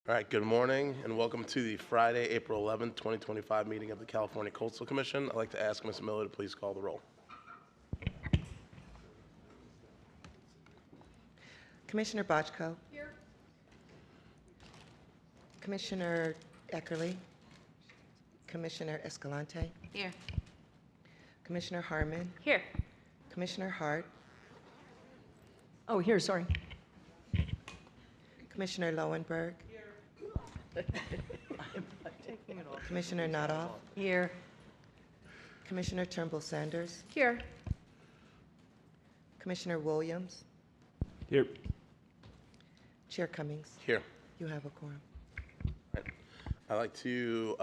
All right, good morning and welcome to the Friday, April 11th, 2025 meeting of the California Coastal Commission. I'd like to ask Ms. Miller to please call the roll. Commissioner Bochco. Here. Commissioner Eckerly. Commissioner Escalante. Here. Commissioner Harmon. Here. Commissioner Hart. Oh, here, sorry. Commissioner Lowenberg. Commissioner Nadoff. Here. Commissioner Turnbull Sanders. Here. Commissioner Williams. Here. Chair Cummings. Here. You have a quorum. All right. I'd like to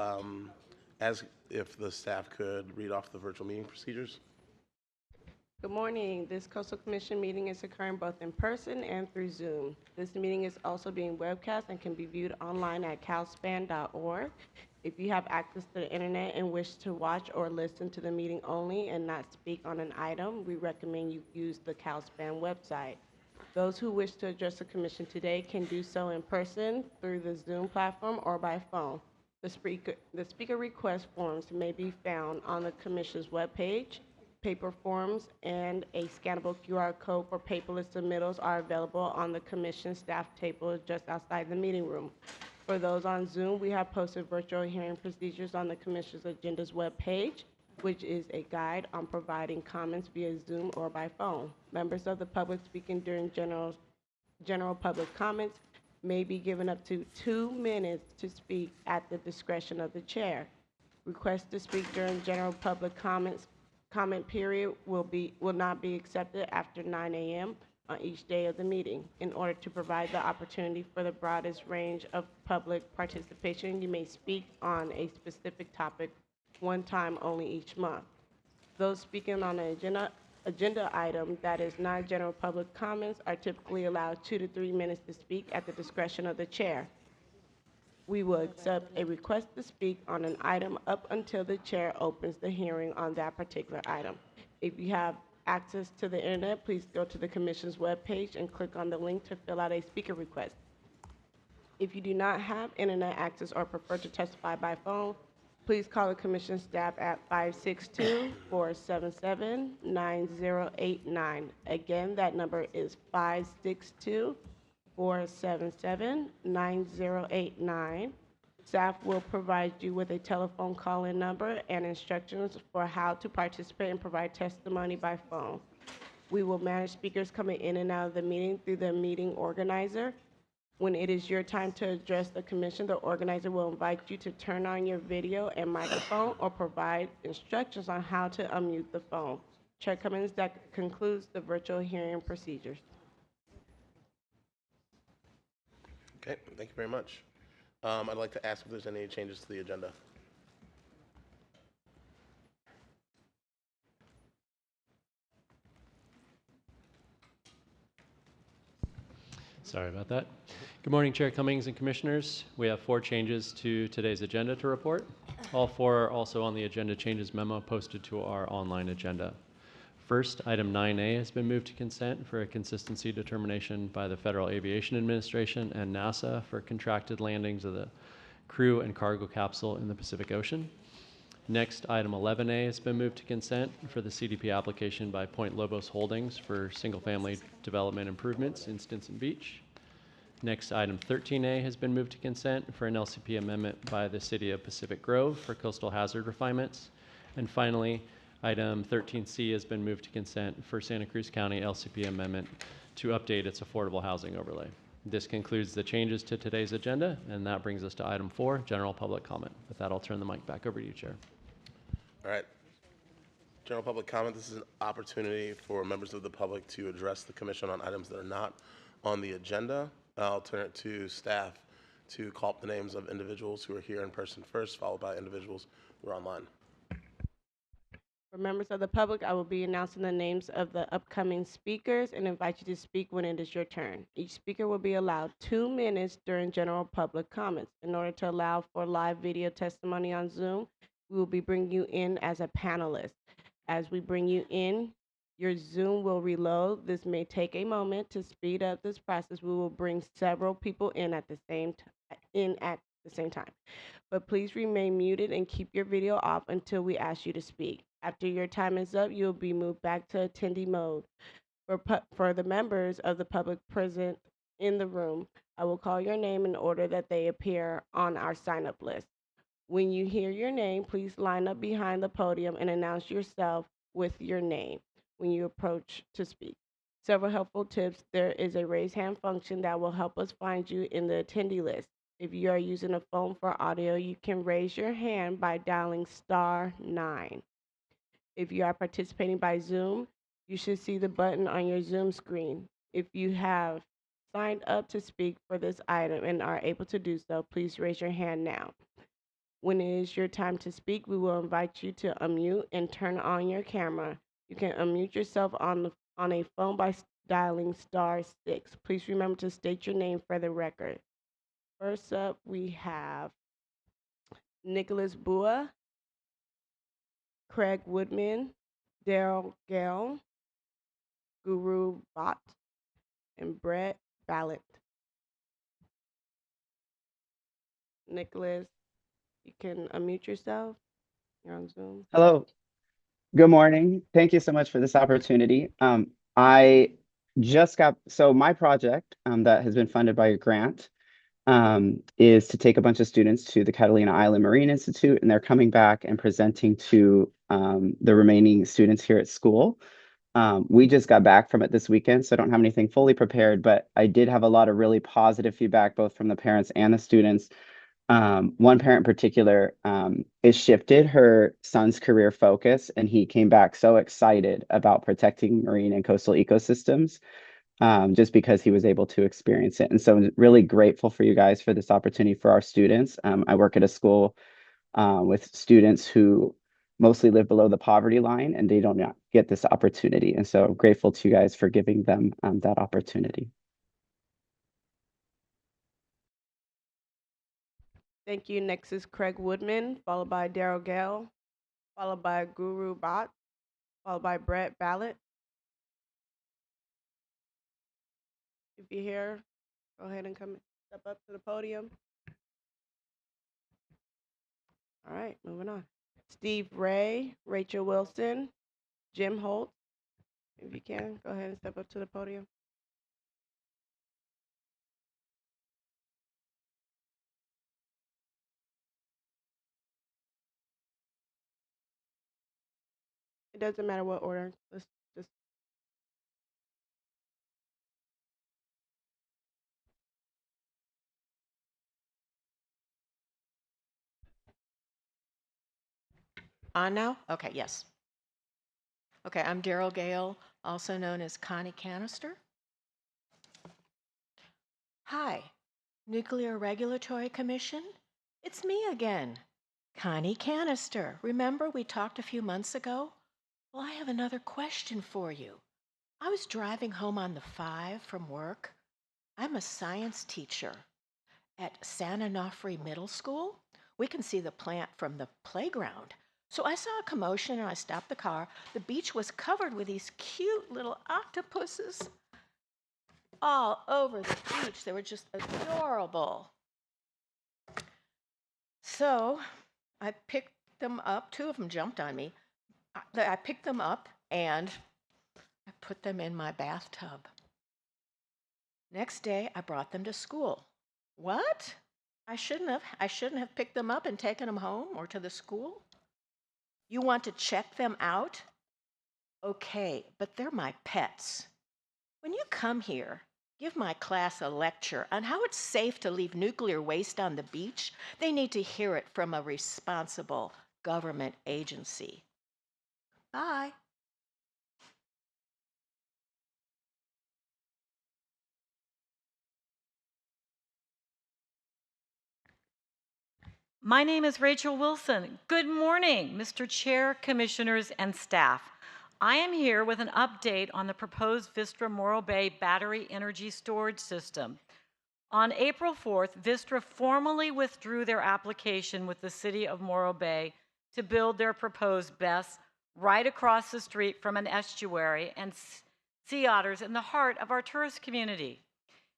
ask if the staff could read off the virtual meeting procedures. Good morning. This Coastal Commission meeting is occurring both in person and through Zoom. This meeting is also being webcast and can be viewed online at calspan.org. If you have access to the internet and wish to watch or listen to the meeting only and not speak on an item, we recommend you use the CalSpan website. Those who wish to address the Commission today can do so in person through the Zoom platform or by phone. The speaker request forms may be found on the Commission's webpage. Paper forms and a scannable QR code for paperless submittals are available on the Commission staff table just outside the meeting room. For those on Zoom, we have posted virtual hearing procedures on the Commission's agendas webpage, which is a guide on providing comments via Zoom or by phone. Members of the public speaking during general public comments may be given up to 2 minutes to speak at the discretion of the chair. Requests to speak during general public comment period will not be accepted after 9 a.m. on each day of the meeting. In order to provide the opportunity for the broadest range of public participation, you may speak on a specific topic one time only each month. Those speaking on an agenda item that is not general public comments are typically allowed 2 to 3 minutes to speak at the discretion of the chair. We will accept a request to speak on an item up until the chair opens the hearing on that particular item. If you have access to the internet, please go to the Commission's webpage and click on the link to fill out a speaker request. If you do not have internet access or prefer to testify by phone, please call the Commission staff at 562-477-9089. Again, that number is 562-477-9089. Staff will provide you with a telephone call-in number and instructions for how to participate and provide testimony by phone. We will manage speakers coming in and out of the meeting through the meeting organizer. When it is your time to address the Commission, the organizer will invite you to turn on your video and microphone or provide instructions on how to unmute the phone. Chair Cummings, that concludes the virtual hearing procedures. Okay, thank you very much. I'd like to ask if there's any changes to the agenda. Sorry about that. Good morning, Chair Cummings and Commissioners. We have 4 changes to today's agenda to report. All 4 are also on the agenda changes memo posted to our online agenda. First, item 9A has been moved to consent for a consistency determination by the Federal Aviation Administration and NASA for contracted landings of the crew and cargo capsule in the Pacific Ocean. Next, item 11A has been moved to consent for the CDP application by Point Lobos Holdings for single-family development improvements in Stinson Beach. Next, item 13A has been moved to consent for an LCP amendment by the City of Pacific Grove for coastal hazard refinements. And finally, item 13C has been moved to consent for Santa Cruz County LCP amendment to update its affordable housing overlay. This concludes the changes to today's agenda, and that brings us to item 4, general public comment. With that, I'll turn the mic back over to you, Chair. All right. General public comment. This is an opportunity for members of the public to address the Commission on items that are not on the agenda. I'll turn it to staff to call up the names of individuals who are here in person first, followed by individuals who are online. For members of the public, I will be announcing the names of the upcoming speakers and invite you to speak when it is your turn. Each speaker will be allowed 2 minutes during general public comments. In order to allow for live video testimony on Zoom, we will be bringing you in as a panelist. As we bring you in, your Zoom will reload. This may take a moment. To speed up this process, we will bring several people in at the in at the same time. But please remain muted and keep your video off until we ask you to speak. After your time is up, you'll be moved back to attendee mode. For the members of the public present in the room, I will call your name in order that they appear on our sign-up list. When you hear your name, please line up behind the podium and announce yourself with your name when you approach to speak. Several helpful tips. There is a raise hand function that will help us find you in the attendee list. If you are using a phone for audio, you can raise your hand by dialing *9. If you are participating by Zoom, you should see the button on your Zoom screen. If you have signed up to speak for this item and are able to do so, please raise your hand now. When it is your time to speak, we will invite you to unmute and turn on your camera. You can unmute yourself on a phone by dialing *6. Please remember to state your name for the record. First up, we have Nicholas Bua, Craig Woodman, Daryl Gale, Guru Bhatt, and Brett Ballett. Nicholas, you can unmute yourself. You're on Zoom. Hello. Good morning. Thank you so much for this opportunity. I just got, so my project that has been funded by a grant is to take a bunch of students to the Catalina Island Marine Institute, and they're coming back and presenting to the remaining students here at school. We just got back from it this weekend, so I don't have anything fully prepared, but I did have a lot of really positive feedback, both from the parents and the students. One parent in particular has shifted her son's career focus, and he came back so excited about protecting marine and coastal ecosystems just because he was able to experience it. And so I'm really grateful for you guys for this opportunity for our students. I work at a school with students who mostly live below the poverty line, and they don't get this opportunity. And so I'm grateful to you guys for giving them that opportunity. Thank you. Next is Craig Woodman, followed by Daryl Gale, followed by Guru Bhatt, followed by Brett Ballett. If you're here, go ahead and step up to the podium. All right, moving on. Steve Ray, Rachel Wilson, Jim Holt. If you can, go ahead and step up to the podium. It doesn't matter what order. Let's just. On now? Okay, yes. Okay, I'm Daryl Gale, also known as Connie Canister. Hi, Nuclear Regulatory Commission. It's me again, Connie Canister. Remember we talked a few months ago? Well, I have another question for you. I was driving home on the 5 from work. I'm a science teacher at San Onofre Middle School. We can see the plant from the playground. So I saw a commotion and I stopped the car. The beach was covered with these cute little octopuses all over the beach. They were just adorable. So I picked them up. 2 of them jumped on me. I picked them up and I put them in my bathtub. Next day, I brought them to school. What? I shouldn't have picked them up and taken them home or to the school? You want to check them out? Okay, but they're my pets. When you come here, give my class a lecture on how it's safe to leave nuclear waste on the beach. They need to hear it from a responsible government agency. Bye. My name is Rachel Wilson. Good morning, Mr. Chair, Commissioners, and staff. I am here with an update on the proposed Vistra Morro Bay battery energy storage system. On April 4th, Vistra formally withdrew their application with the City of Morro Bay to build their proposed BESS right across the street from an estuary and sea otters in the heart of our tourist community.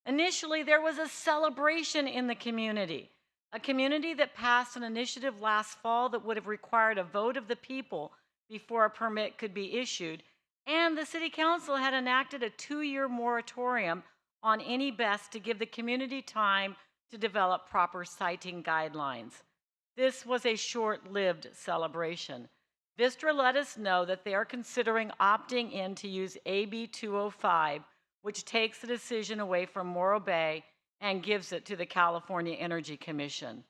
Initially, there was a celebration in the community, a community that passed an initiative last fall that would have required a vote of the people before a permit could be issued, and the City Council had enacted a 2-year moratorium on any BEST to give the community time to develop proper siting guidelines. This was a short-lived celebration. Vistra let us know that they are considering opting in to use AB 205, which takes the decision away from Morro Bay and gives it to the California Energy Commission.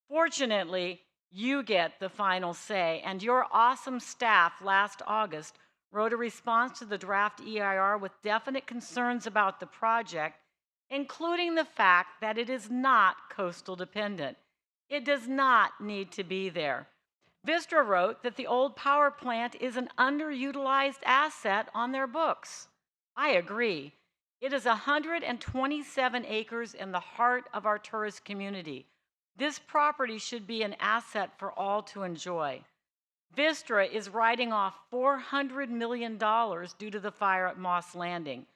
Fortunately, you get the final say, and your awesome staff last August wrote a response to the draft EIR with definite concerns about the project, including the fact that it is not coastal dependent. It does not need to be there. Vistra wrote that the old power plant is an underutilized asset on their books. I agree. It is 127 acres in the heart of our tourist community. This property should be an asset for all to enjoy. Vistra is writing off $400 million due to the fire at Moss Landing.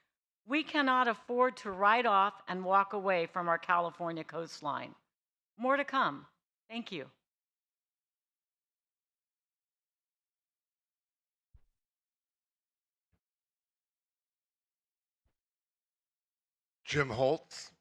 We cannot afford to write off and walk away from our California coastline. More to come. Thank you. Jim Holtz.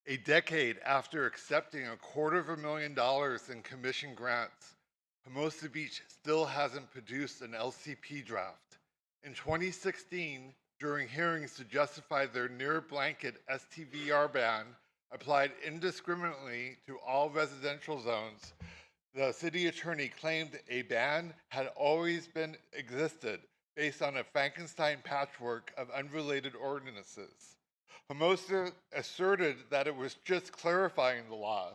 A decade after accepting $250,000 in commission grants, Hermosa Beach still hasn't produced an LCP draft. In 2016, during hearings to justify their near blanket STVR ban applied indiscriminately to all residential zones, the city attorney claimed a ban had always been existed based on a Frankenstein patchwork of unrelated ordinances. Hermosa asserted that it was just clarifying the law,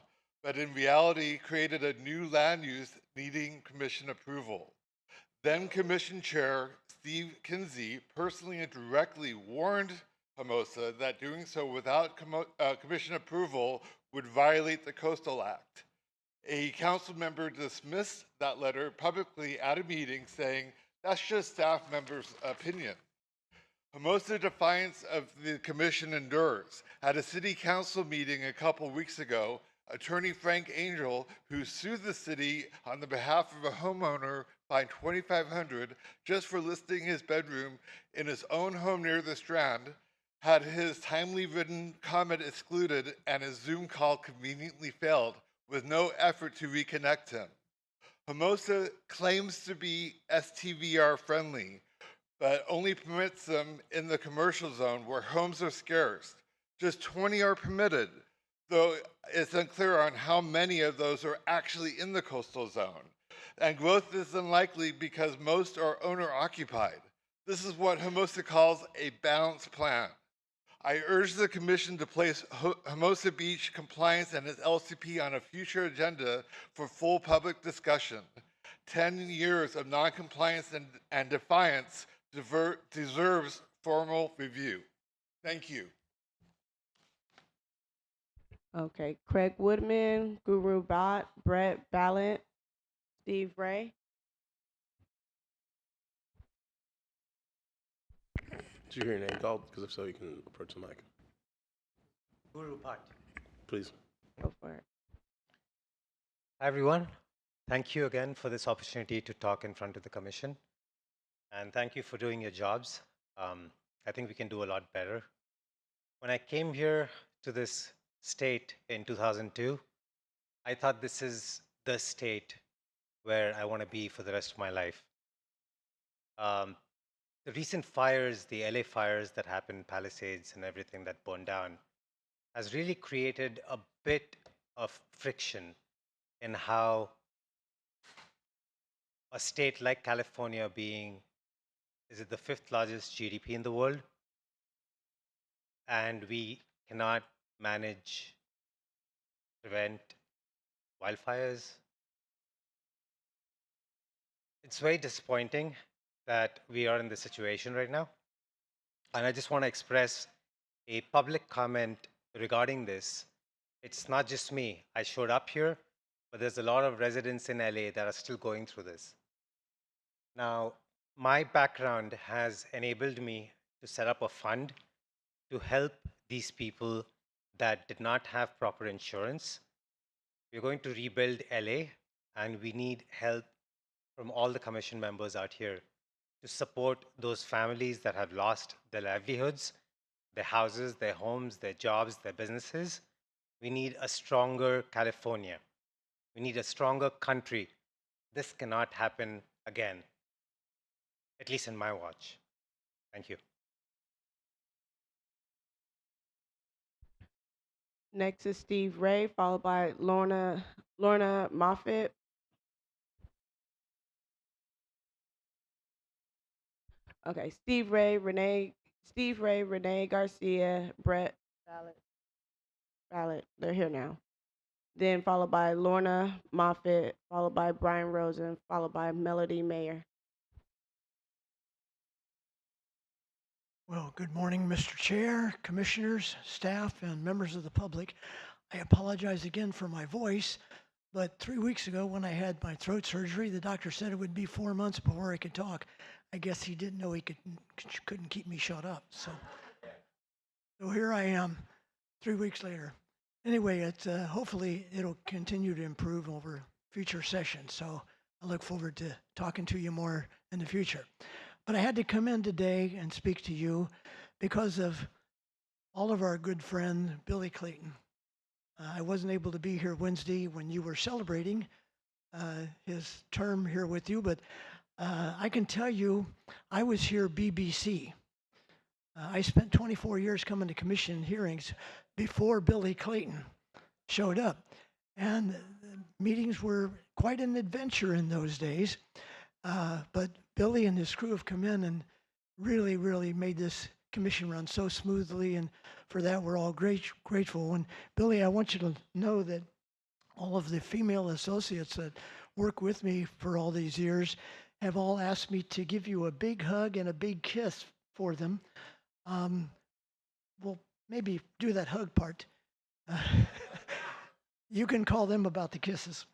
but in reality created a new land use needing commission approval. Then Commission Chair Steve Kinsey personally and directly warned Hermosa that doing so without commission approval would violate the Coastal Act. A council member dismissed that letter publicly at a meeting, saying, "That's just staff members' opinion." Hermosa defiance of the commission endures. At a city council meeting a couple weeks ago, attorney Frank Angel, who sued the city on the behalf of a homeowner, fined $2,500 just for listing his bedroom in his own home near the Strand, had his timely written comment excluded and his Zoom call conveniently failed, with no effort to reconnect him. Hermosa claims to be STVR friendly, but only permits them in the commercial zone where homes are scarce. Just 20 are permitted, though it's unclear on how many of those are actually in the coastal zone. And growth is unlikely because most are owner occupied. This is what Hermosa calls a balanced plan. I urge the commission to place Hermosa Beach compliance and its LCP on a future agenda for full public discussion. 10 years of noncompliance and defiance deserves formal review. Thank you. Okay, Craig Woodman, Guru Bhatt, Brett Ballant, Steve Ray. Did you hear your name called? Because if so, you can approach the mic. Guru Bhatt. Please. Go for it. Hi, everyone. Thank you again for this opportunity to talk in front of the commission. And thank you for doing your jobs. I think we can do a lot better. When I came here to this state in 2002, I thought this is the state where I want to be for the rest of my life. The recent fires, the LA fires that happened, Palisades and everything that burned down, has really created a bit of friction in how a state like California, being, is it the 5th largest GDP in the world? And we cannot manage, prevent wildfires. It's very disappointing that we are in this situation right now. And I just want to express a public comment regarding this. It's not just me. I showed up here, but there's a lot of residents in LA that are still going through this. Now, my background has enabled me to set up a fund to help these people that did not have proper insurance. We're going to rebuild LA, and we need help from all the commission members out here to support those families that have lost their livelihoods, their houses, their homes, their jobs, their businesses. We need a stronger California. We need a stronger country. This cannot happen again, at least in my watch. Thank you. Next is Steve Ray, followed by Lorna Moffitt. Okay, Steve Ray, Renee Garcia, Brett Ballot. They're here now. Then followed by Lorna Moffitt, followed by Brian Rosen, followed by Melody Mayer. Well, good morning, Mr. Chair, commissioners, staff, and members of the public. I apologize again for my voice, but 3 weeks ago when I had my throat surgery, the doctor said it would be 4 months before I could talk. I guess he didn't know he couldn't keep me shut up. So here I am 3 weeks later. Anyway, hopefully it'll continue to improve over future sessions. So I look forward to talking to you more in the future. But I had to come in today and speak to you because of all of our good friend, Billy Clayton. I wasn't able to be here Wednesday when you were celebrating his term here with you, but I can tell you I was here BBC. I spent 24 years coming to commission hearings before Billy Clayton showed up. And meetings were quite an adventure in those days. But Billy and his crew have come in and really, really made this commission run so smoothly. And for that, we're all grateful. And Billy, I want you to know that all of the female associates that work with me for all these years have all asked me to give you a big hug and a big kiss for them. We'll maybe do that hug part. You can call them about the kisses.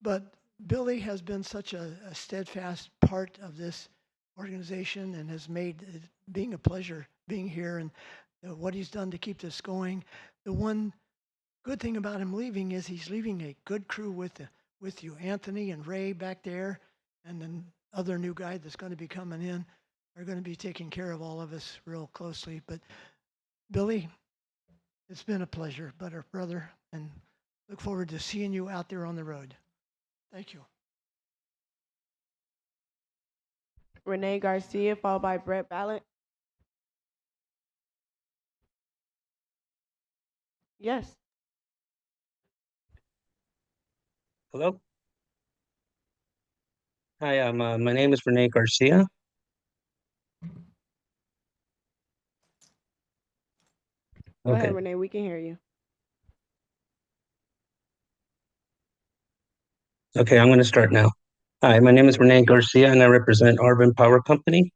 But Billy has been such a steadfast part of this organization and has made it being a pleasure being here, and what he's done to keep this going. The one good thing about him leaving is he's leaving a good crew with you. Anthony and Ray back there, and then other new guy that's going to be coming in are going to be taking care of all of us real closely. But Billy, it's been a pleasure, brother, and look forward to seeing you out there on the road. Thank you. Renee Garcia, followed by Brett Ballot. Yes. Hello. Hi, my name is Renee Garcia. Go Okay. ahead, Renee, we can hear you. Okay, I'm going to start now. Hi, my name is Renee Garcia, and I represent Arvin Power Company.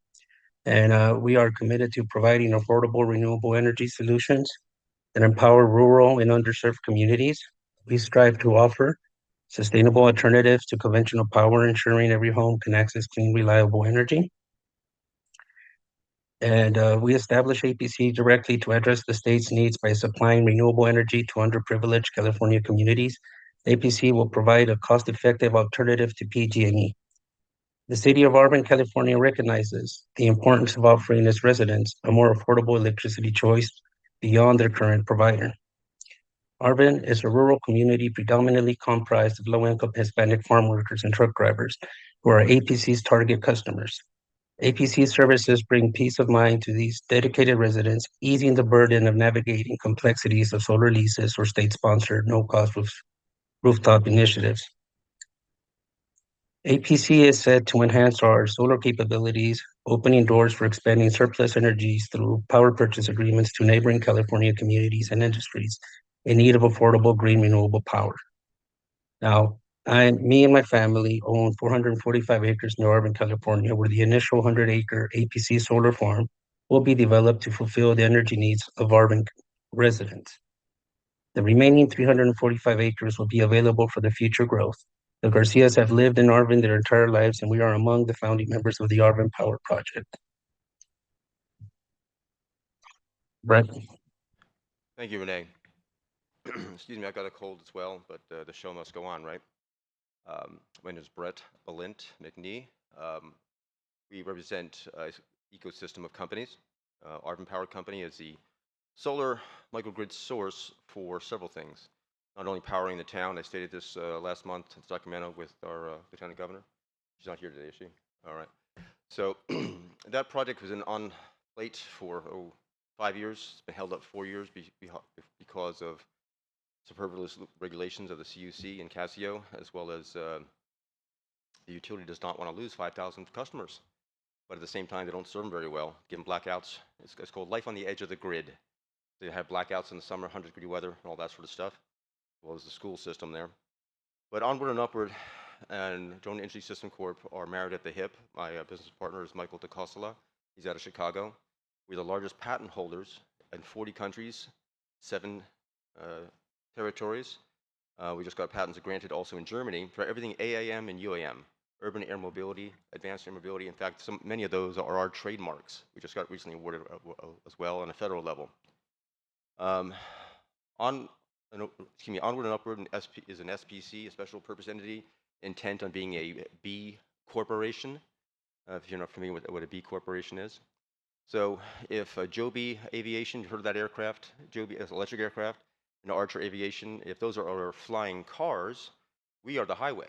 And we are committed to providing affordable renewable energy solutions that empower rural and underserved communities. We strive to offer sustainable alternatives to conventional power, ensuring every home can access clean, reliable energy. And we establish APC directly to address the state's needs by supplying renewable energy to underprivileged California communities. APC will provide a cost-effective alternative to PG&E. The city of Arvin, California recognizes the importance of offering its residents a more affordable electricity choice beyond their current provider. Arvin is a rural community predominantly comprised of low-income Hispanic farm workers and truck drivers who are APC's target customers. APC services bring peace of mind to these dedicated residents, easing the burden of navigating complexities of solar leases or state-sponsored no-cost rooftop initiatives. APC is set to enhance our solar capabilities, opening doors for expanding surplus energies through power purchase agreements to neighboring California communities and industries in need of affordable green renewable power. Now, me and my family own 445 acres near Arvin, California, where the initial 100-acre APC solar farm will be developed to fulfill the energy needs of Arvin residents. The remaining 345 acres will be available for the future growth. The Garcias have lived in Arvin their entire lives, and we are among the founding members of the Arvin Power Project. Brett. Thank you, Renee. Excuse me, I got a cold as well, but the show must go on, right? My name is Brett Balint McNee. We represent an ecosystem of companies. Arvin Power Company is the solar microgrid source for several things. Not only powering the town, I stated this last month in Sacramento with our Lieutenant Governor. She's not here today, is she? All right. So that project was on plate for 5 years. It's been held up 4 years because of superfluous regulations of the CUC and Casio, as well as the utility does not want to lose 5,000 customers. But at the same time, they don't serve them very well, give them blackouts. It's called life on the edge of the grid. They have blackouts in the summer, 100-degree weather, and all that sort of stuff, as well as the school system there. But Onward and Upward and Joint Energy System Corp are married at the hip. My business partner is Michael DeCostola. He's out of Chicago. We're the largest patent holders in 40 countries, 7 territories. We just got patents granted also in Germany for everything AAM and UAM, urban air mobility, advanced air mobility. In fact, many of those are our trademarks. We just got recently awarded as well on a federal level. Onward and Upward is an SPC, a special purpose entity, intent on being a B corporation. If you're not familiar with what a B corporation is. So if Joby Aviation, you heard of that aircraft, Joby is electric aircraft, and Archer Aviation, if those are our flying cars, we are the highway.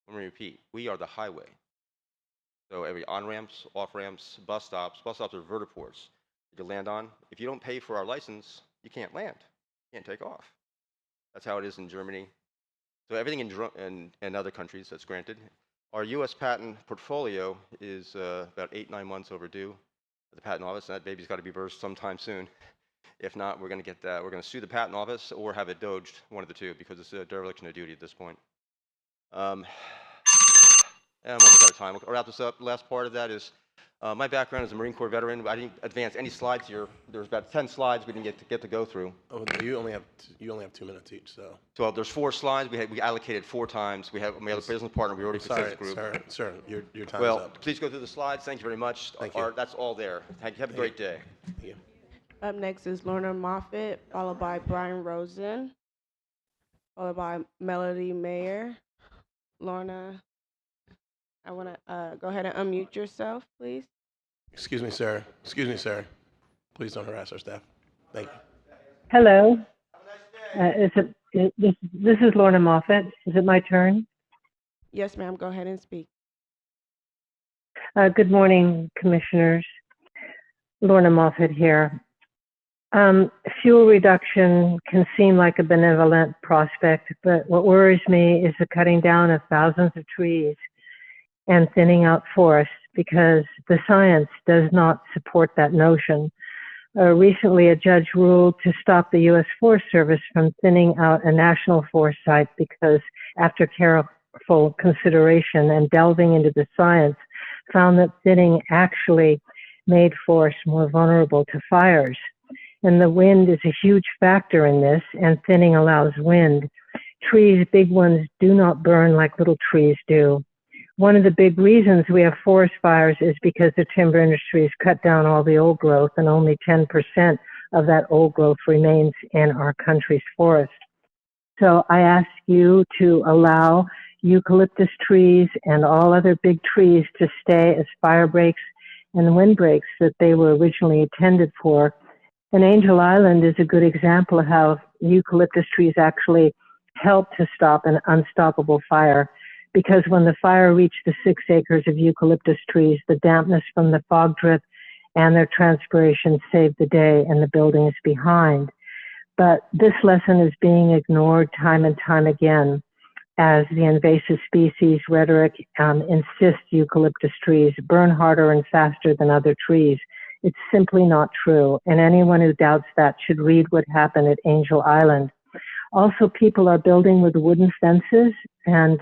Let me repeat, we are the highway. So every on-ramps, off-ramps, bus stops are vertiports you can land on. If you don't pay for our license, you can't land, you can't take off. That's how it is in Germany. So everything in other countries that's granted. Our U.S. patent portfolio is about 8-9 months overdue at the patent office, and that baby's got to be versed sometime soon. If not, we're going to get that. We're going to sue the patent office or have it doged, one of the two, because it's a dereliction of duty at this point. And I'm almost out of time. I'll wrap this up. The last part of that is my background as a Marine Corps veteran. I didn't advance any slides here. There was about 10 slides we didn't get to go through. Oh, you only have 2 minutes each, so. So there's 4 slides. We allocated 4 times. We have my other business partner. We already fixed the group. Sir, your time's well, up. Please go through the slides. Thank you very much. Thank you. That's all there. Have a great day. Thank you. Up next is Lorna Moffitt, followed by Brian Rosen, followed by Melody Mayer. Lorna, I want to go ahead and unmute yourself, please. Excuse me, sir. Excuse me, sir. Please don't harass our staff. Thank you. Hello. This is Lorna Moffitt. Is it my turn? Yes, ma'am. Go ahead and speak. Good morning, commissioners. Lorna Moffitt here. Fuel reduction can seem like a benevolent prospect, but what worries me is the cutting down of thousands of trees and thinning out forests, because the science does not support that notion. Recently, a judge ruled to stop the U.S. Forest Service from thinning out a national forest site because, after careful consideration and delving into the science, found that thinning actually made forests more vulnerable to fires. And the wind is a huge factor in this, and thinning allows wind. Trees, big ones, do not burn like little trees do. One of the big reasons we have forest fires is because the timber industry has cut down all the old growth, and only 10% of that old growth remains in our country's forests. So I ask you to allow eucalyptus trees and all other big trees to stay as fire breaks and windbreaks that they were originally intended for. And Angel Island is a good example of how eucalyptus trees actually help to stop an unstoppable fire. Because when the fire reached the 6 acres of eucalyptus trees, the dampness from the fog drift and their transpiration saved the day and the buildings behind. But this lesson is being ignored time and time again, as the invasive species rhetoric insists eucalyptus trees burn harder and faster than other trees. It's simply not true, and anyone who doubts that should read what happened at Angel Island. Also, people are building with wooden fences, and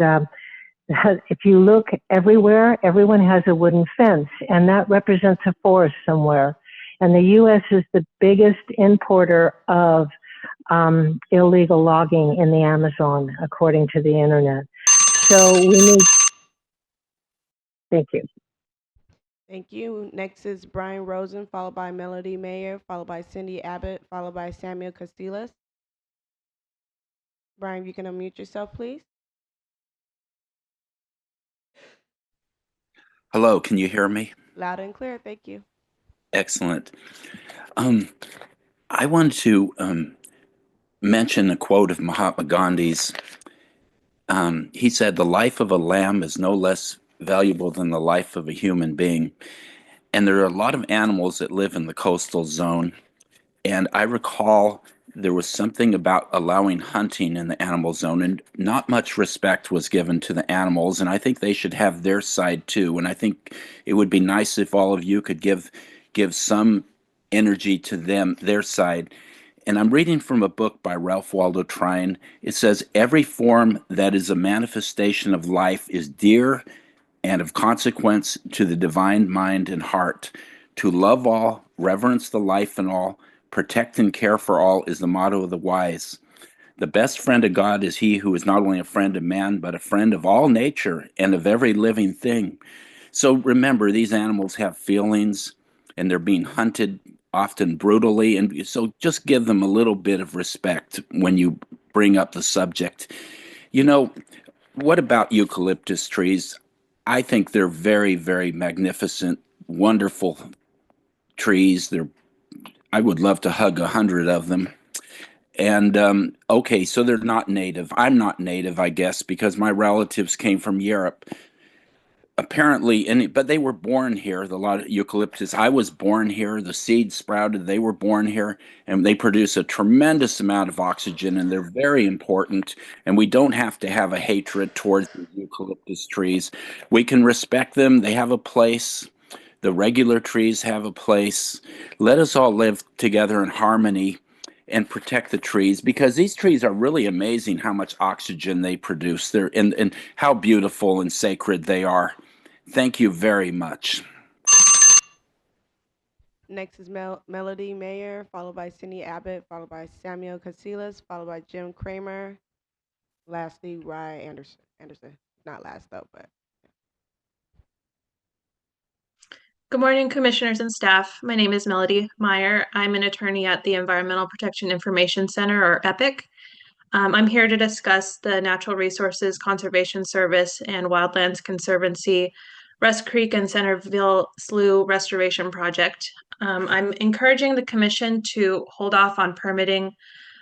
if you look everywhere, everyone has a wooden fence, and that represents a forest somewhere. And the U.S. is the biggest importer of illegal logging in the Amazon, according to the internet. So we need, thank you. Thank you. Next is Brian Rosen, followed by Melody Mayer, followed by Cindy Abbott, followed by Samuel Casillas. Brian, you can unmute yourself, please. Hello, can you hear me? Loud and clear. Thank you. Excellent. I wanted to mention a quote of Mahatma Gandhi's. He said, "The life of a lamb is no less valuable than the life of a human being." And there are a lot of animals that live in the coastal zone. And I recall there was something about allowing hunting in the animal zone, and not much respect was given to the animals. And I think they should have their side too. And I think it would be nice if all of you could give some energy to them, their side. And I'm reading from a book by Ralph Waldo Trine. It says, "Every form that is a manifestation of life is dear and of consequence to the divine mind and heart. To love all, reverence the life in all, protect and care for all is the motto of the wise. The best friend of God is he who is not only a friend of man, but a friend of all nature and of every living thing." So remember, these animals have feelings and they're being hunted often brutally. And so just give them a little bit of respect when you bring up the subject. You know, what about eucalyptus trees? I think they're very, very magnificent, wonderful trees. I would love to hug 100 of them. And okay, so they're not native. I'm not native, I guess, because my relatives came from Europe. Apparently, but they were born here. A lot of eucalyptus. I was born here. The seeds sprouted. They were born here, and they produce a tremendous amount of oxygen, and they're very important. And we don't have to have a hatred towards the eucalyptus trees. We can respect them. They have a place. The regular trees have a place. Let us all live together in harmony and protect the trees, because these trees are really amazing how much oxygen they produce. And how beautiful and sacred they are. Thank you very much. Next is Melody Mayer, followed by Cindy Abbott, followed by Samuel Casillas, followed by Jim Kramer. Lastly, Rye Anderson. Not last though, but. Good morning, commissioners and staff. My name is Melody Meyer. I'm an attorney at the Environmental Protection Information Center, or EPIC. I'm here to discuss the Natural Resources Conservation Service and Wildlands Conservancy Rest Creek and Centerville Slough Restoration Project. I'm encouraging the commission to hold off on permitting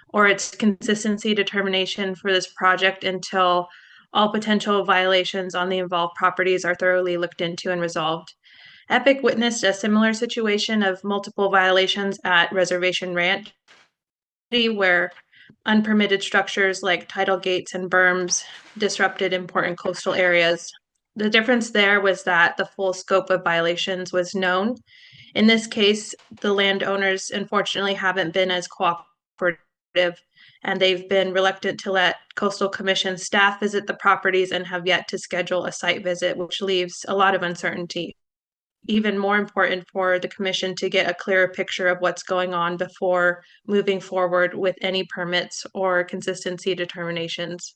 or its consistency determination for this project until all potential violations on the involved properties are thoroughly looked into and resolved. EPIC witnessed a similar situation of multiple violations at Reservation Ranch, where unpermitted structures like tidal gates and berms disrupted important coastal areas. The difference there was that the full scope of violations was known. In this case, the landowners unfortunately haven't been as cooperative, and they've been reluctant to let Coastal Commission staff visit the properties and have yet to schedule a site visit, which leaves a lot of uncertainty. Even more important for the commission to get a clearer picture of what's going on before moving forward with any permits or consistency determinations.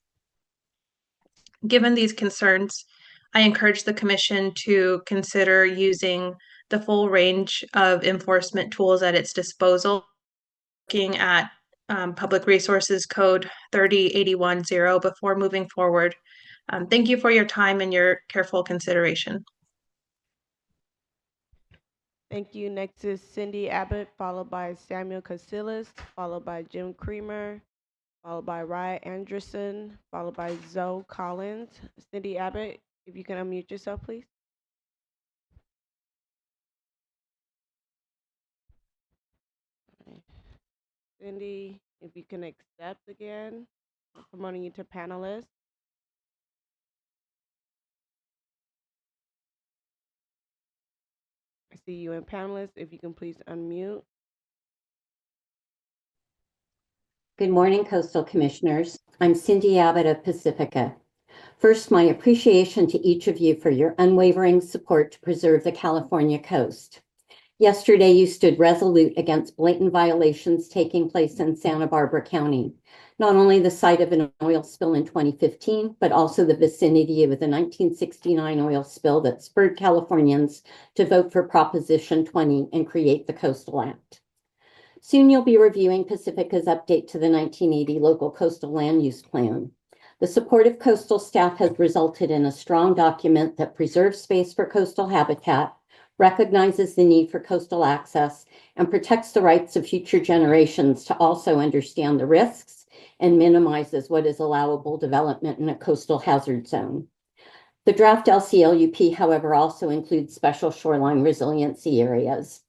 Given these concerns, I encourage the commission to consider using the full range of enforcement tools at its disposal, looking at Public Resources Code 30810 before moving forward. Thank you for your time and your careful consideration. Thank you. Next is Cindy Abbott, followed by Samuel Casillas, followed by Jim Kramer, followed by Rye Anderson, followed by Zoe Collins. Cindy Abbott, if you can unmute yourself, please. Cindy, if you can accept again, I'm promoting you to panelist. I see you in panelist. If you can please unmute. Good morning, Coastal Commissioners. I'm Cindy Abbott of Pacifica. First, my appreciation to each of you for your unwavering support to preserve the California coast. Yesterday, you stood resolute against blatant violations taking place in Santa Barbara County. not only the site of an oil spill in 2015, but also the vicinity of the 1969 oil spill that spurred Californians to vote for Proposition 20 and create the Coastal Act. Soon you'll be reviewing Pacifica's update to the 1980 Local Coastal Land Use Plan. The support of coastal staff has resulted in a strong document that preserves space for coastal habitat, recognizes the need for coastal access, and protects the rights of future generations to also understand the risks and minimizes what is allowable development in a coastal hazard zone. The draft LCLUP, however, also includes special shoreline resiliency areas.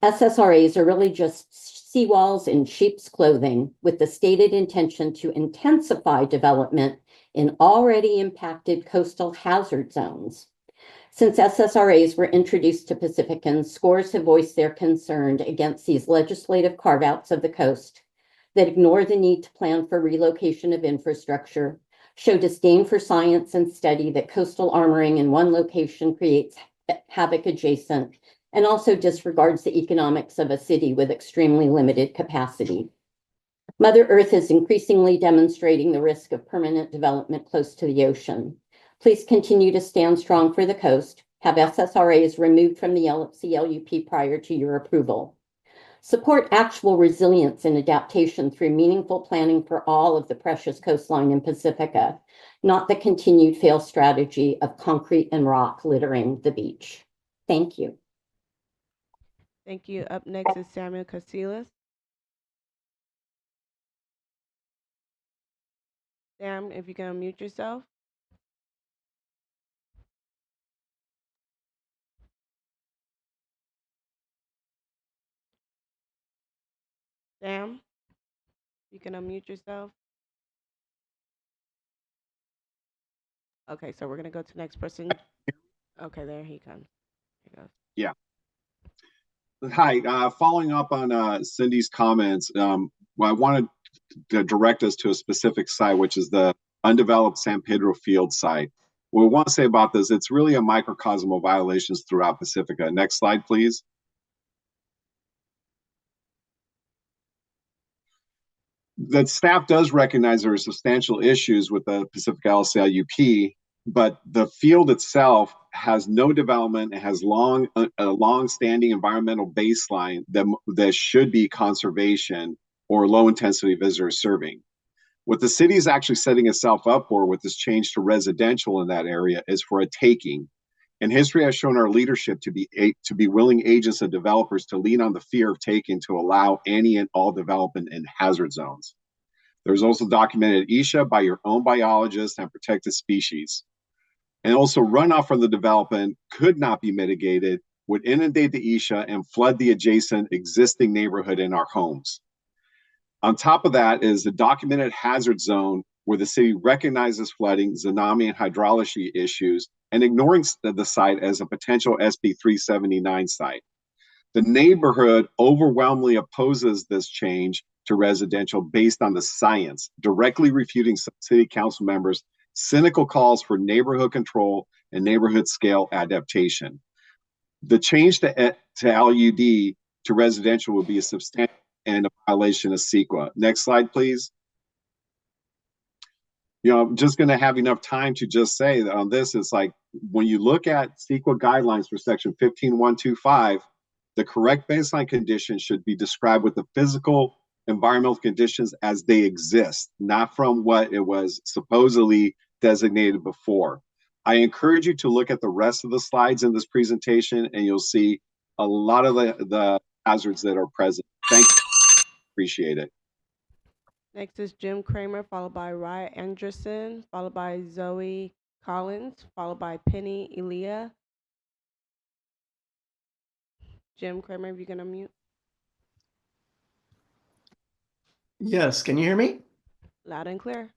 SSRAs are really just seawalls in sheep's clothing with the stated intention to intensify development in already impacted coastal hazard zones. Since SSRAs were introduced to Pacificans, scores have voiced their concern against these legislative carve-outs of the coast that ignore the need to plan for relocation of infrastructure, show disdain for science and study that coastal armoring in one location creates havoc adjacent, and also disregards the economics of a city with extremely limited capacity. Mother Earth is increasingly demonstrating the risk of permanent development close to the ocean. Please continue to stand strong for the coast, have SSRAs removed from the LCLUP prior to your approval. Support actual resilience and adaptation through meaningful planning for all of the precious coastline in Pacifica, not the continued failed strategy of concrete and rock littering the beach. Thank you. Thank you. Up next is Samuel Casillas. Sam, if you can unmute yourself. Sam, you can unmute yourself. Okay, so we're going to go to the next person. Okay, there he comes. Here he goes. Yeah. Hi, following up on Cindy's comments, well, I wanted to direct us to a specific site, which is the undeveloped San Pedro Field site. What we want to say about this, it's really a microcosm of violations throughout Pacifica. Next slide, please. The staff does recognize there are substantial issues with the Pacifica LCLUP, but the field itself has no development. It has a long-standing environmental baseline that should be conservation or low-intensity visitor serving. What the city is actually setting itself up for with this change to residential in that area is for a taking. And history has shown our leadership to be willing agents of developers to lean on the fear of taking to allow any and all development in hazard zones. There's also documented ESHA by your own biologists and protected species. And also runoff from the development could not be mitigated, would inundate the ESHA and flood the adjacent existing neighborhood in our homes. On top of that is the documented hazard zone where the city recognizes flooding, tsunami, and hydrology issues and ignoring the site as a potential SB 379 site. The neighborhood overwhelmingly opposes this change to residential based on the science, directly refuting city council members' cynical calls for neighborhood control and neighborhood scale adaptation. The change to LUD to residential would be a substantial and a violation of CEQA. Next slide, please. You know, I'm just going to have enough time to just say that on this, it's like when you look at CEQA guidelines for section 15125, the correct baseline conditions should be described with the physical environmental conditions as they exist, not from what it was supposedly designated before. I encourage you to look at the rest of the slides in this presentation and you'll see a lot of the hazards that are present. Thank you. Appreciate it. Next is Jim Kramer, followed by Ryan Anderson, followed by Zoe Collins, followed by Penny Elia. Jim Kramer, if you can unmute. Yes, can you hear me? Loud and clear.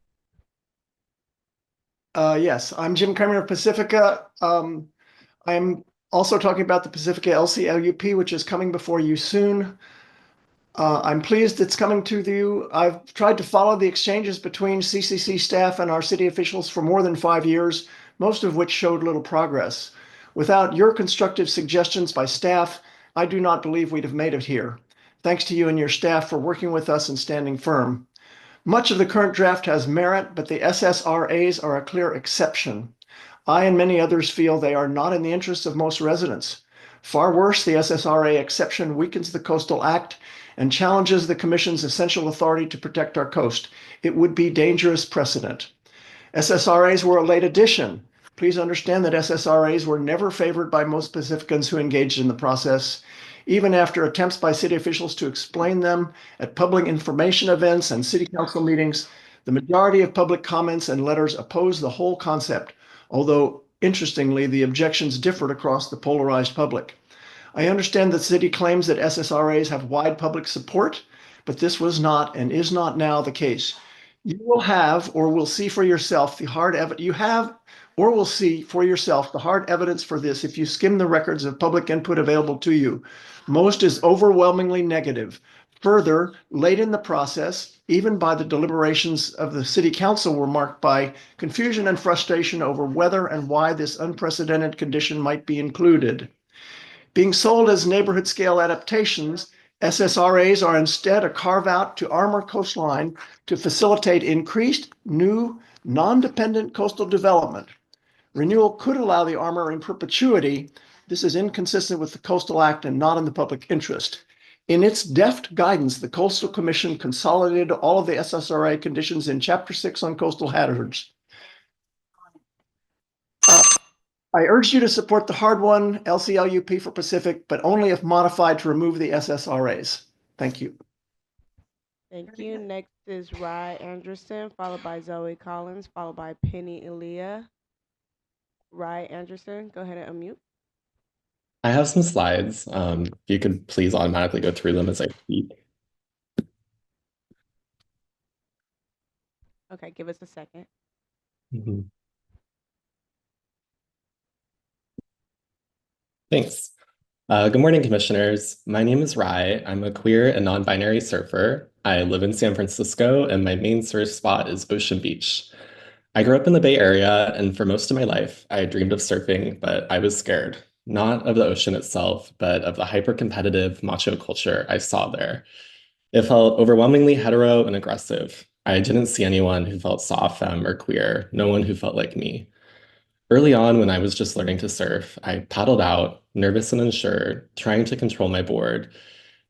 Yes, I'm Jim Kramer of Pacifica. I'm also talking about the Pacifica LCLUP, which is coming before you soon. I'm pleased it's coming to you. I've tried to follow the exchanges between CCC staff and our city officials for more than 5 years, most of which showed little progress. Without your constructive suggestions by staff, I do not believe we'd have made it here. Thanks to you and your staff for working with us and standing firm. Much of the current draft has merit, but the SSRAs are a clear exception. I and many others feel they are not in the interests of most residents. Far worse, the SSRA exception weakens the Coastal Act and challenges the Commission's essential authority to protect our coast. It would be dangerous precedent. SSRAs were a late addition. Please understand that SSRAs were never favored by most Pacificans who engaged in the process. Even after attempts by city officials to explain them at public information events and city council meetings, the majority of public comments and letters opposed the whole concept, although interestingly, the objections differed across the polarized public. I understand that the city claims that SSRAs have wide public support, but this was not and is not now the case. You will have or will see for yourself the hard evidence. You have or will see for yourself the hard evidence for this if you skim the records of public input available to you. Most is overwhelmingly negative. Further, late in the process, even by the deliberations of the city council were marked by confusion and frustration over whether and why this unprecedented condition might be included. Being sold as neighborhood scale adaptations, SSRAs are instead a carve out to armor coastline to facilitate increased, new, non-dependent coastal development. Renewal could allow the armor in perpetuity. This is inconsistent with the Coastal Act and not in the public interest. In its deft guidance, the Coastal Commission consolidated all of the SSRA conditions in Chapter 6 on coastal hazards. I urge you to support the hard one, LCLUP for Pacific, but only if modified to remove the SSRAs. Thank you. Thank you. Next is Rye Anderson, followed by Zoe Collins, followed by Penny Elia. Rye Anderson, go ahead and unmute. I have some slides. If you could please automatically go through them as I speak. Okay, give us a second. Thanks. Good morning, commissioners. My name is Rye. I'm a queer and non-binary surfer. I live in San Francisco, and my main surf spot is Ocean Beach. I grew up in the Bay Area, and for most of my life, I dreamed of surfing, but I was scared. Not of the ocean itself, but of the hyper-competitive macho culture I saw there. It felt overwhelmingly hetero and aggressive. I didn't see anyone who felt soft, femme, or queer, no one who felt like me. Early on, when I was just learning to surf, I paddled out, nervous and unsure, trying to control my board,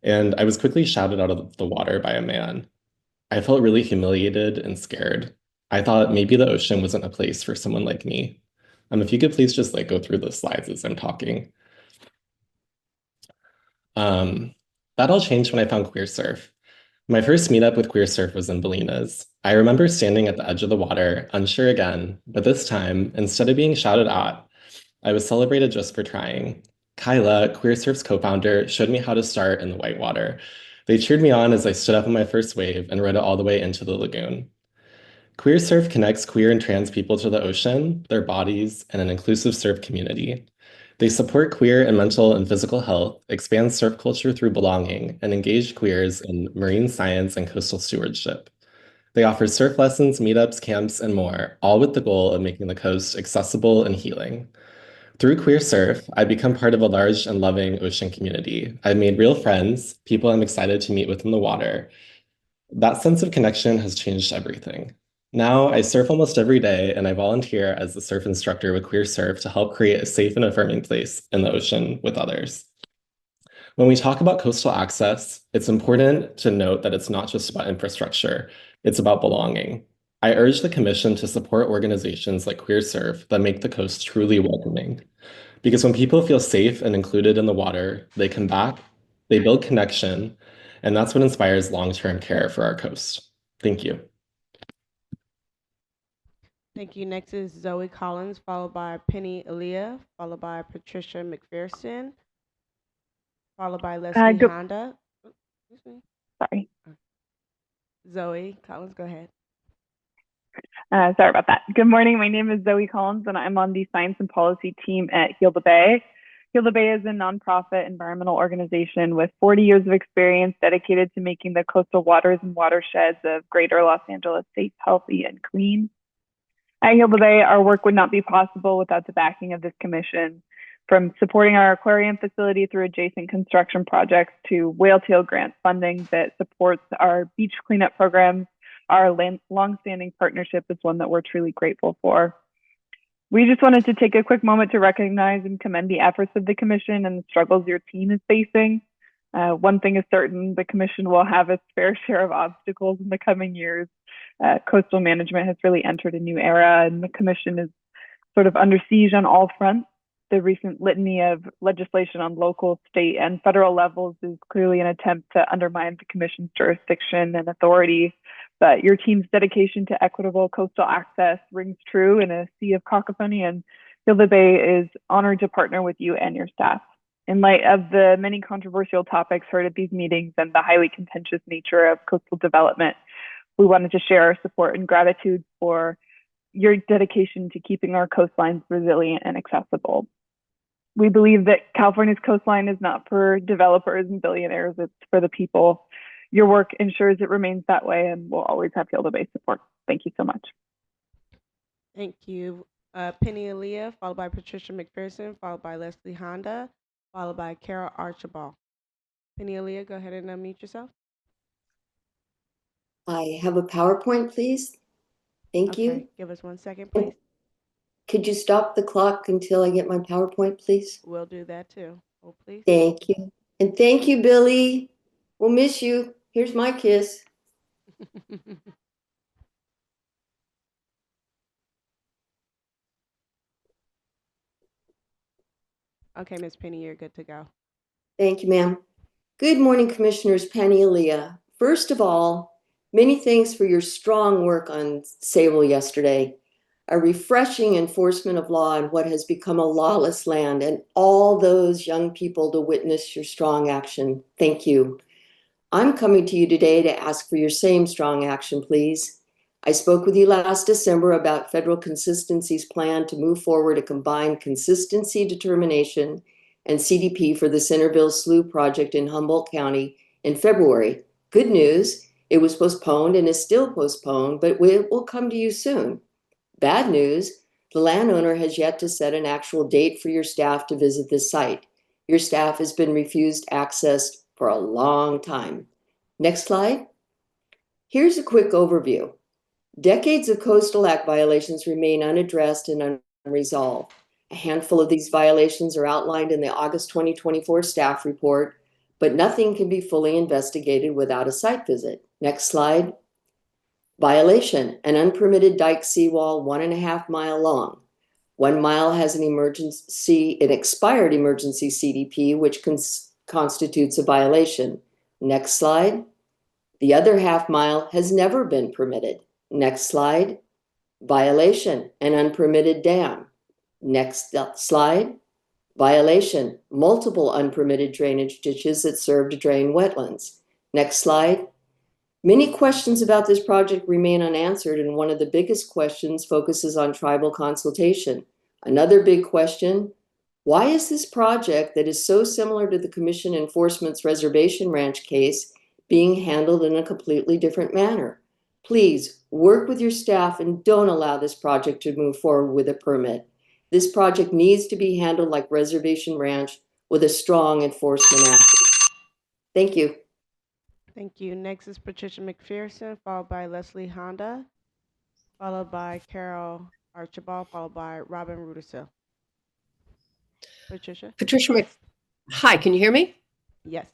and I was quickly shouted out of the water by a man. I felt really humiliated and scared. I thought maybe the ocean wasn't a place for someone like me. If you could please just go through the slides as I'm talking. That all changed when I found queer surf. My first meetup with queer surf was in Bolinas. I remember standing at the edge of the water, unsure again, but this time, instead of being shouted at, I was celebrated just for trying. Kyla, queer surf's co-founder, showed me how to start in the whitewater. They cheered me on as I stood up on my first wave and rode it all the way into the lagoon. Queer surf connects queer and trans people to the ocean, their bodies, and an inclusive surf community. They support queer and mental and physical health, expand surf culture through belonging, and engage queers in marine science and coastal stewardship. They offer surf lessons, meetups, camps, and more, all with the goal of making the coast accessible and healing. Through queer surf, I've become part of a large and loving ocean community. I've made real friends, people I'm excited to meet with in the water. That sense of connection has changed everything. Now I surf almost every day, and I volunteer as the surf instructor with Queer Surf to help create a safe and affirming place in the ocean with others. When we talk about coastal access, it's important to note that it's not just about infrastructure, it's about belonging. I urge the Commission to support organizations like Queer Surf that make the coast truly welcoming. Because when people feel safe and included in the water, they come back, they build connection, and that's what inspires long-term care for our coast. Thank you. Thank you. Next is Zoe Collins, followed by Penny Elia, followed by Patricia McPherson, followed by Leslie Honda. Excuse me. Sorry. Zoe Collins, go ahead. Sorry about that. Good morning. My name is Zoe Collins, and I'm on the science and policy team at Heal the Bay. Heal the Bay is a nonprofit environmental organization with 40 years of experience dedicated to making the coastal waters and watersheds of greater Los Angeles safe, healthy, and clean. At Heal the Bay, our work would not be possible without the backing of this commission, from supporting our aquarium facility through adjacent construction projects to whale tail grant funding that supports our beach cleanup programs, our longstanding partnership is one that we're truly grateful for. We just wanted to take a quick moment to recognize and commend the efforts of the Commission and the struggles your team is facing. One thing is certain, the Commission will have its fair share of obstacles in the coming years. Coastal management has really entered a new era, and the Commission is sort of under siege on all fronts. The recent litany of legislation on local, state, and federal levels is clearly an attempt to undermine the Commission's jurisdiction and authority. But your team's dedication to equitable coastal access rings true in a sea of cacophony, and Hilda Bay is honored to partner with you and your staff. In light of the many controversial topics heard at these meetings and the highly contentious nature of coastal development, we wanted to share our support and gratitude for your dedication to keeping our coastlines resilient and accessible. We believe that California's coastline is not for developers and billionaires, it's for the people. Your work ensures it remains that way, and we'll always have Hilda Bay support. Thank you so much. Thank you. Penny Aaliyah, followed by Patricia McPherson, followed by Leslie Honda, followed by Carol Archibald. Penny Aaliyah, go ahead and unmute yourself. I have a PowerPoint, please. Thank you. Give us 1 second, please. Could you stop the clock until I get my PowerPoint, please? We'll do that too. Hold, please. Thank you. And thank you, Billy. We'll miss you. Here's my kiss. Okay, Ms. Penny, you're good to go. Thank you, ma'am. Good morning, Commissioners. Penny Aaliyah. First of all, many thanks for your strong work on Sable yesterday. A refreshing enforcement of law in what has become a lawless land, and all those young people to witness your strong action. Thank you. I'm coming to you today to ask for your same strong action, please. I spoke with you last December about Federal Consistency's plan to move forward a combined consistency determination and CDP for the Centerville Slough project in Humboldt County in February. Good news, it was postponed and is still postponed, but it will come to you soon. Bad news, the landowner has yet to set an actual date for your staff to visit this site. Your staff has been refused access for a long time. Next slide. Here's a quick overview. Decades of Coastal Act violations remain unaddressed and unresolved. A handful of these violations are outlined in the August 2024 staff report, but nothing can be fully investigated without a site visit. Next slide. Violation, an unpermitted dike seawall 1.5 mile long. 1 mile has an expired emergency CDP, which constitutes a violation. Next slide. The other half mile has never been permitted. Next slide. Violation, an unpermitted dam. Next slide. Violation, multiple unpermitted drainage ditches that serve to drain wetlands. Next slide. Many questions about this project remain unanswered, and one of the biggest questions focuses on tribal consultation. Another big question, why is this project that is so similar to the Commission Enforcement's Reservation Ranch case being handled in a completely different manner? Please work with your staff and don't allow this project to move forward with a permit. This project needs to be handled like Reservation Ranch with a strong enforcement action. Thank you. Thank you. Next is Patricia McPherson, followed by Leslie Honda, followed by Carol Archibald, followed by Robin Rudisil. Patricia? Hi, can you hear me? Yes.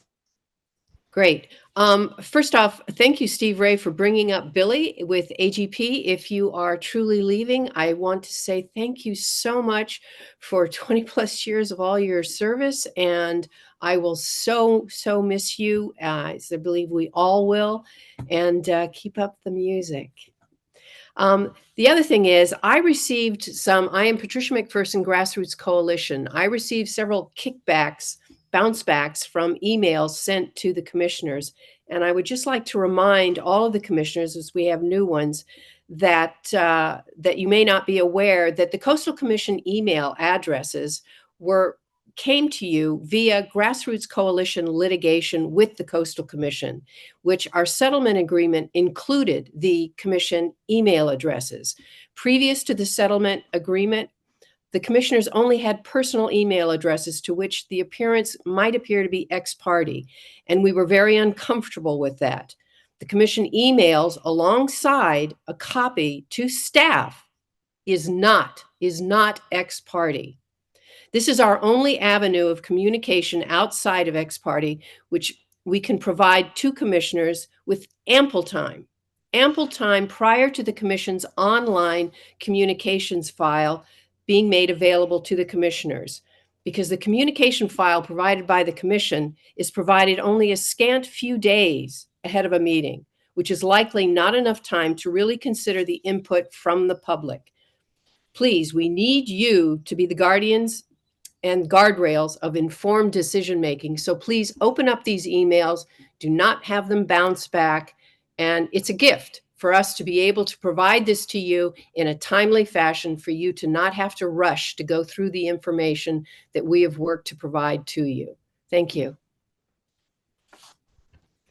Great. First off, thank you, Steve Ray, for bringing up Billy with AGP. If you are truly leaving, I want to say thank you so much for 20 plus years of all your service, and I will so miss you. I believe we all will, and keep up the music. The other thing is I am Patricia McPherson, Grassroots Coalition. I received several kickbacks, bounce backs from emails sent to the commissioners. And I would just like to remind all of the commissioners, as we have new ones, that you may not be aware that the Coastal Commission email addresses came to you via Grassroots Coalition litigation with the Coastal Commission, which our settlement agreement included the commission email addresses. Previous to the settlement agreement, the commissioners only had personal email addresses to which the appearance might appear to be ex parte, and we were very uncomfortable with that. the commission emails alongside a copy to staff is not ex parte. This is our only avenue of communication outside of ex parte, which we can provide to commissioners with ample time prior to the commission's online communications file being made available to the commissioners, because the communication file provided by the commission is provided only a scant few days ahead of a meeting, which is likely not enough time to really consider the input from the public. Please, we need you to be the guardians and guardrails of informed decision-making. So please open up these emails, do not have them bounce back. And it's a gift for us to be able to provide this to you in a timely fashion, for you to not have to rush to go through the information that we have worked to provide to you. Thank you.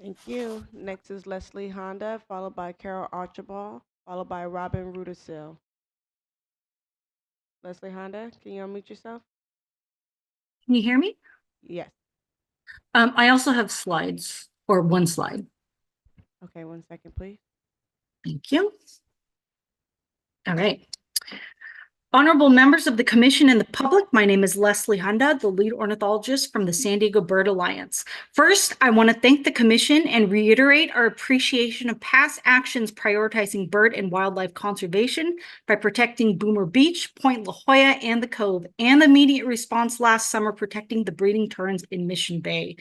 Thank you. Next is Leslie Honda, followed by Carol Archibald, followed by Robin Rudisil. Leslie Honda, can you unmute yourself? Can you hear me? Yes. I also have slides, or one slide. Okay, 1 second, please. Thank you. All right. Honorable members of the commission and the public, my name is Leslie Honda, the lead ornithologist from the San Diego Bird Alliance. First, I want to thank the commission and reiterate our appreciation of past actions prioritizing bird and wildlife conservation by protecting Boomer Beach, Point La Jolla, and the Cove, and the immediate response last summer protecting the breeding terns in Mission Bay.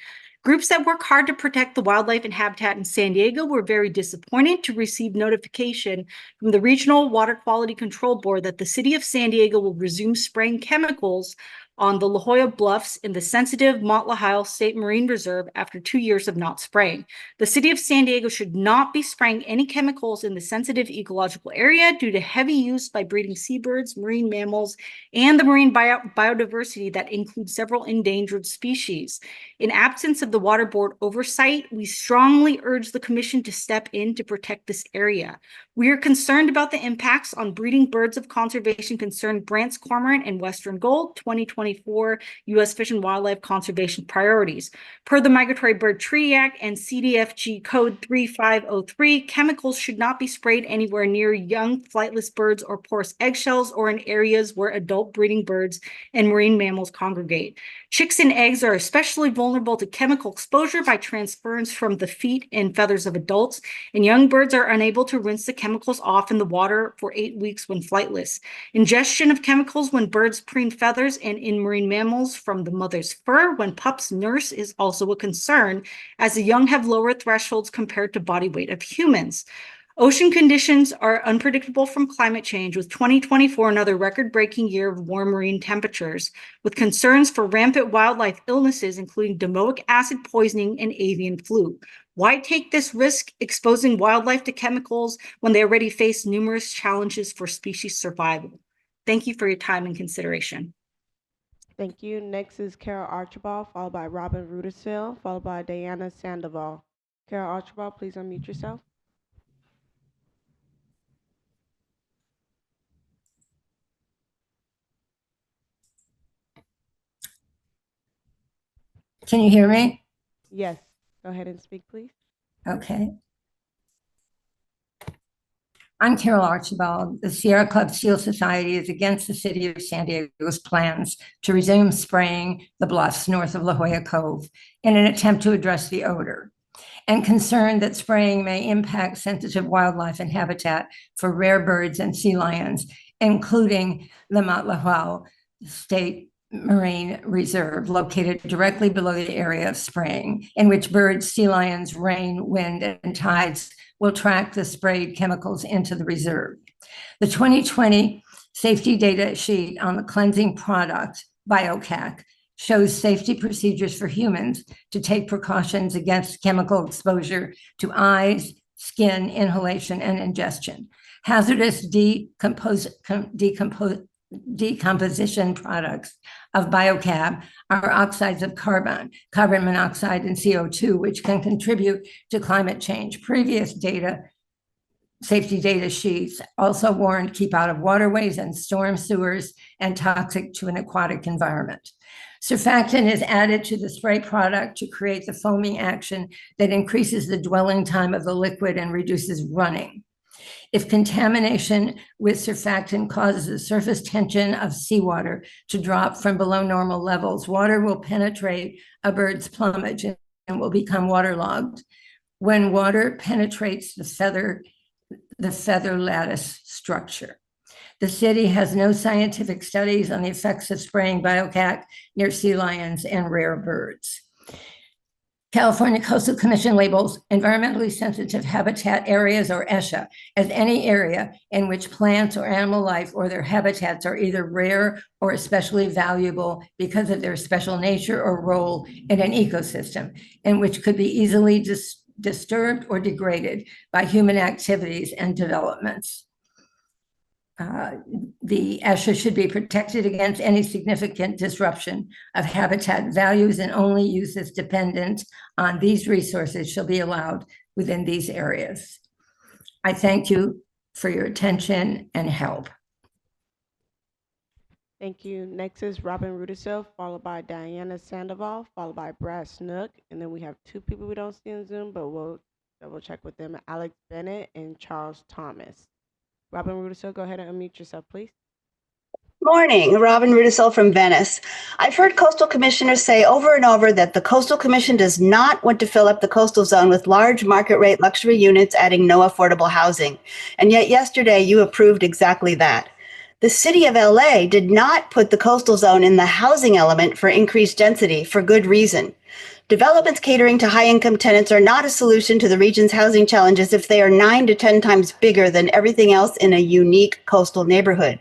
Groups that work hard to protect the wildlife and habitat in San Diego were very disappointed to receive notification from the Regional Water Quality Control Board that the city of San Diego will resume spraying chemicals on the La Jolla Bluffs in the sensitive Montlahail State Marine Reserve after 2 years of not spraying. The city of San Diego should not be spraying any chemicals in the sensitive ecological area due to heavy use by breeding seabirds, marine mammals, and the marine biodiversity that includes several endangered species. In absence of the Water Board oversight, we strongly urge the commission to step in to protect this area. We are concerned about the impacts on breeding birds of conservation concern Brandt's cormorant and western gold 2024 U.S. Fish and Wildlife Conservation Priorities. Per the Migratory Bird Treaty Act and CDFG Code 3503, chemicals should not be sprayed anywhere near young flightless birds or porous eggshells or in areas where adult breeding birds and marine mammals congregate. Chicks and eggs are especially vulnerable to chemical exposure by transference from the feet and feathers of adults, and young birds are unable to rinse the chemicals off in the water for 8 weeks when flightless. Ingestion of chemicals when birds preen feathers and in marine mammals from the mother's fur when pups nurse is also a concern, as the young have lower thresholds compared to body weight of humans. Ocean conditions are unpredictable from climate change, with 2024 another record-breaking year of warm marine temperatures, with concerns for rampant wildlife illnesses, including domoic acid poisoning and avian flu. Why take this risk exposing wildlife to chemicals when they already face numerous challenges for species survival? Thank you for your time and consideration. Thank you. Next is Carol Archibald, followed by Robin Rudisil, followed by Diana Sandoval. Carol Archibald, please unmute yourself. Can you hear me? Yes. Go ahead and speak, please. Okay. I'm Carol Archibald. The Sierra Club Seal Society is against the city of San Diego's plans to resume spraying the bluffs north of La Jolla Cove in an attempt to address the odor, and concerned that spraying may impact sensitive wildlife and habitat for rare birds and sea lions, including the Montlahail State Marine Reserve, located directly below the area of spraying, in which birds, sea lions, rain, wind, and tides will track the sprayed chemicals into the reserve. The 2020 safety data sheet on the cleansing product, BioCac, shows safety procedures for humans to take precautions against chemical exposure to eyes, skin, inhalation, and ingestion. Hazardous decomposition products of biocab are oxides of carbon monoxide, and CO2, which can contribute to climate change. Previous safety data sheets also warned keep out of waterways and storm sewers and toxic to an aquatic environment. Surfactant is added to the spray product to create the foaming action that increases the dwelling time of the liquid and reduces running. If contamination with surfactant causes the surface tension of seawater to drop from below normal levels, water will penetrate a bird's plumage and will become waterlogged. When water penetrates the feather lattice structure. The city has no scientific studies on the effects of spraying biocat near sea lions and rare birds. California Coastal Commission labels environmentally sensitive habitat areas, or ESHA, as any area in which plants or animal life or their habitats are either rare or especially valuable because of their special nature or role in an ecosystem, and which could be easily disturbed or degraded by human activities and developments. The ESHA should be protected against any significant disruption of habitat values, and only uses dependent on these resources shall be allowed within these areas. I thank you for your attention and help. Thank you. Next is Robin Rudisil, followed by Diana Sandoval, followed by Brad Snook. And then we have two people we don't see in Zoom, but we'll double check with them, Alex Bennett and Charles Thomas. Robin Rudisil, go ahead and unmute yourself, please. Morning, Robin Rudisil from Venice. I've heard coastal commissioners say over and over that the Coastal Commission does not want to fill up the coastal zone with large market rate luxury units adding no affordable housing. And yet yesterday you approved exactly that. The city of LA did not put the coastal zone in the housing element for increased density for good reason. Developments catering to high-income tenants are not a solution to the region's housing challenges if they are 9 to 10 times bigger than everything else in a unique coastal neighborhood.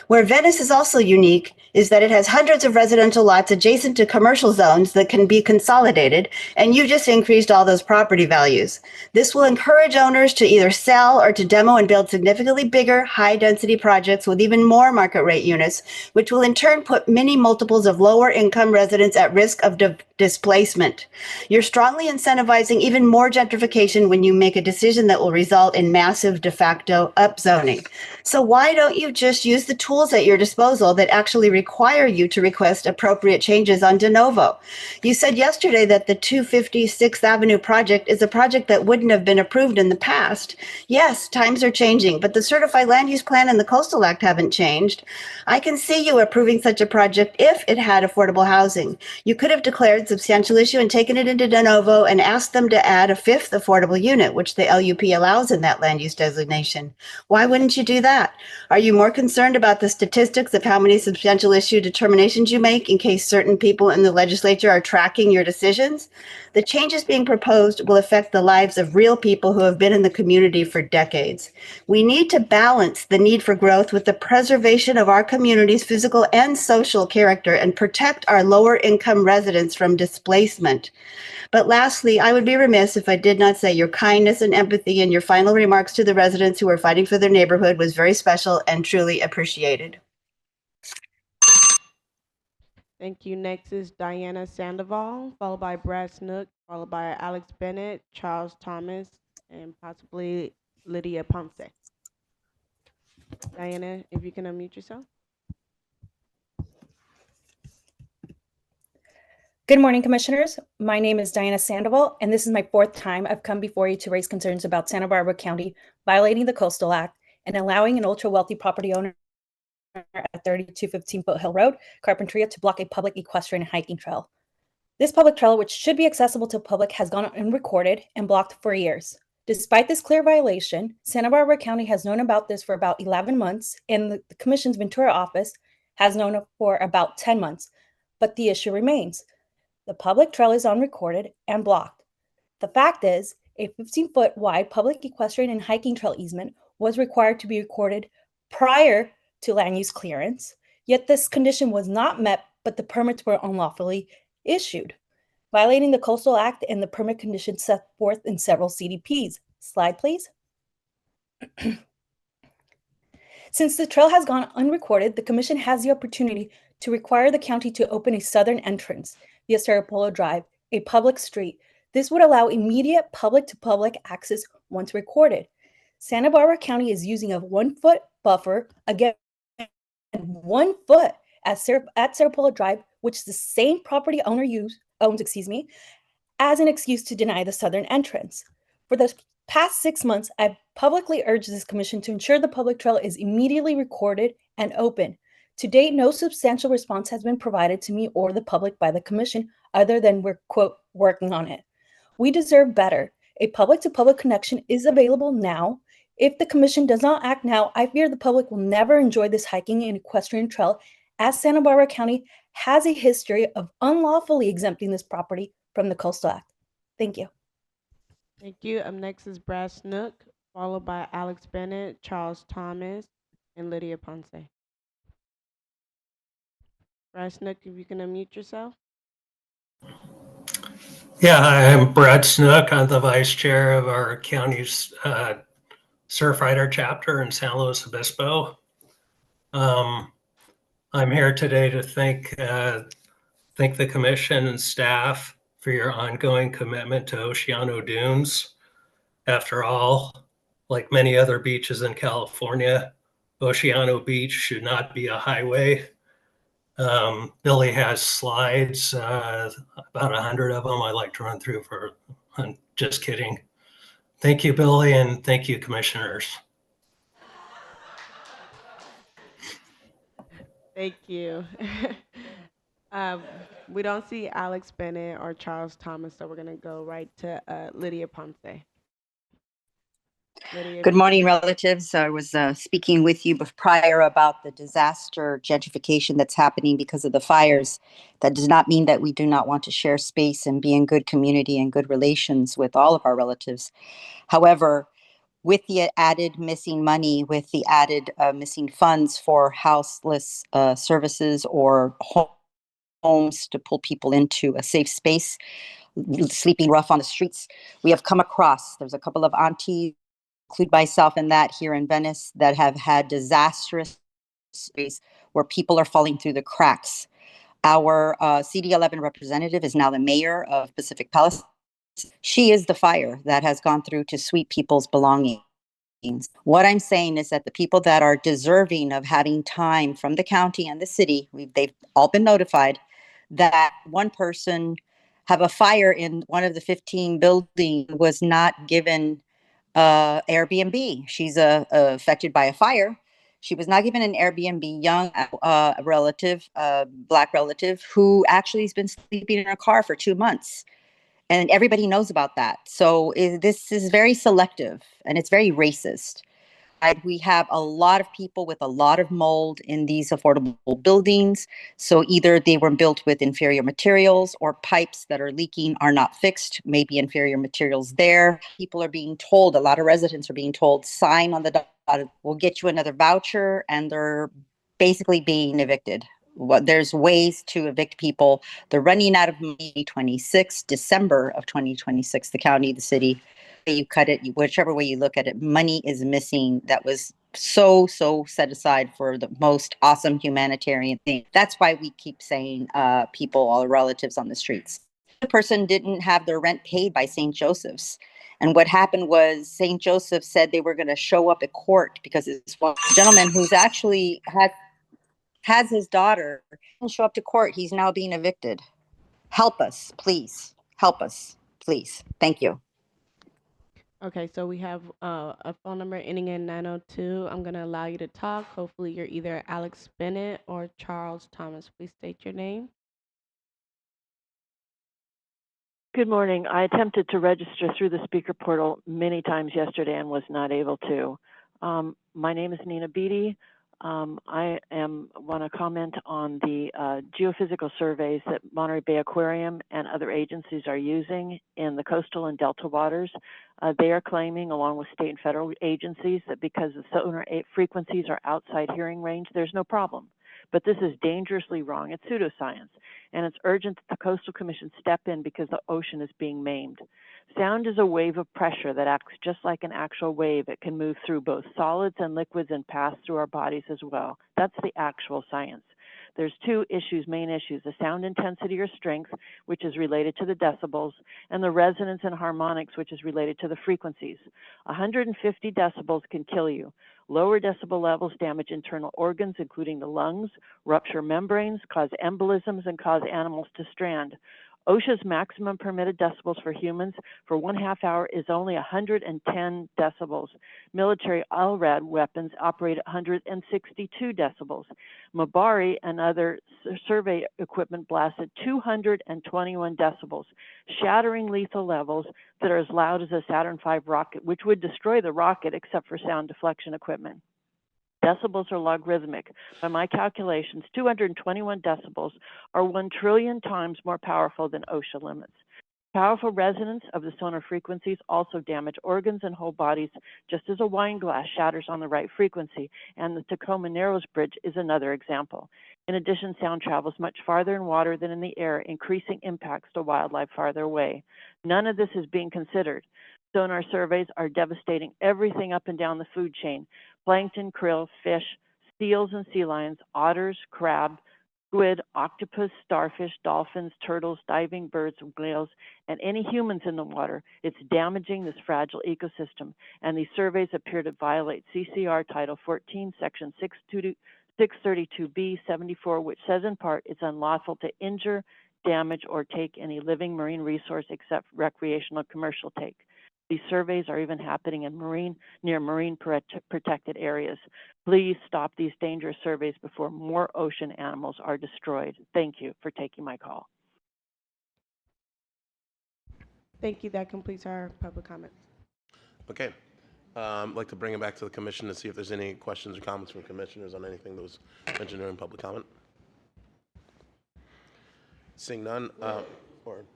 Where Venice is also unique is that it has hundreds of residential lots adjacent to commercial zones that can be consolidated, and you just increased all those property values. This will encourage owners to either sell or to demo and build significantly bigger, high-density projects with even more market rate units, which will in turn put many multiples of lower-income residents at risk of displacement. You're strongly incentivizing even more gentrification when you make a decision that will result in massive de facto upzoning. So why don't you just use the tools at your disposal that actually require you to request appropriate changes on de novo? You said yesterday that the 250 6th Avenue project is a project that wouldn't have been approved in the past. Yes, times are changing, but the Certified Land Use Plan and the Coastal Act haven't changed. I can see you approving such a project if it had affordable housing. You could have declared substantial issue and taken it into de novo and asked them to add a 5th affordable unit, which the LUP allows in that land use designation. Why wouldn't you do that? Are you more concerned about the statistics of how many substantial issue determinations you make in case certain people in the legislature are tracking your decisions? The changes being proposed will affect the lives of real people who have been in the community for decades. We need to balance the need for growth with the preservation of our community's physical and social character and protect our lower income residents from displacement. But lastly, I would be remiss if I did not say your kindness and empathy in your final remarks to the residents who are fighting for their neighborhood was very special and truly appreciated. Thank you. Next is Diana Sandoval, followed by Brad Snook, followed by Alex Bennett, Charles Thomas, and possibly Lydia Ponce. Diana, if you can unmute yourself. Good morning, Commissioners. My name is Diana Sandoval, and this is my 4th time I've come before you to raise concerns about Santa Barbara County violating the Coastal Act and allowing an ultra-wealthy property owner at 3215 Foothill Road, Carpinteria, to block a public equestrian and hiking trail. This public trail, which should be accessible to the public, has gone unrecorded and blocked for years. Despite this clear violation, Santa Barbara County has known about this for about 11 months, and the Commission's Ventura office has known it for about 10 months, but the issue remains. The public trail is unrecorded and blocked. The fact is, a 15-foot wide public equestrian and hiking trail easement was required to be recorded prior to land use clearance, yet this condition was not met, but the permits were unlawfully issued, violating the Coastal Act and the permit conditions set forth in several CDPs. Slide, please. Since the trail has gone unrecorded, the Commission has the opportunity to require the county to open a southern entrance via Cerro Polo Drive, a public street. This would allow immediate public-to-public access once recorded. Santa Barbara County is using a 1-foot buffer, again, 1 foot, at Sarapolo Drive, which the same property owner owns, as an excuse to deny the southern entrance. For the past 6 months, I've publicly urged this commission to ensure the public trail is immediately recorded and open. To date, no substantial response has been provided to me or the public by the commission, other than we're, quote, working on it. We deserve better. A public-to-public connection is available now. If the commission does not act now, I fear the public will never enjoy this hiking and equestrian trail, as Santa Barbara County has a history of unlawfully exempting this property from the Coastal Act. Thank you. Thank you. Up next is Brad Snook, followed by Alex Bennett, Charles Thomas, and Lydia Ponce. Brad Snook, if you can unmute yourself. Yeah, I'm Brad Snook. I'm the vice chair of our county's Surfrider chapter in San Luis Obispo. I'm here today to thank the commission and staff for your ongoing commitment to Oceano Dunes. After all, like many other beaches in California, Oceano Beach should not be a highway. Billy has slides, about 100 of them I like to run through for, I'm just kidding. Thank you, Billy, and thank you, commissioners. Thank you. We don't see Alex Bennett or Charles Thomas, so we're going to go right to Lydia Ponce. Lydia, Good morning, relatives. I was speaking with you prior about the disaster gentrification that's happening because of the fires. That does not mean that we do not want to share space and be in good community and good relations with all of our relatives. However, with the added missing money, with the added missing funds for houseless services or homes to pull people into a safe space, sleeping rough on the streets, we have come across, there's a couple of aunties, include myself in that here in Venice, that have had disastrous space where people are falling through the cracks. Our CD11 representative is now the mayor of Pacific Palace. She is the fire that has gone through to sweep people's belongings. What I'm saying is that the people that are deserving of having time from the county and the city, they've all been notified that one person have a fire in one of the 15 buildings was not given Airbnb. She's affected by a fire. She was not given an Airbnb. Young relative, Black relative, who actually has been sleeping in her car for 2 months, and everybody knows about that. So this is very selective and it's very racist. We have a lot of people with a lot of mold in these affordable buildings. So either they were built with inferior materials or pipes that are leaking are not fixed, maybe inferior materials there. People are being told, a lot of residents are being told, sign on the dot, we'll get you another voucher, and they're basically being evicted. There's ways to evict people. They're running out of money. 26 December of 2026, the county, the city, you cut it, whichever way you look at it, money is missing that was so set aside for the most awesome humanitarian thing. That's why we keep saying people, all the relatives on the streets. The person didn't have their rent paid by St. Joseph's. And what happened was St. Joseph said they were going to show up at court because this one gentleman who's actually has his daughter didn't show up to court. He's now being evicted. Help us, please. Help us, please. Thank you. Okay, so we have a phone number ending in 902. I'm going to allow you to talk. Hopefully you're either Alex Bennett or Charles Thomas. Please state your name. Good morning. I attempted to register through the speaker portal many times yesterday and was not able to. My name is Nina Beatty. I want to comment on the geophysical surveys that Monterey Bay Aquarium and other agencies are using in the coastal and delta waters. They are claiming, along with state and federal agencies, that because the sonar frequencies are outside hearing range, there's no problem. But this is dangerously wrong. It's pseudoscience, and it's urgent that the Coastal Commission step in because the ocean is being maimed. Sound is a wave of pressure that acts just like an actual wave. It can move through both solids and liquids and pass through our bodies as well. That's the actual science. There's two issues, main issues, the sound intensity or strength, which is related to the decibels, and the resonance and harmonics, which is related to the frequencies. 150 decibels can kill you. Lower decibel levels damage internal organs, including the lungs, rupture membranes, cause embolisms, and cause animals to strand. OSHA's maximum permitted decibels for humans for 1/2 hour is only 110 decibels. Military LRAD weapons operate at 162 decibels. Mabari and other survey equipment blast at 221 decibels, shattering lethal levels that are as loud as a Saturn V rocket, which would destroy the rocket except for sound deflection equipment. Decibels are logarithmic. By my calculations, 221 decibels are 1 trillion times more powerful than OSHA limits. Powerful resonance of the sonar frequencies also damage organs and whole bodies, just as a wine glass shatters on the right frequency, and the Tacoma Narrows Bridge is another example. In addition, sound travels much farther in water than in the air, increasing impacts to wildlife farther away. None of this is being considered. Sonar surveys are devastating everything up and down the food chain: plankton, krill, fish, seals and sea lions, otters, crab, squid, octopus, starfish, dolphins, turtles, diving birds, whales, and any humans in the water. It's damaging this fragile ecosystem, and these surveys appear to violate CCR Title 14, Section 632B 74, which says in part it's unlawful to injure, damage, or take any living marine resource except recreational commercial take. These surveys are even happening in near marine protected areas. Please stop these dangerous surveys before more ocean animals are destroyed. Thank you for taking my call. Thank you. That completes our public comment. Okay. I'd like to bring it back to the commission to see if there's any questions or comments from commissioners on anything that was mentioned during public comment. Seeing none, or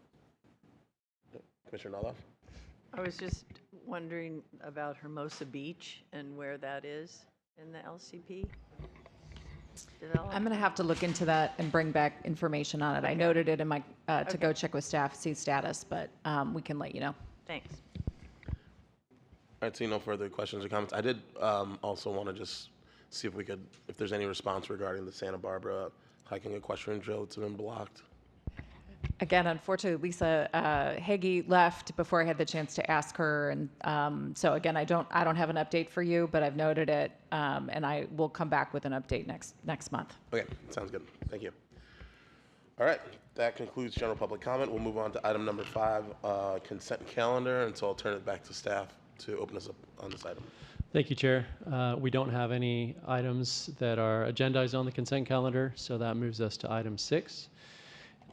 Commissioner Noloff? I was just wondering about Hermosa Beach and where that is in the LCP development. I'm going to have to look into that and bring back information on it. I noted it in my to go check with staff, see status, but we can let you know. Thanks. All right, seeing no further questions or comments, I did also want to just see if there's any response regarding the Santa Barbara hiking equestrian trail that's been blocked. Again, unfortunately, Lisa Hagee left before I had the chance to ask her, and so again, I don't have an update for you, but I've noted it, and I will come back with an update next month. Okay, sounds good. Thank you. All right, that concludes general public comment. We'll move on to item number 5, consent calendar, and so I'll turn it back to staff to open us up on this item. Thank you, Chair. We don't have any items that are agendized on the consent calendar, so that moves us to item 6.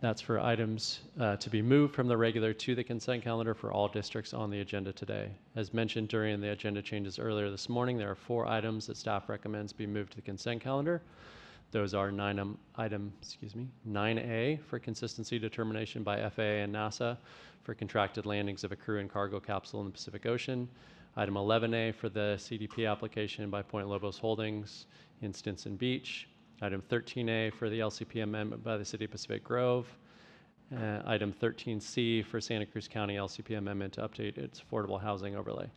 That's for items to be moved from the regular to the consent calendar for all districts on the agenda today. As mentioned during the agenda changes earlier this morning, there are 4 items that staff recommends be moved to the consent calendar. Those are 9A for consistency determination by FAA and NASA for contracted landings of a crew and cargo capsule in the Pacific Ocean. Item 11A for the CDP application by Point Lobos Holdings in Stinson Beach. Item 13A for the LCP amendment by the City of Pacific Grove. Item 13C for Santa Cruz County LCP amendment to update its affordable housing overlay.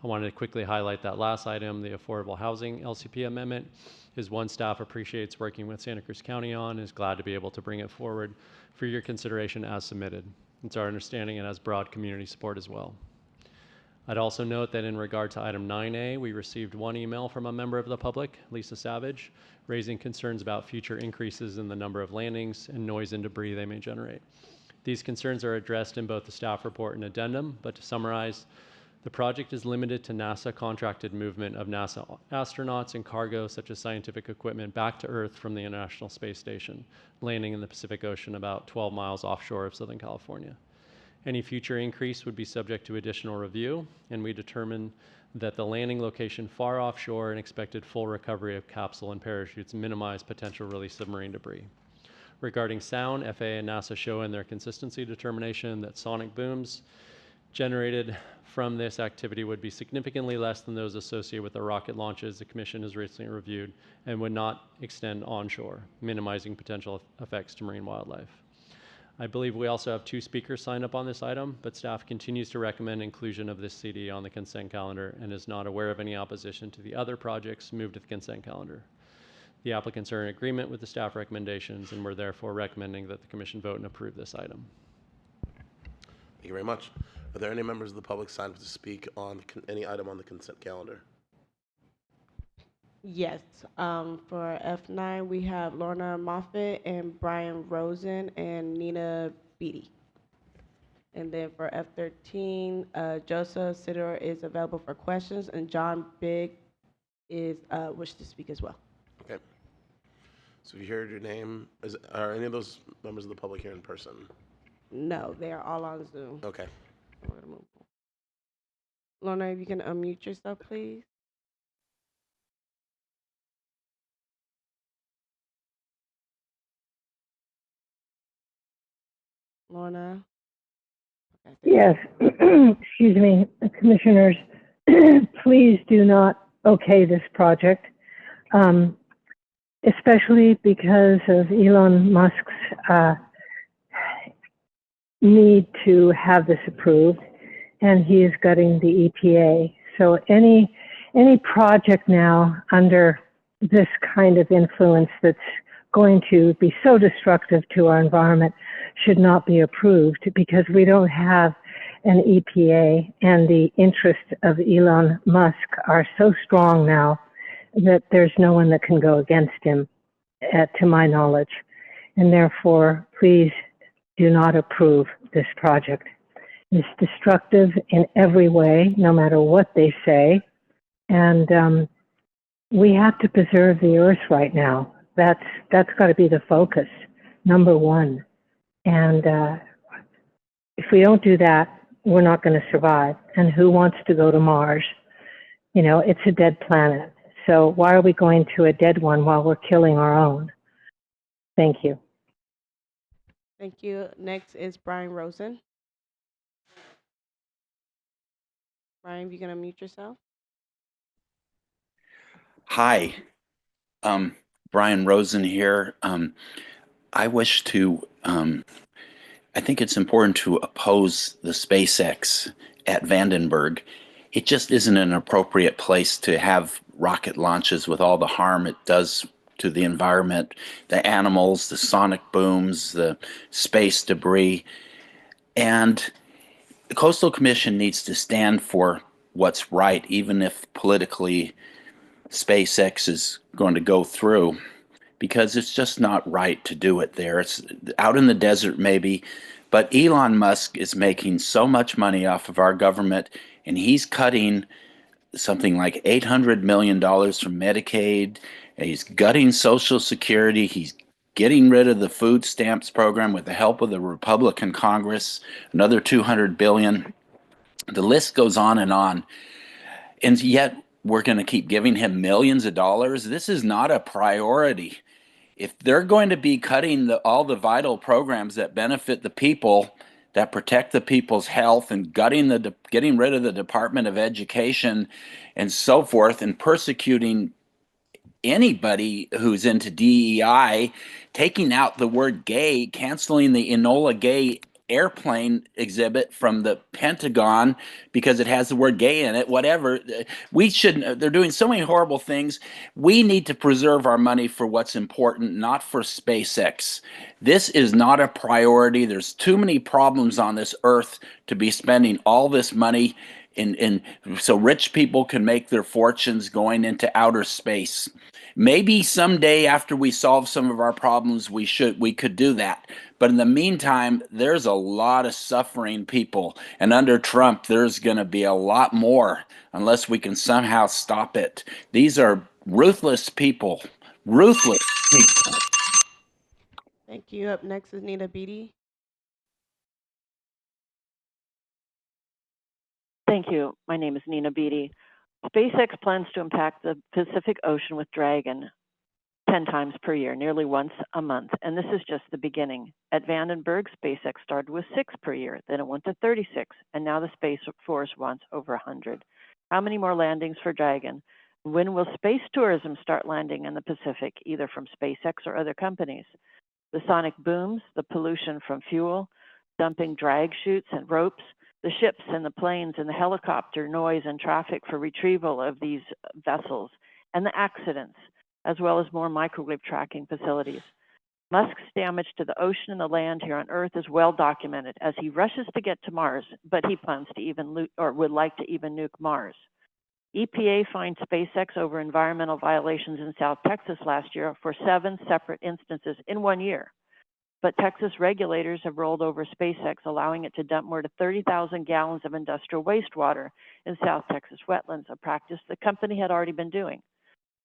I wanted to quickly highlight that last item, the affordable housing LCP amendment, is one staff appreciates working with Santa Cruz County on, is glad to be able to bring it forward for your consideration as submitted. It's our understanding it has broad community support as well. I'd also note that in regard to item 9A, we received one email from a member of the public, Lisa Savage, raising concerns about future increases in the number of landings and noise and debris they may generate. These concerns are addressed in both the staff report and addendum, but to summarize, the project is limited to NASA contracted movement of NASA astronauts and cargo such as scientific equipment back to Earth from the International Space Station, landing in the Pacific Ocean about 12 miles offshore of Southern California. Any future increase would be subject to additional review, and we determined that the landing location far offshore and expected full recovery of capsule and parachutes minimize potential release of marine debris. Regarding sound, FAA and NASA show in their consistency determination that sonic booms generated from this activity would be significantly less than those associated with the rocket launches the Commission has recently reviewed and would not extend onshore, minimizing potential effects to marine wildlife. I believe we also have 2 speakers signed up on this item, but staff continues to recommend inclusion of this CD on the consent calendar and is not aware of any opposition to the other projects moved to the consent calendar. The applicants are in agreement with the staff recommendations, and we're therefore recommending that the commission vote and approve this item. Thank you very much. Are there any members of the public signed up to speak on any item on the consent calendar? Yes, for F9, we have Lorna Moffitt and Brian Rosen and Nina Beatty. And then for F13, Joseph Sidor is available for questions, and John Bigg is wish to speak as well. Okay. So if you heard your name, are any of those members of the public here in person? No, they are all on Zoom. Okay. We're gonna move on. Lorna, if you can unmute yourself, please. Lorna? Okay, Yes, excuse me, commissioners, please do not okay this project, especially because of Elon Musk's need to have this approved, and he is gutting the EPA. So any project now under this kind of influence that's going to be so destructive to our environment should not be approved, because we don't have an EPA, and the interests of Elon Musk are so strong now that there's no one that can go against him, to my knowledge. And therefore, please do not approve this project. It's destructive in every way, no matter what they say. And we have to preserve the earth right now. That's got to be the focus, number one. And if we don't do that, we're not going to survive. And who wants to go to Mars? You know, it's a dead planet. So why are we going to a dead one while we're killing our own? Thank you. Thank you. Next is Brian Rosen. Brian, if you can unmute yourself. Hi, Brian Rosen here. I wish to, I think it's important to oppose the SpaceX at Vandenberg. It just isn't an appropriate place to have rocket launches with all the harm it does to the environment, the animals, the sonic booms, the space debris. And the Coastal Commission needs to stand for what's right, even if politically SpaceX is going to go through, because it's just not right to do it there. It's out in the desert maybe, but Elon Musk is making so much money off of our government, and he's cutting something like $800 million from Medicaid. He's gutting Social Security. He's getting rid of the food stamps program with the help of the Republican Congress, another $200 billion. The list goes on. And yet we're going to keep giving him millions of dollars. This is not a priority. If they're going to be cutting all the vital programs that benefit the people, that protect the people's health, and getting rid of the Department of Education and so forth, and persecuting anybody who's into DEI, taking out the word gay, canceling the Enola Gay airplane exhibit from the Pentagon because it has the word gay in it, whatever. We shouldn't, they're doing so many horrible things. We need to preserve our money for what's important, not for SpaceX. This is not a priority. There's too many problems on this earth to be spending all this money in so rich people can make their fortunes going into outer space. Maybe someday after we solve some of our problems, we could do that. But in the meantime, there's a lot of suffering people. And under Trump, there's going to be a lot more unless we can somehow stop it. These are ruthless people. Ruthless people. Thank you. Up next is Nina Beatty. Thank you. My name is Nina Beatty. SpaceX plans to impact the Pacific Ocean with Dragon 10 times per year, nearly once a month. And this is just the beginning. At Vandenberg, SpaceX started with 6 per year, then it went to 36, and now the Space Force wants over 100. How many more landings for Dragon? When will space tourism start landing in the Pacific, either from SpaceX or other companies? The sonic booms, the pollution from fuel, dumping drag chutes and ropes, the ships and the planes and the helicopter noise and traffic for retrieval of these vessels, and the accidents. as well as more microwave tracking facilities. Musk's damage to the ocean and the land here on Earth is well documented as he rushes to get to Mars, but he plans to even would like to even nuke Mars. EPA fined SpaceX over environmental violations in South Texas last year for 7 separate instances in 1 year. But Texas regulators have rolled over SpaceX, allowing it to dump more than 30,000 gallons of industrial wastewater in South Texas wetlands, a practice the company had already been doing.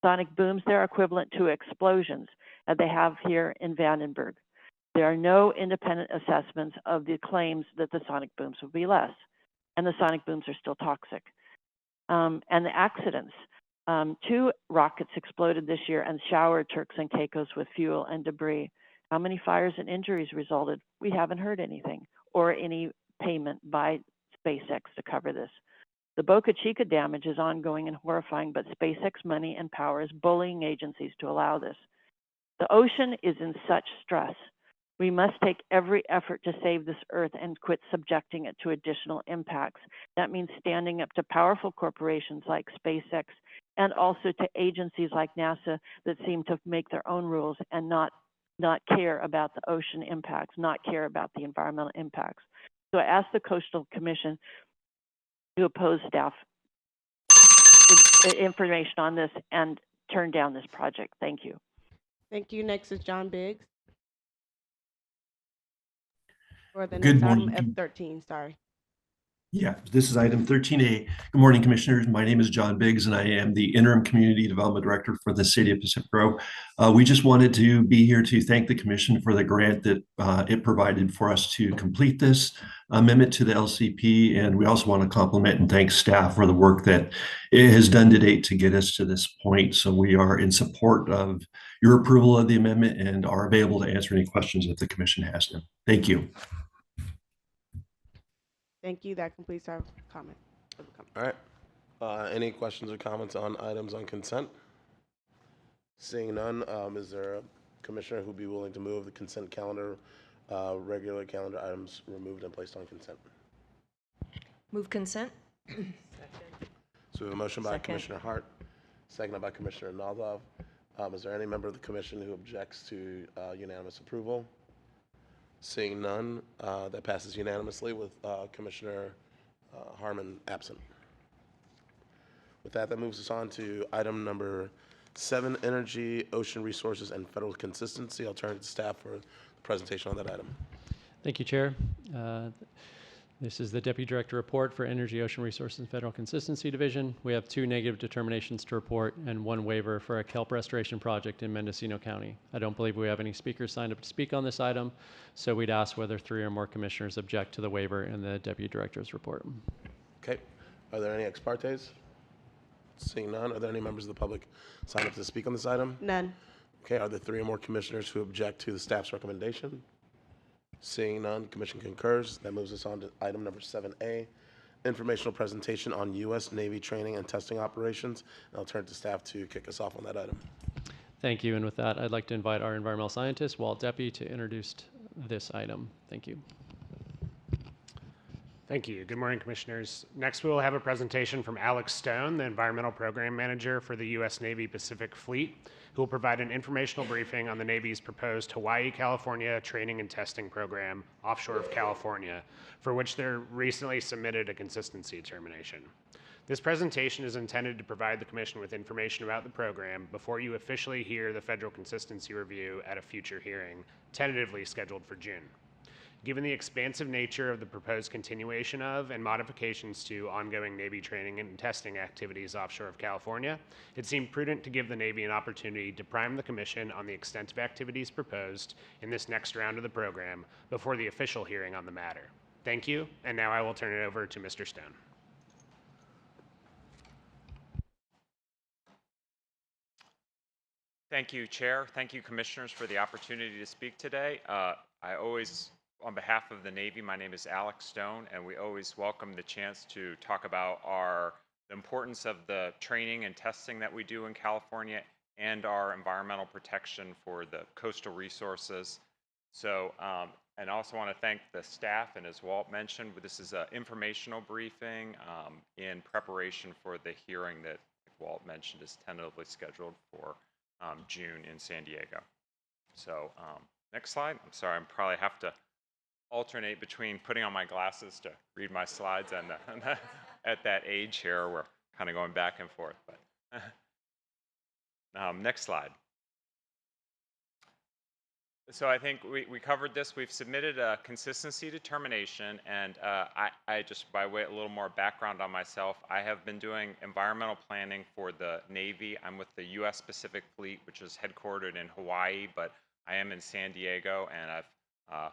Sonic booms there are equivalent to explosions that they have here in Vandenberg. There are no independent assessments of the claims that the sonic booms will be less, and the sonic booms are still toxic. And the accidents. 2 rockets exploded this year and showered Turks and Caicos with fuel and debris. How many fires and injuries resulted? We haven't heard anything or any payment by SpaceX to cover this. The Boca Chica damage is ongoing and horrifying, but SpaceX money and power is bullying agencies to allow this. The ocean is in such stress. We must take every effort to save this Earth and quit subjecting it to additional impacts. That means standing up to powerful corporations like SpaceX and also to agencies like NASA that seem to make their own rules and not care about the ocean impacts, not care about the environmental impacts. So I asked the Coastal Commission to oppose staff information on this and turn down this project. Thank you. Thank you. Next is John Biggs. Or the Good next item, morning. F13, sorry. Yeah, this is item 13A. Good morning, Commissioners. My name is John Biggs, and I am the Interim Community Development Director for the City of Pacific Grove. We just wanted to be here to thank the Commission for the grant that it provided for us to complete this amendment to the LCP, and we also want to compliment and thank staff for the work that it has done to date to get us to this point. So we are in support of your approval of the amendment and are available to answer any questions if the Commission has them. Thank you. Thank you. That completes our comment. All right. Any questions or comments on items on consent? Seeing none, is there a commissioner who'd be willing to move the consent calendar, regular calendar items removed and placed on consent? Move consent. So we have a motion by Second. Commissioner Hart, seconded by Commissioner Naldov. Is there any member of the commission who objects to unanimous approval? Seeing none, that passes unanimously with Commissioner Harmon absent. With that, that moves us on to item number 7, Energy, Ocean Resources, and Federal Consistency. I'll turn it to staff for the presentation on that item. Thank you, Chair. This is the Deputy Director report for Energy, Ocean Resources, and Federal Consistency Division. We have 2 negative determinations to report and 1 waiver for a kelp restoration project in Mendocino County. I don't believe we have any speakers signed up to speak on this item, so we'd ask whether 3 or more commissioners object to the waiver in the Deputy Director's report. Okay. Are there any ex partes? Seeing none, are there any members of the public signed up to speak on this item? None. Okay. Are there 3 or more commissioners who object to the staff's recommendation? Seeing none, Commission concurs. That moves us on to item number 7A, informational presentation on U.S. Navy training and testing operations. And I'll turn it to staff to kick us off on that item. Thank you. And with that, I'd like to invite our environmental scientist, Walt Deppy, to introduce this item. Thank you. Thank you. Good morning, Commissioners. Next, we will have a presentation from Alex Stone, the Environmental Program Manager for the U.S. Navy Pacific Fleet, who will provide an informational briefing on the Navy's proposed Hawaii, California training and testing program offshore of California, for which they recently submitted a consistency determination. This presentation is intended to provide the Commission with information about the program before you officially hear the Federal Consistency Review at a future hearing, tentatively scheduled for June. Given the expansive nature of the proposed continuation of and modifications to ongoing Navy training and testing activities offshore of California, it seemed prudent to give the Navy an opportunity to prime the Commission on the extent of activities proposed in this next round of the program before the official hearing on the matter. Thank you, and now I will turn it over to Mr. Stone. Thank you, Chair. Thank you, Commissioners, for the opportunity to speak today. On behalf of the Navy, my name is Alex Stone, and we always welcome the chance to talk about the importance of the training and testing that we do in California and our environmental protection for the coastal resources. So, and I also want to thank the staff, and as Walt mentioned, this is an informational briefing in preparation for the hearing that, like Walt mentioned, is tentatively scheduled for June in San Diego. So next slide. I'm sorry, I probably have to alternate between putting on my glasses to read my slides and at that age here, we're kind of going back and forth. But next slide. So I think we covered this. We've submitted a consistency determination, and I just, by way of a little more background on myself, I have been doing environmental planning for the Navy. I'm with the U.S. Pacific Fleet, which is headquartered in Hawaii, but I am in San Diego, and I've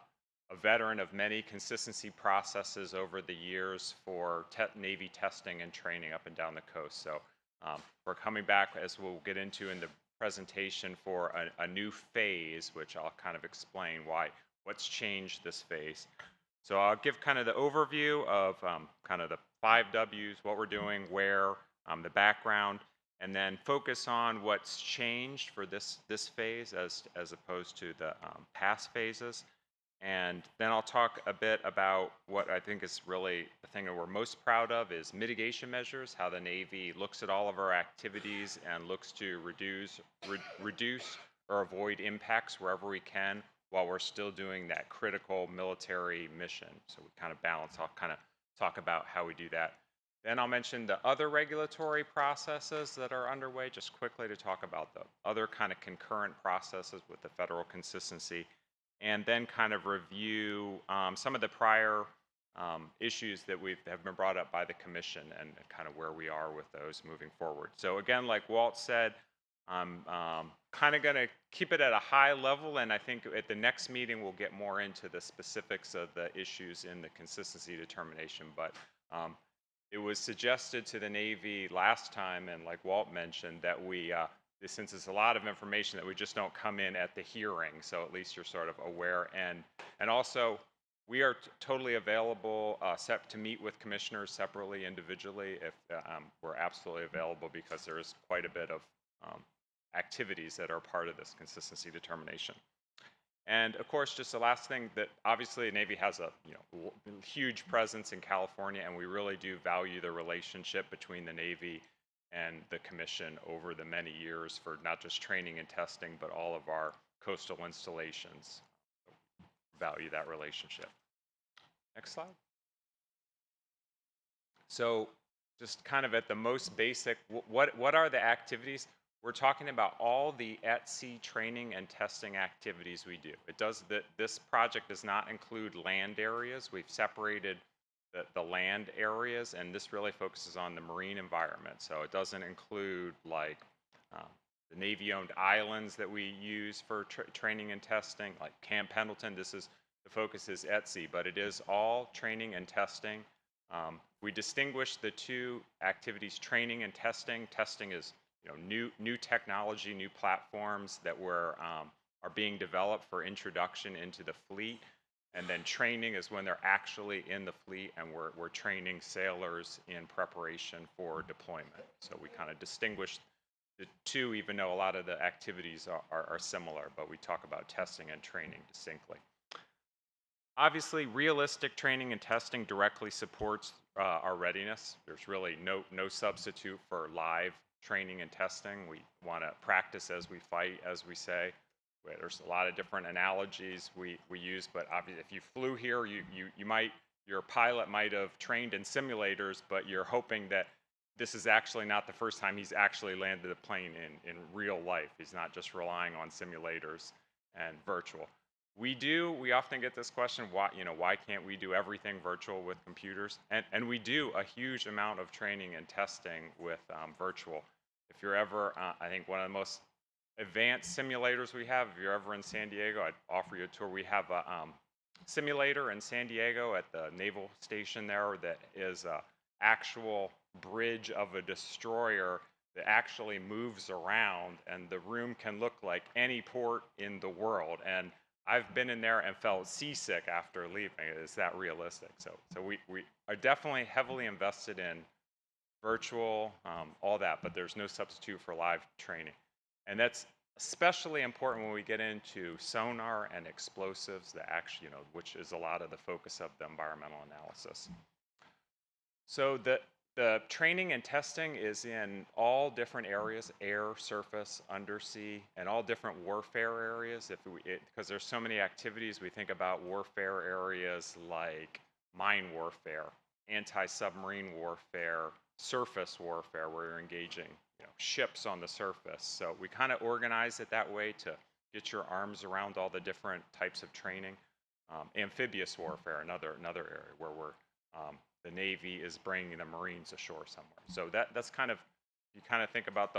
a veteran of many consistency processes over the years for Navy testing and training up and down the coast. So we're coming back, as we'll get into in the presentation, for a new phase, which I'll kind of explain what's changed this phase. So I'll give kind of the overview of kind of the 5 W's, what we're doing, where, the background, and then focus on what's changed for this phase as opposed to the past phases. And then I'll talk a bit about what I think is really the thing that we're most proud of is mitigation measures, how the Navy looks at all of our activities and looks to reduce or avoid impacts wherever we can while we're still doing that critical military mission. So we kind of balance. I'll kind of talk about how we do that. Then I'll mention the other regulatory processes that are underway, just quickly to talk about the other kind of concurrent processes with the federal consistency, and then kind of review some of the prior issues that have been brought up by the commission and kind of where we are with those moving forward. So again, like Walt said, I'm kind of going to keep it at a high level, and I think at the next meeting we'll get more into the specifics of the issues in the consistency determination. But it was suggested to the Navy last time, and like Walt mentioned, that we since it's a lot of information, that we just don't come in at the hearing, so at least you're sort of aware. And also, we are totally available to meet with commissioners separately, individually, if we're absolutely available, because there is quite a bit of activities that are part of this consistency determination. And of course, just the last thing, that obviously the Navy has a huge presence in California, and we really do value the relationship between the Navy and the commission over the many years for not just training and testing, but all of our coastal installations. Value that relationship. Next slide. So just kind of at the most basic, what are the activities? We're talking about all the at-sea training and testing activities we do. This project does not include land areas. We've separated the land areas, and this really focuses on the marine environment. So it doesn't include like the Navy-owned islands that we use for training and testing, like Camp Pendleton. The focus is at sea, but it is all training and testing. We distinguish the two activities, training and testing. Testing is new technology, new platforms that are being developed for introduction into the fleet. And then training is when they're actually in the fleet and we're training sailors in preparation for deployment. So we kind of distinguish the two, even though a lot of the activities are similar, but we talk about testing and training distinctly. Obviously, realistic training and testing directly supports our readiness. There's really no substitute for live training and testing. We want to practice as we fight, as we say. There's a lot of different analogies we use, but obviously if you flew here, your pilot might have trained in simulators, but you're hoping that this is actually not the first time he's actually landed a plane in real life. He's not just relying on simulators and virtual. We often get this question, why can't we do everything virtual with computers? And we do a huge amount of training and testing with virtual. If you're ever, I think one of the most advanced simulators we have, if you're ever in San Diego, I'd offer you a tour. We have a simulator in San Diego at the naval station there that is an actual bridge of a destroyer that actually moves around, and the room can look like any port in the world. And I've been in there and felt seasick after leaving. It's that realistic. So we are definitely heavily invested in virtual, all that, but there's no substitute for live training. And that's especially important when we get into sonar and explosives, that actually, which is a lot of the focus of the environmental analysis. So The training and testing is in all different areas: air, surface, undersea, and all different warfare areas. Because there's so many activities, we think about warfare areas like mine warfare, anti-submarine warfare, surface warfare, where you're engaging ships on the surface. So we kind of organize it that way to get your arms around all the different types of training. Amphibious warfare, another area where the Navy is bringing the Marines ashore somewhere. So that's kind of, you kind of think about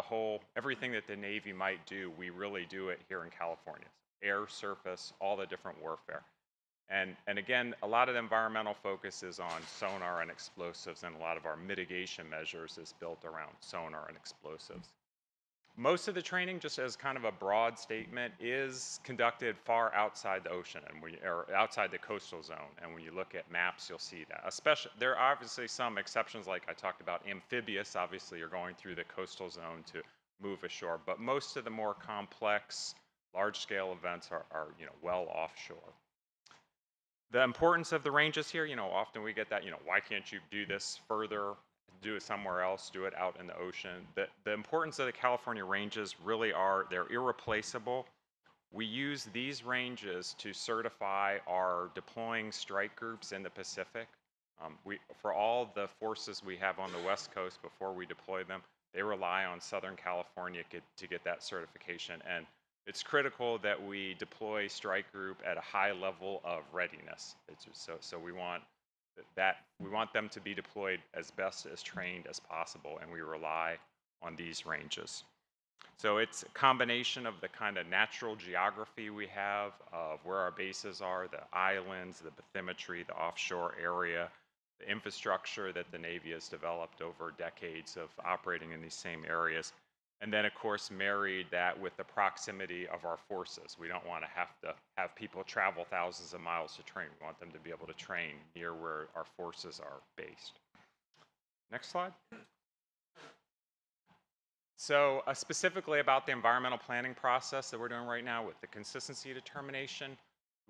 everything that the Navy might do, we really do it here in California. Air, surface, all the different warfare. And again, a lot of the environmental focus is on sonar and explosives, and a lot of our mitigation measures is built around sonar and explosives. Most of the training, just as kind of a broad statement, is conducted far outside the ocean or outside the coastal zone. And when you look at maps, you'll see that. Especially, there are obviously some exceptions, like I talked about amphibious. Obviously, you're going through the coastal zone to move ashore. But most of the more complex, large-scale events are well offshore. The importance of the ranges here, often we get that, why can't you do this further? Do it somewhere else, do it out in the ocean. The importance of the California ranges really they're irreplaceable. We use these ranges to certify our deploying strike groups in the Pacific. For all the forces we have on the West Coast before we deploy them, they rely on Southern California to get that certification. And it's critical that we deploy strike group at a high level of readiness. So we want them to be deployed as best as trained as possible, and we rely on these ranges. So it's a combination of the kind of natural geography we have of where our bases are, the islands, the bathymetry, the offshore area, the infrastructure that the Navy has developed over decades of operating in these same areas. And then, of course, married that with the proximity of our forces. We don't want to have people travel thousands of miles to train. We want them to be able to train near where our forces are based. Next slide. So specifically about the environmental planning process that we're doing right now with the consistency determination,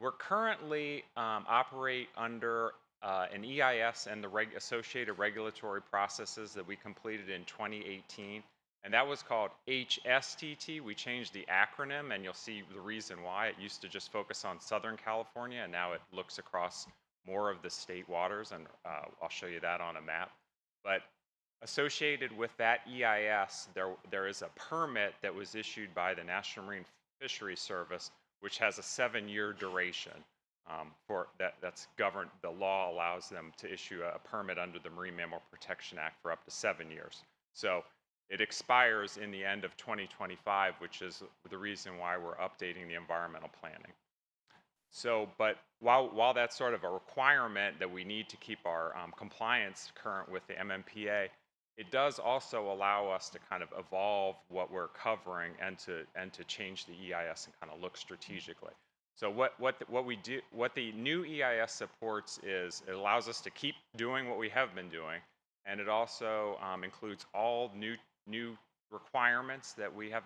we're currently operate under an EIS and the associated regulatory processes that we completed in 2018. And that was called HSTT. We changed the acronym, and you'll see the reason why. It used to just focus on Southern California, and now it looks across more of the state waters, and I'll show you that on a map. But associated with that EIS, there is a permit that was issued by the National Marine Fisheries Service, which has a 7-year duration. That's governed. The law allows them to issue a permit under the Marine Mammal Protection Act for up to 7 years. So it expires in the end of 2025, which is the reason why we're updating the environmental planning. So, but while that's sort of a requirement that we need to keep our compliance current with the MMPA, it does also allow us to kind of evolve what we're covering and to change the EIS and kind of look strategically. So what the new EIS supports is it allows us to keep doing what we have been doing, and it also includes all new requirements that we have.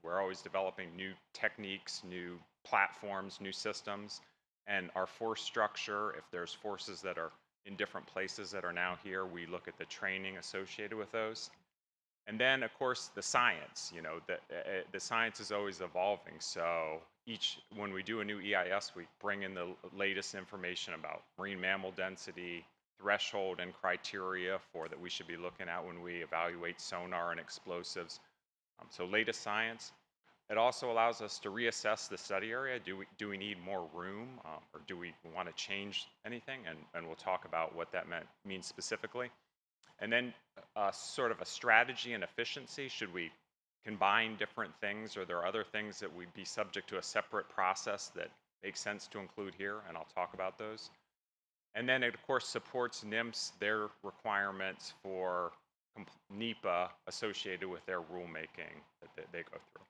We're always developing new techniques, new platforms, new systems, and our force structure. If there's forces that are in different places that are now here, we look at the training associated with those. And then, of course, the science. The science is always evolving. So when we do a new EIS, we bring in the latest information about marine mammal density, threshold and criteria that we should be looking at when we evaluate sonar and explosives. So latest science. It also allows us to reassess the study area. Do we need more room, or do we want to change anything? And we'll talk about what that means specifically. And then sort of a strategy and efficiency. Should we combine different things, or there are other things that would be subject to a separate process that makes sense to include here? And I'll talk about those. And then it, of course, supports NIMS, their requirements for NEPA associated with their rulemaking that they go through.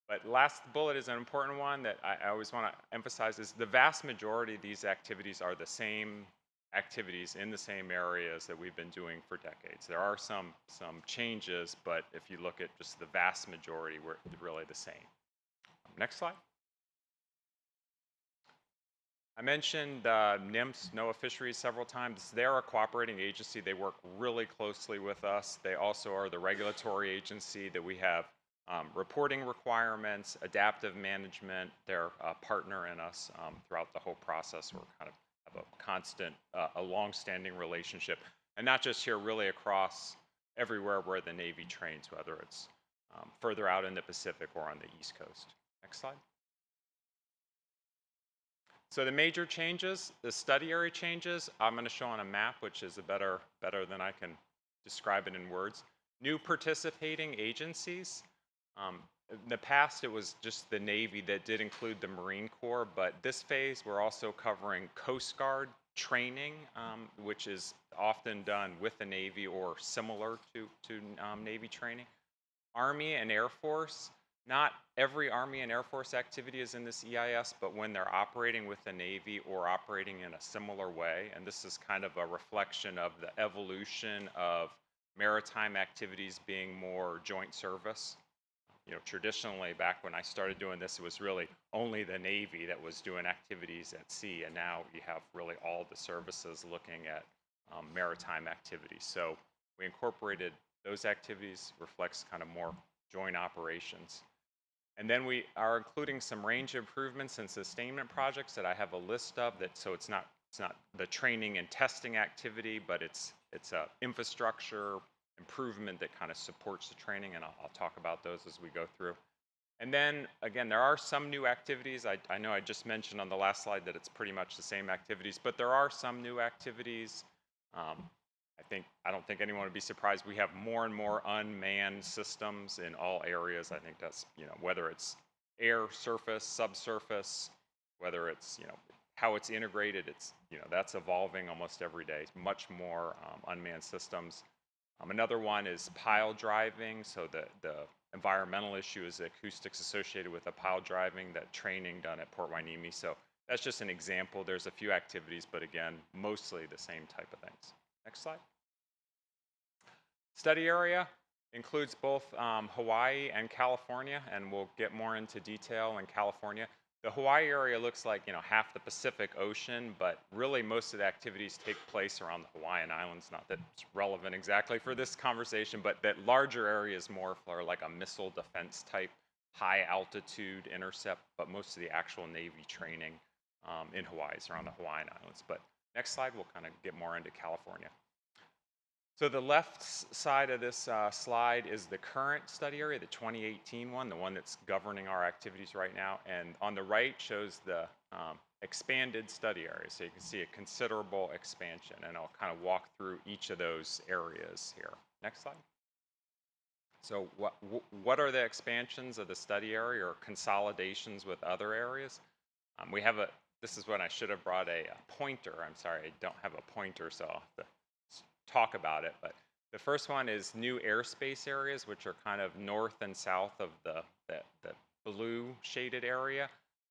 But last bullet is an important one that I always want to emphasize is the vast majority of these activities are the same activities in the same areas that we've been doing for decades. There are some changes, but if you look at just the vast majority, we're really the same. Next slide. I mentioned NIMS, NOAA Fisheries, several times. They're a cooperating agency. They work really closely with us. They also are the regulatory agency that we have reporting requirements, adaptive management. They're a partner in us throughout the whole process. We're kind of have a constant, a long-standing relationship. And not just here, really across everywhere where the Navy trains, whether it's further out in the Pacific or on the East Coast. Next slide. So the major changes, the study area changes, I'm going to show on a map, which is better than I can describe it in words. New participating agencies. In the past, it was just the Navy that did include the Marine Corps, but this phase, we're also covering Coast Guard training, which is often done with the Navy or similar to Navy training. Army and Air Force. Not every Army and Air Force activity is in this EIS, but when they're operating with the Navy or operating in a similar way, and this is kind of a reflection of the evolution of maritime activities being more joint service. You know, traditionally, back when I started doing this, it was really only the Navy that was doing activities at sea, and now you have really all the services looking at maritime activities. So we incorporated those activities, reflects kind of more joint operations. And then we are including some range improvements and sustainment projects that I have a list of. That so it's not the training and testing activity, but it's a infrastructure improvement that kind of supports the training, and I'll talk about those as we go through. And then again, there are some new activities. I know I just mentioned on the last slide that it's pretty much the same activities, but there are some new activities. I don't think anyone would be surprised. We have more and more unmanned systems in all areas. I think that's, you know, whether it's air, surface, subsurface, whether it's, you know, how it's integrated, it's, you know, that's evolving almost every day. It's much more unmanned systems. Another one is pile driving. So the environmental issue is the acoustics associated with the pile driving, that training done at Port Hueneme. So that's just an example. There's a few activities, but again, mostly the same type of things. Next slide. Study area includes both Hawaii and California, and we'll get more into detail in California. The Hawaii area looks like, you know, half the Pacific Ocean, but really most of the activities take place around the Hawaiian Islands. Not that it's relevant exactly for this conversation, but that larger area is more for like a missile defense type, high altitude intercept, but most of the actual Navy training in Hawaii is around the Hawaiian Islands. But next slide, we'll kind of get more into California. So the left side of this slide is the current study area, the 2018 one, the one that's governing our activities right now. And on the right shows the expanded study area. So you can see a considerable expansion, and I'll kind of walk through each of those areas here. Next slide. So what are the expansions of the study area or consolidations with other areas? We have this is when I should have brought a pointer. I'm sorry, I don't have a pointer, so I'll have to talk about it. But the first one is new airspace areas, which are kind of north and south of the blue shaded area.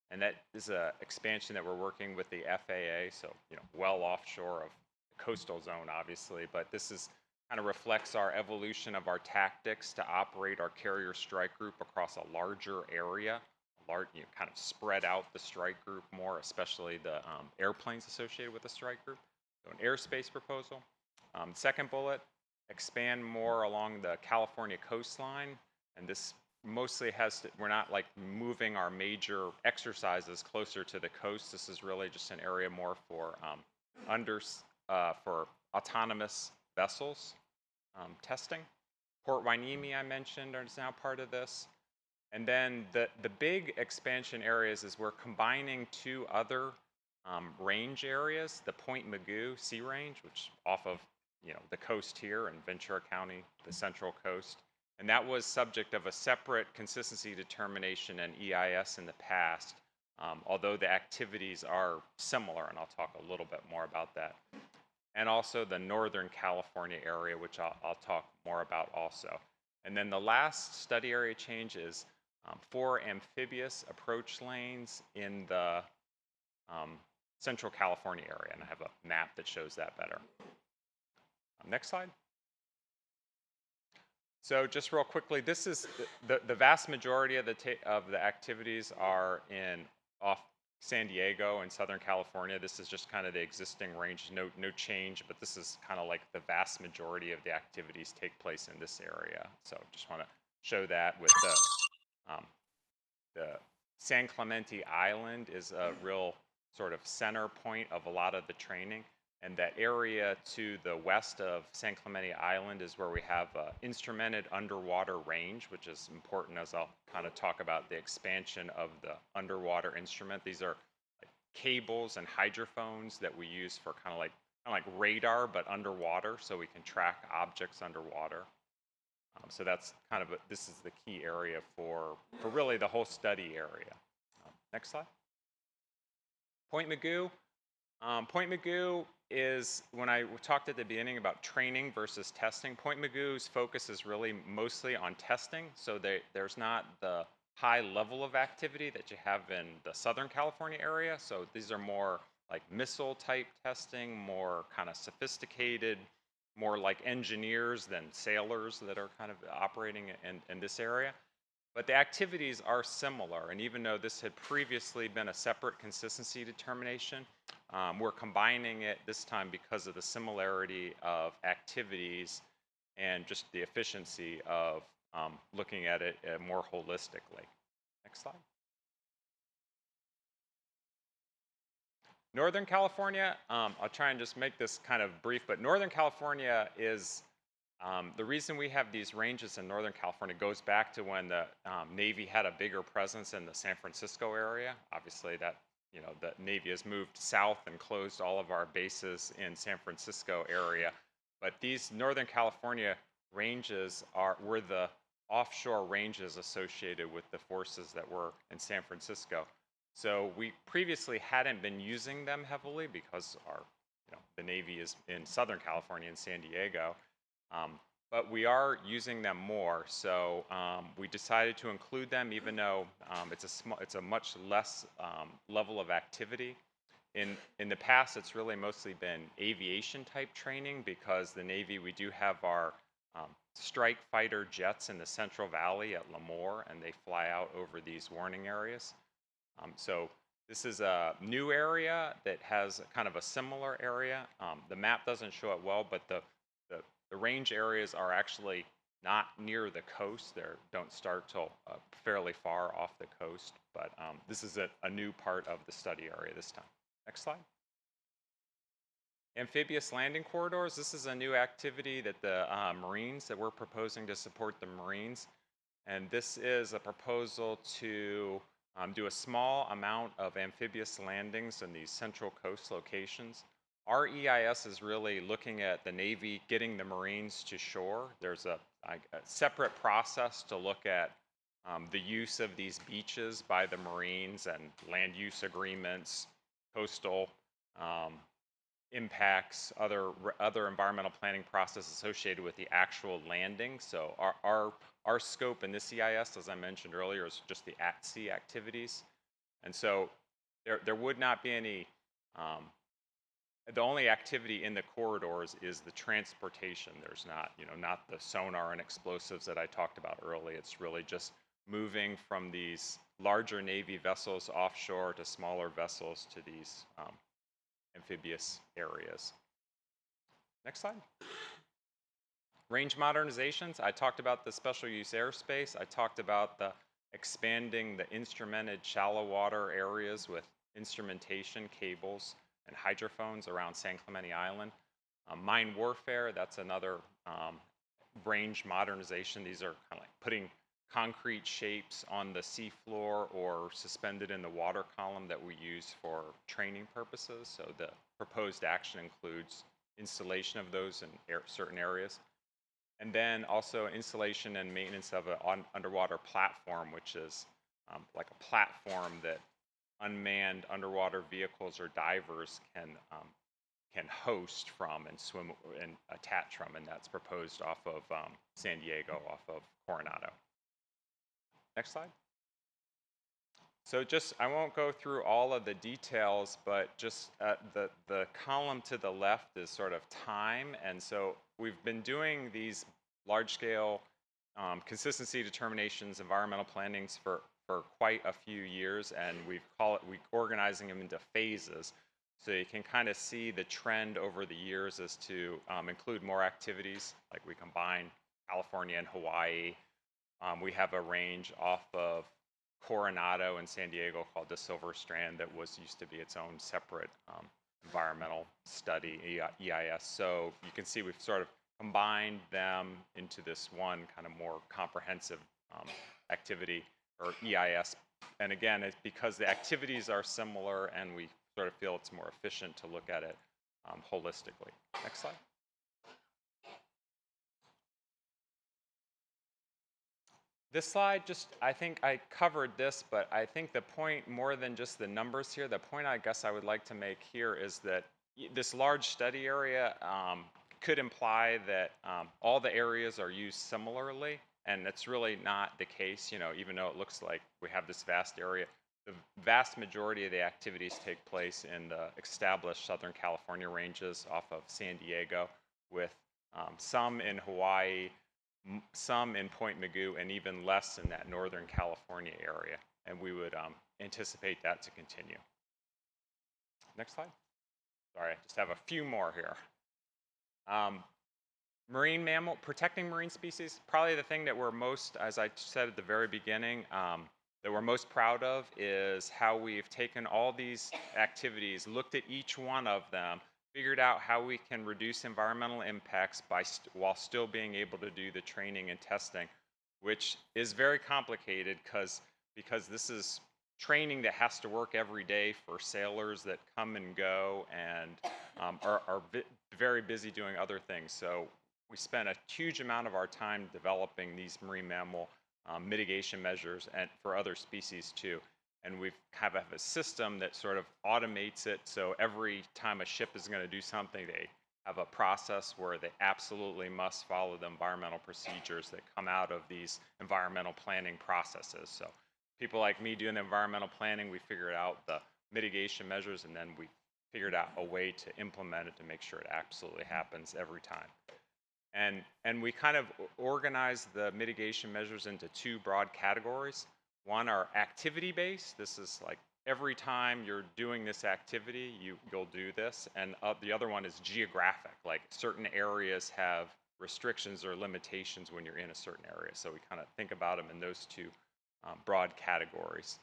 And that is an expansion that we're working with the FAA, so, you know, well offshore of the coastal zone, obviously. But this is kind of reflects our evolution of our tactics to operate our carrier strike group across a larger area. You know, kind of spread out the strike group more, especially the airplanes associated with the strike group. So an airspace proposal. Second bullet, expand more along the California coastline. And this mostly has to, we're not like moving our major exercises closer to the coast. This is really just an area more for for autonomous vessels testing. Port Hueneme, I mentioned, is now part of this. And then the big expansion areas is we're combining two other range areas, the Point Mugu Sea Range, which off of, you know, the coast here in Ventura County, the Central Coast. And that was subject of a separate consistency determination and EIS in the past, although the activities are similar, and I'll talk a little bit more about that. And also the Northern California area, which I'll talk more about also. And then the last study area change is 4 amphibious approach lanes in the Central California area, and I have a map that shows that better. Next slide. So just real quickly, this is the vast majority of the activities are in San Diego and Southern California. This is just kind of the existing range, no change, but this is kind of like the vast majority of the activities take place in this area. So just want to show that with the San Clemente Island is a real sort of center point of a lot of the training. And that area to the west of San Clemente Island is where we have instrumented underwater range, which is important as I'll kind of talk about the expansion of the underwater instrument. These are like cables and hydrophones that we use for kind of like radar, but underwater, so we can track objects underwater. So that's kind of this is the key area for really the whole study area. Next slide. Point Mugu. Point Mugu is, when I talked at the beginning about training versus testing, Point Mugu's focus is really mostly on testing. So there's not the high level of activity that you have in the Southern California area. So these are more like missile type testing, more kind of sophisticated, more like engineers than sailors that are kind of operating in this area. But the activities are similar, and even though this had previously been a separate consistency determination, we're combining it this time because of the similarity of activities and just the efficiency of looking at it more holistically. Next slide. Northern California, I'll try and just make this kind of brief, but Northern California is the reason we have these ranges in Northern California goes back to when the Navy had a bigger presence in the San Francisco area. Obviously, that the Navy has moved south and closed all of our bases in San Francisco area. But these Northern California ranges were the offshore ranges associated with the forces that were in San Francisco. So we previously hadn't been using them heavily because the Navy is in Southern California and San Diego. But we are using them more, so we decided to include them, even though it's a much less level of activity. In the past, it's really mostly been aviation type training because the Navy, we do have our strike fighter jets in the Central Valley at Lemoore, and they fly out over these warning areas. So this is a new area that has kind of a similar area. The map doesn't show it well, but the range areas are actually not near the coast. They don't start till fairly far off the coast, but this is a new part of the study area this time. Next slide. Amphibious landing corridors. This is a new activity that the Marines, that we're proposing to support the Marines. And this is a proposal to do a small amount of amphibious landings in these central coast locations. Our EIS is really looking at the Navy getting the Marines to shore. There's a separate process to look at the use of these beaches by the Marines and land use agreements, coastal impacts, other environmental planning process associated with the actual landing. So our scope in this EIS, as I mentioned earlier, is just the at-sea activities. And so there would not be any the only activity in the corridors is the transportation. There's not, not the sonar and explosives that I talked about earlier. It's really just moving from these larger Navy vessels offshore to smaller vessels to these amphibious areas. Next slide. Range modernizations. I talked about the special use airspace. I talked about the expanding the instrumented shallow water areas with instrumentation cables and hydrophones around San Clemente Island. Mine warfare, that's another range modernization. These are kind of like putting concrete shapes on the seafloor or suspended in the water column that we use for training purposes. So the proposed action includes installation of those in certain areas. And then also installation and maintenance of an underwater platform, which is like a platform that unmanned underwater vehicles or divers can host from and swim and attach from, and that's proposed off of San Diego, off of Coronado. Next slide. So I won't go through all of the details, but just the column to the left is sort of time, and so we've been doing these large-scale consistency determinations, environmental plannings for for quite a few years, and we're organizing them into phases. So you can kind of see the trend over the years as to include more activities, like we combine California and Hawaii. We have a range off of Coronado in San Diego called the Silver Strand that used to be its own separate environmental study, EIS. So you can see we've sort of combined them into this one kind of more comprehensive activity, or EIS. And again, it's because the activities are similar and we sort of feel it's more efficient to look at it holistically. Next slide. This slide, I think I covered this, but I think the point, more than just the numbers here, the point I guess I would like to make here is that this large study area could imply that all the areas are used similarly, and that's really not the case. Even though it looks like we have this vast area, the vast majority of the activities take place in the established Southern California ranges off of San Diego, with some in Hawaii, some in Point Mugu, and even less in that Northern California area. And we would anticipate that to continue. Next slide. Sorry, I just have a few more here. Marine mammal, protecting marine species, probably the thing that we're most, as I said at the very beginning, that we're most proud of is how we've taken all these activities, looked at each one of them, figured out how we can reduce environmental impacts while still being able to do the training and testing, which is very complicated because this is training that has to work every day for sailors that come and go and are very busy doing other things. So we spent a huge amount of our time developing these marine mammal mitigation measures and for other species too. And we have a system that sort of automates it. So every time a ship is going to do something, they have a process where they absolutely must follow the environmental procedures that come out of these environmental planning processes. So people like me doing the environmental planning, we figured out the mitigation measures, and then we figured out a way to implement it to make sure it absolutely happens every time. And we kind of organize the mitigation measures into two broad categories. One are activity-based. This is like every time you're doing this activity, you'll do this. And the other one is geographic, like certain areas have restrictions or limitations when you're in a certain area. So we kind of think about them in those two broad categories.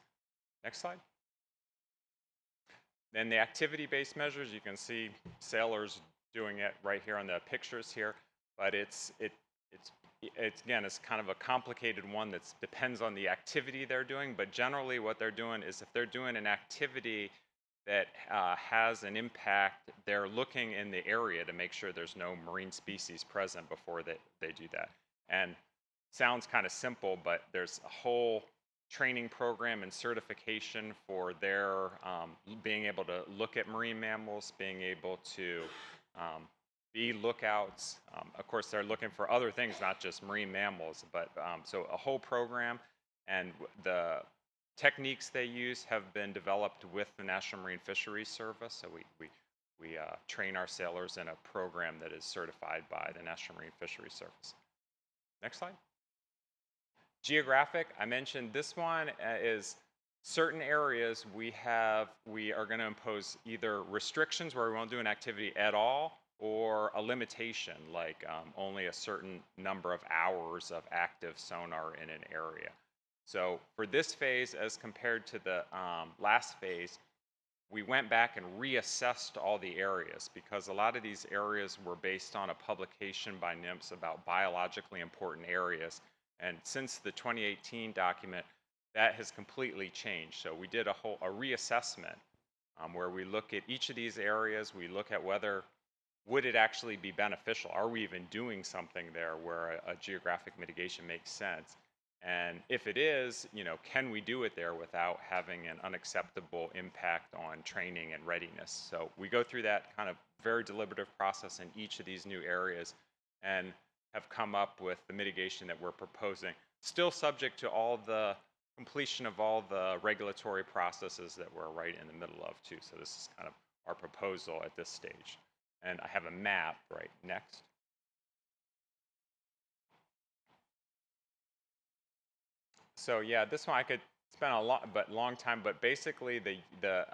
Next slide. Then the activity-based measures, you can see sailors doing it right here on the pictures here, but it's again, it's kind of a complicated one that depends on the activity they're doing, but generally what they're doing is if they're doing an activity that has an impact, they're looking in the area to make sure there's no marine species present before they do that. And sounds kind of simple, but there's a whole training program and certification for their being able to look at marine mammals, being able to be lookouts. Of course, they're looking for other things, not just marine mammals, but so a whole program, and the techniques they use have been developed with the National Marine Fisheries Service. So we train our sailors in a program that is certified by the National Marine Fisheries Service. Next slide. Geographic, I mentioned this one is certain areas we are going to impose either restrictions where we won't do an activity at all, or a limitation, like only a certain number of hours of active sonar in an area. So for this phase, as compared to the last phase, we went back and reassessed all the areas because a lot of these areas were based on a publication by NIMS about biologically important areas. And since the 2018 document, that has completely changed. So we did a reassessment where we look at each of these areas, we look at whether would it actually be beneficial? Are we even doing something there where a geographic mitigation makes sense? And if it is, can we do it there without having an unacceptable impact on training and readiness? So we go through that kind of very deliberative process in each of these new areas and have come up with the mitigation that we're proposing, still subject to all the completion of all the regulatory processes that we're right in the middle of too. So this is kind of our proposal at this stage. And I have a map right next. So yeah, this one I could it's been a long time, but basically the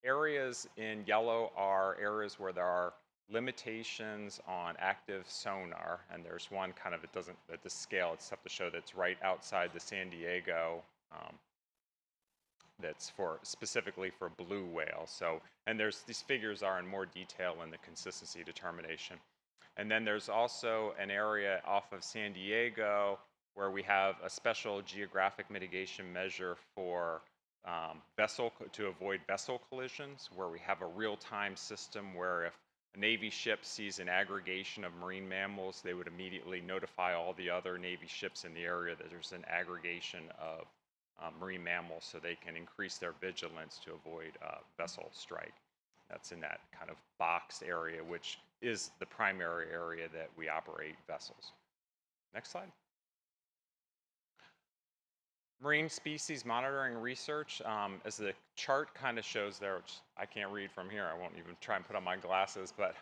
areas in yellow are areas where there are limitations on active sonar, and there's one kind of, it doesn't, at this scale, it's tough to show, that's right outside the San Diego, that's specifically for blue whale. So, and these figures are in more detail in the consistency determination. And then there's also an area off of San Diego where we have a special geographic mitigation measure for to avoid vessel collisions, where we have a real-time system where if a Navy ship sees an aggregation of marine mammals, they would immediately notify all the other Navy ships in the area that there's an aggregation of marine mammals, so they can increase their vigilance to avoid vessel strike. That's in that kind of boxed area, which is the primary area that we operate vessels. Next slide. Marine species monitoring research, as the chart kind of shows there, which I can't read from here, I won't even try and put on my glasses, but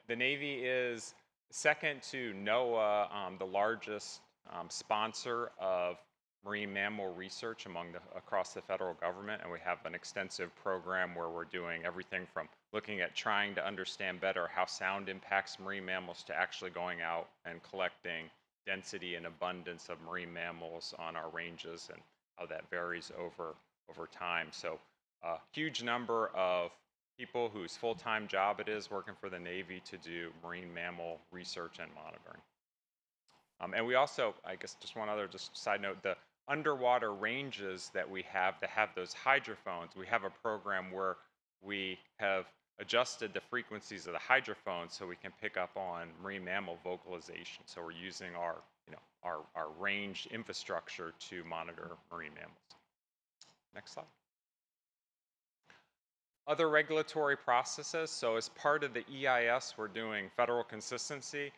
the Navy is second to NOAA, the largest sponsor of marine mammal research across the federal government, and we have an extensive program where we're doing everything from looking at trying to understand better how sound impacts marine mammals to actually going out and collecting density and abundance of marine mammals on our ranges and how that varies over time. So a huge number of people whose full-time job it is working for the Navy to do marine mammal research and monitoring. And we also, I guess just one other side note, the underwater ranges that we have to have those hydrophones, we have a program where we have adjusted the frequencies of the hydrophones so we can pick up on marine mammal vocalization. So we're using our range infrastructure to monitor marine mammals. Next slide. Other regulatory processes. So as part of the EIS, we're doing federal consistency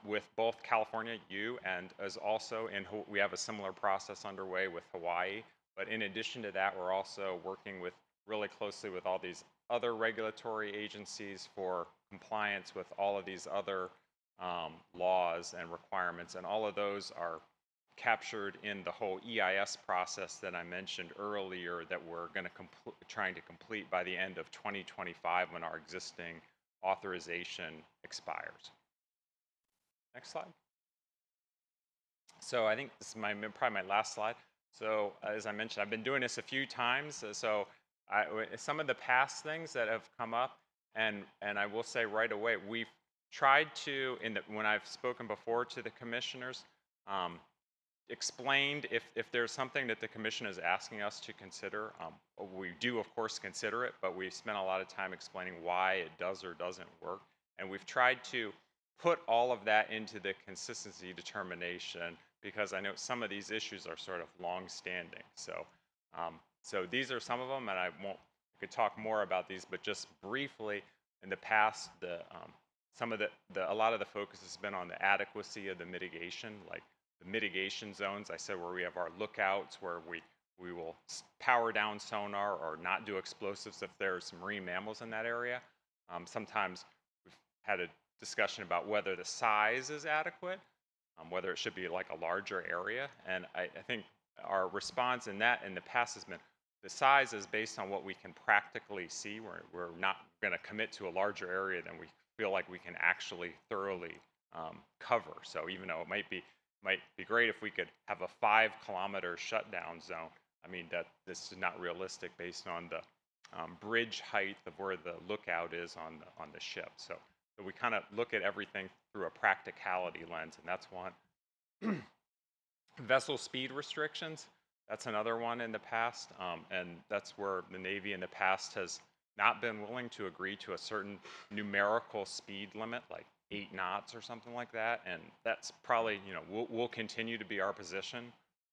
with both California, and as also we have a similar process underway with Hawaii. But in addition to that, we're also working really closely with all these other regulatory agencies for compliance with all of these other laws and requirements, and all of those are captured in the whole EIS process that I mentioned earlier that we're going to trying to complete by the end of 2025 when our existing authorization expires. Next slide. So I think this is probably my last slide. So as I mentioned, I've been doing this a few times. So some of the past things that have come up, and I will say right away, we've tried to, when I've spoken before to the commissioners, explained if there's something that the commission is asking us to consider. We do, of course, consider it, but we've spent a lot of time explaining why it does or doesn't work. And we've tried to put all of that into the consistency determination, because I know some of these issues are sort of long-standing. So, so these are some of them, and I could talk more about these, but just briefly, in the past, a lot of the focus has been on the adequacy of the mitigation, like the mitigation zones. I said where we have our lookouts, where we will power down sonar or not do explosives if there's marine mammals in that area. Sometimes we've had a discussion about whether the size is adequate, whether it should be like a larger area. And I think our response in the past has been the size is based on what we can practically see. We're not going to commit to a larger area than we feel like we can actually thoroughly cover. So even though it might be great if we could have a 5-kilometer shutdown zone, I mean, this is not realistic based on the bridge height of where the lookout is on the ship. So we kind of look at everything through a practicality lens, and that's one. Vessel speed restrictions, that's another one in the past, and that's where the Navy in the past has not been willing to agree to a certain numerical speed limit, like 8 knots or something like that, and that's probably, will continue to be our position.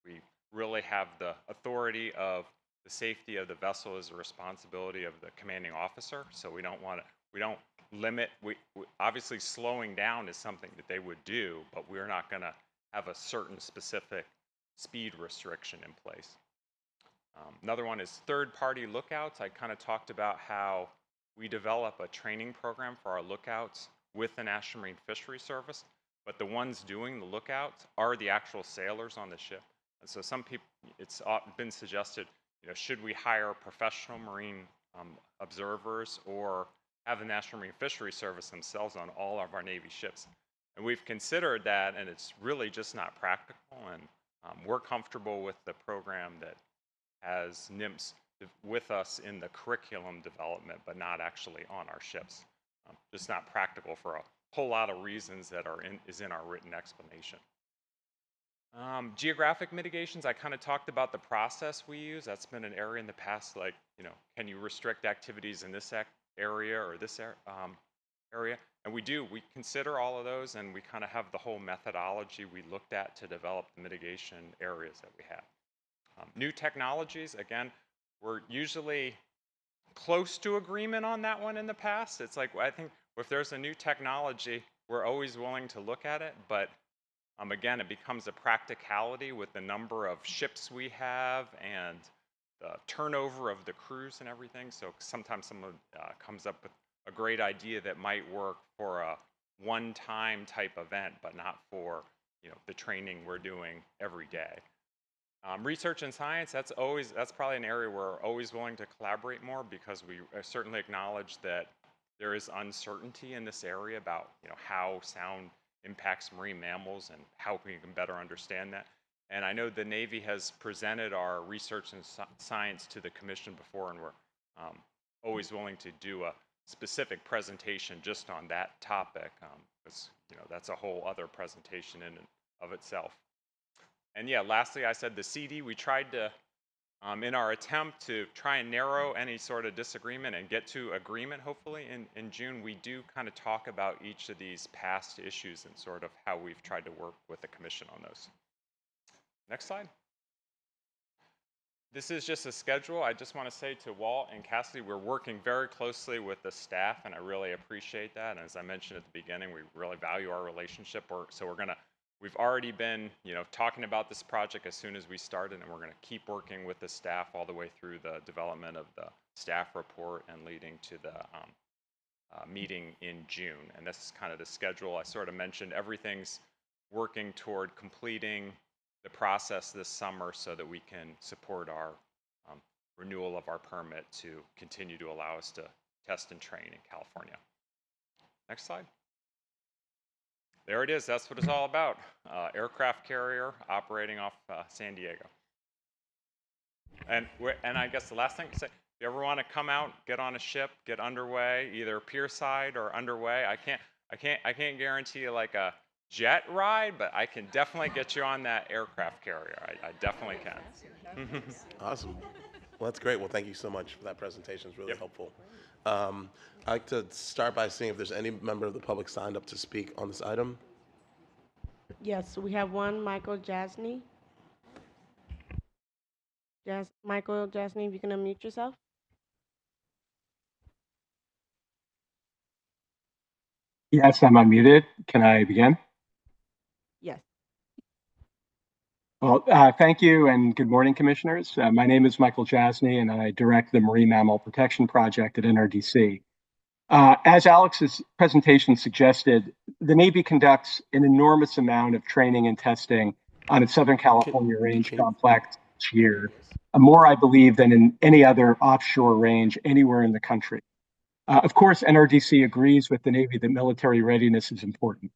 We really have the authority of the safety of the vessel is the responsibility of the commanding officer, so we don't limit, obviously slowing down is something that they would do, but we're not going to have a certain specific speed restriction in place. Another one is third-party lookouts. I kind of talked about how we develop a training program for our lookouts with the National Marine Fisheries Service, but the ones doing the lookouts are the actual sailors on the ship. And so some people, it's been suggested, should we hire professional marine observers or have the National Marine Fisheries Service themselves on all of our Navy ships? And we've considered that, and it's really just not practical. And we're comfortable with the program that has NIMS with us in the curriculum development, but not actually on our ships. Just not practical for a whole lot of reasons that is in our written explanation. Geographic mitigations, I kind of talked about the process we use. That's been an area in the past, like, can you restrict activities in this area or this area? And we consider all of those, and we kind of have the whole methodology we looked at to develop the mitigation areas that we have. New technologies, again, we're usually close to agreement on that one in the past. It's like, I think if there's a new technology, we're always willing to look at it, but again, it becomes a practicality with the number of ships we have and the turnover of the crews and everything. So sometimes someone comes up with a great idea that might work for a one-time type event, but not for the training we're doing every day. Research and science, that's probably an area we're always willing to collaborate more, because we certainly acknowledge that there is uncertainty in this area about how sound impacts marine mammals and how we can better understand that. And I know the Navy has presented our research and science to the Commission before, and we're always willing to do a specific presentation just on that topic, because that's a whole other presentation in and of itself. And yeah, lastly, I said the CD, we tried to, in our attempt to try and narrow any sort of disagreement and get to agreement, hopefully, in June, we do kind of talk about each of these past issues and sort of how we've tried to work with the Commission on those. Next slide. This is just a schedule. I just want to say to Walt and Cassidy, we're working very closely with the staff, and I really appreciate that. And as I mentioned at the beginning, we really value our relationship. So we've already been, talking about this project as soon as we started, and we're going to keep working with the staff all the way through the development of the staff report and leading to the meeting in June. And this is kind of the schedule. I sort of mentioned everything's working toward completing the process this summer so that we can support our renewal of our permit to continue to allow us to test and train in California. Next slide. There it is. That's what it's all about. Aircraft carrier operating off San Diego. And I guess the last thing to say, if you ever want to come out, get on a ship, get underway, either pierside or underway, I can't guarantee you like a jet ride, but I can definitely get you on that aircraft carrier. I definitely can. Awesome. Well, that's great. Well, thank you so much for that presentation. It's really helpful. I'd like to start by seeing if there's any member of the public signed up to speak on this item. Yes, we have one, Michael Jasny. Michael Jasny, if you can unmute yourself. Yes, I'm unmuted. Can I begin? Yes. Well, thank you and good morning, Commissioners. My name is Michael Jasny, and I direct the Marine Mammal Protection Project at NRDC. As Alex's presentation suggested, the Navy conducts an enormous amount of training and testing on its Southern California range complex each year, more, I believe, than in any other offshore range anywhere in the country. Of course, NRDC agrees with the Navy that military readiness is important,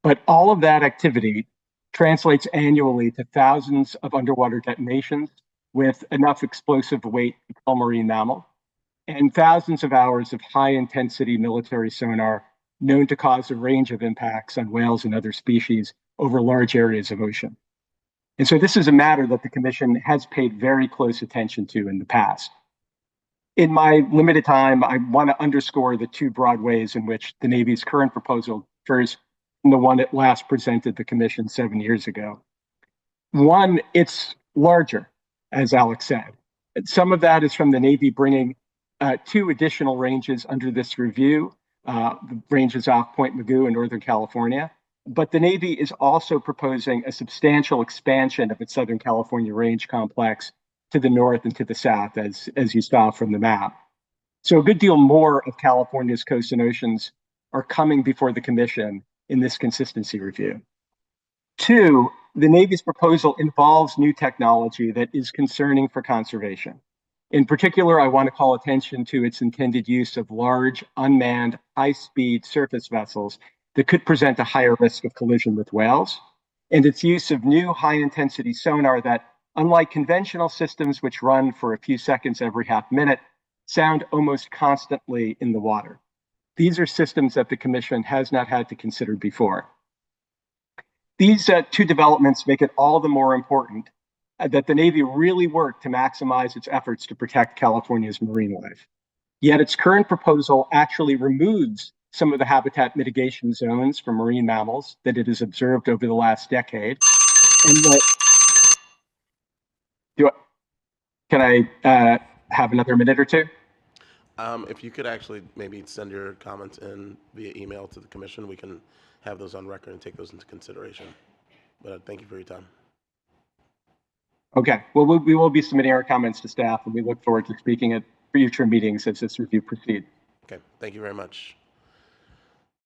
but all of that activity translates annually to thousands of underwater detonations with enough explosive weight to kill marine mammal, and thousands of hours of high-intensity military sonar known to cause a range of impacts on whales and other species over large areas of ocean. And so this is a matter that the Commission has paid very close attention to in the past. In my limited time, I want to underscore the two broad ways in which the Navy's current proposal differs from the one it last presented the Commission 7 years ago. One, it's larger, as Alex said. Some of that is from the Navy bringing 2 additional ranges under this review, the ranges off Point Mugu in Northern California. But the Navy is also proposing a substantial expansion of its Southern California range complex to the north and to the south, as you saw from the map. So a good deal more of California's coasts and oceans are coming before the Commission in this consistency review. 2, the Navy's proposal involves new technology that is concerning for conservation. In particular, I want to call attention to its intended use of large, unmanned, high-speed surface vessels that could present a higher risk of collision with whales, and its use of new high-intensity sonar that, unlike conventional systems which run for a few seconds every half minute, sound almost constantly in the water. These are systems that the Commission has not had to consider before. These two developments make it all the more important that the Navy really work to maximize its efforts to protect California's marine life. Yet its current proposal actually removes some of the habitat mitigation zones for marine mammals that it has observed over the last decade. And can I have another minute or two? If you could actually maybe send your comments in via email to the commission, we can have those on record and take those into consideration. But thank you for your time. Okay, well, we will be submitting our comments to staff, and we look forward to speaking at future meetings as this review proceeds. Okay, thank you very much.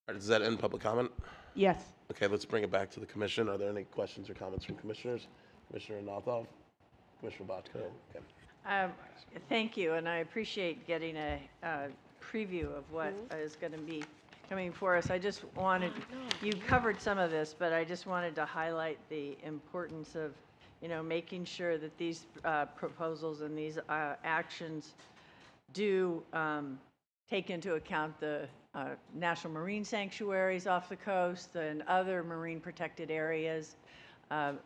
All right, does that end public comment? Yes. Okay, let's bring it back to the commission. Are there any questions or comments from commissioners? Commissioner Nothov, Commissioner Bochco. Okay. Thank you, and I appreciate getting a preview of what is going to be coming for us. I just wanted, you covered some of this, but I just wanted to highlight the importance of, making sure that these proposals and these actions do take into account the national marine sanctuaries off the coast and other marine protected areas.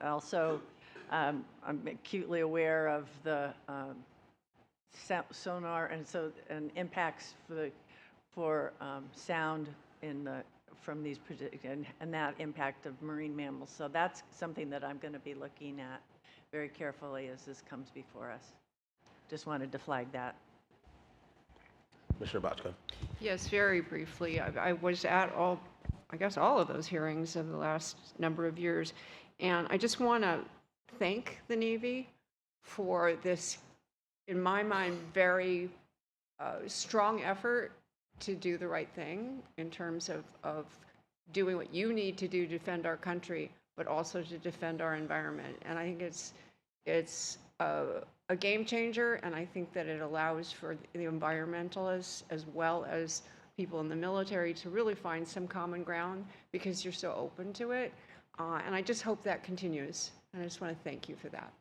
Also, I'm acutely aware of the sonar and impacts for sound from these and that impact of marine mammals. So that's something that I'm going to be looking at very carefully as this comes before us. Just wanted to flag that. Commissioner Bochco. Yes, very briefly. I was at all of those hearings of the last number of years, and I just want to thank the Navy for this, in my mind, very strong effort to do the right thing in terms of doing what you need to do to defend our country, but also to defend our environment. And I think it's a game changer, and I think that it allows for the environmentalists as well as people in the military to really find some common ground because you're so open to it. And I just hope that continues. And I just want to thank you for that.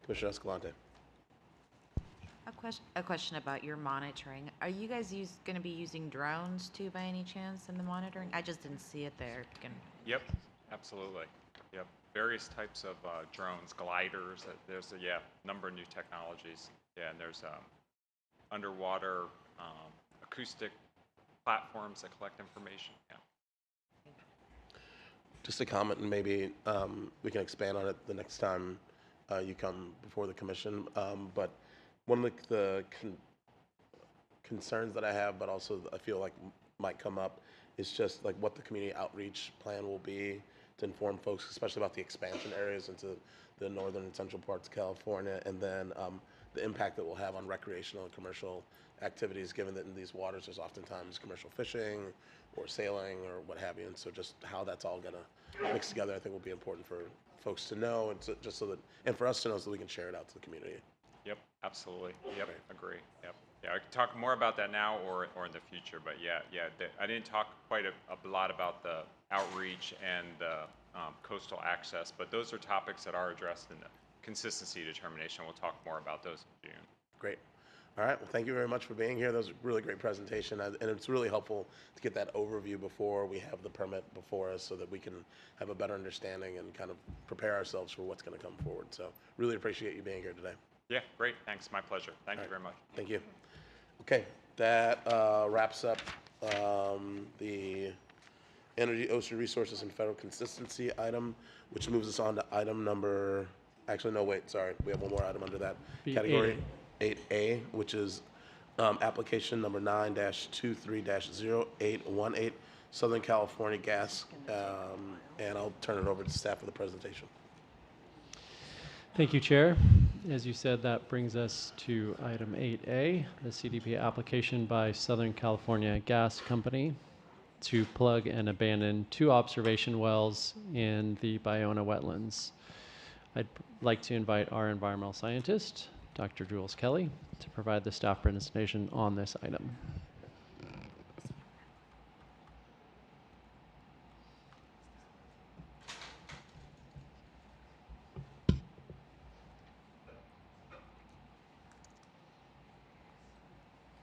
Commissioner Escalante. A question about your monitoring. Are you guys going to be using drones too by any chance in the monitoring? I just didn't see it there. Yep, absolutely. Yep, various types of drones, gliders. There's a number of new technologies. Yeah, and there's underwater acoustic platforms that collect information. Yeah. Just a comment, and maybe we can expand on it the next time you come before the commission. But one of the concerns that I have, but also I feel like might come up, is just like what the community outreach plan will be to inform folks, especially about the expansion areas into the northern and central parts of California, and then the impact that will have on recreational and commercial activities, given that in these waters there's oftentimes commercial fishing or sailing or what have you. And so just how that's all going to mix together, I think will be important for folks to know, and just so that, and for us to know, so we can share it out to the community. Yep, absolutely. Yep, agree. Yep. Yeah, I can talk more about that now or in the future, but I didn't talk quite a lot about the outreach and the coastal access, but those are topics that are addressed in the consistency determination. We'll talk more about those in June. Great. All right, well, thank you very much for being here. That was a really great presentation, and it's really helpful to get that overview before we have the permit before us so that we can have a better understanding and kind of prepare ourselves for what's going to come forward. So really appreciate you being here today. Yeah, great. Thanks. My pleasure. Thank you very much. Thank you. Okay, that wraps up the Energy, Ocean Resources, and Federal Consistency item, which moves us on to item number, actually, no, wait, sorry. We have one more item under that category, 8A, which is application number 9-23-0818, Southern California Gas, and I'll turn it over to staff for the presentation. Thank you, Chair. As you said, that brings us to item 8A, the CDP application by Southern California Gas Company to plug and abandon 2 observation wells in the Ballona wetlands. I'd like to invite our environmental scientist, Dr. Jules Kelly, to provide the staff presentation on this item.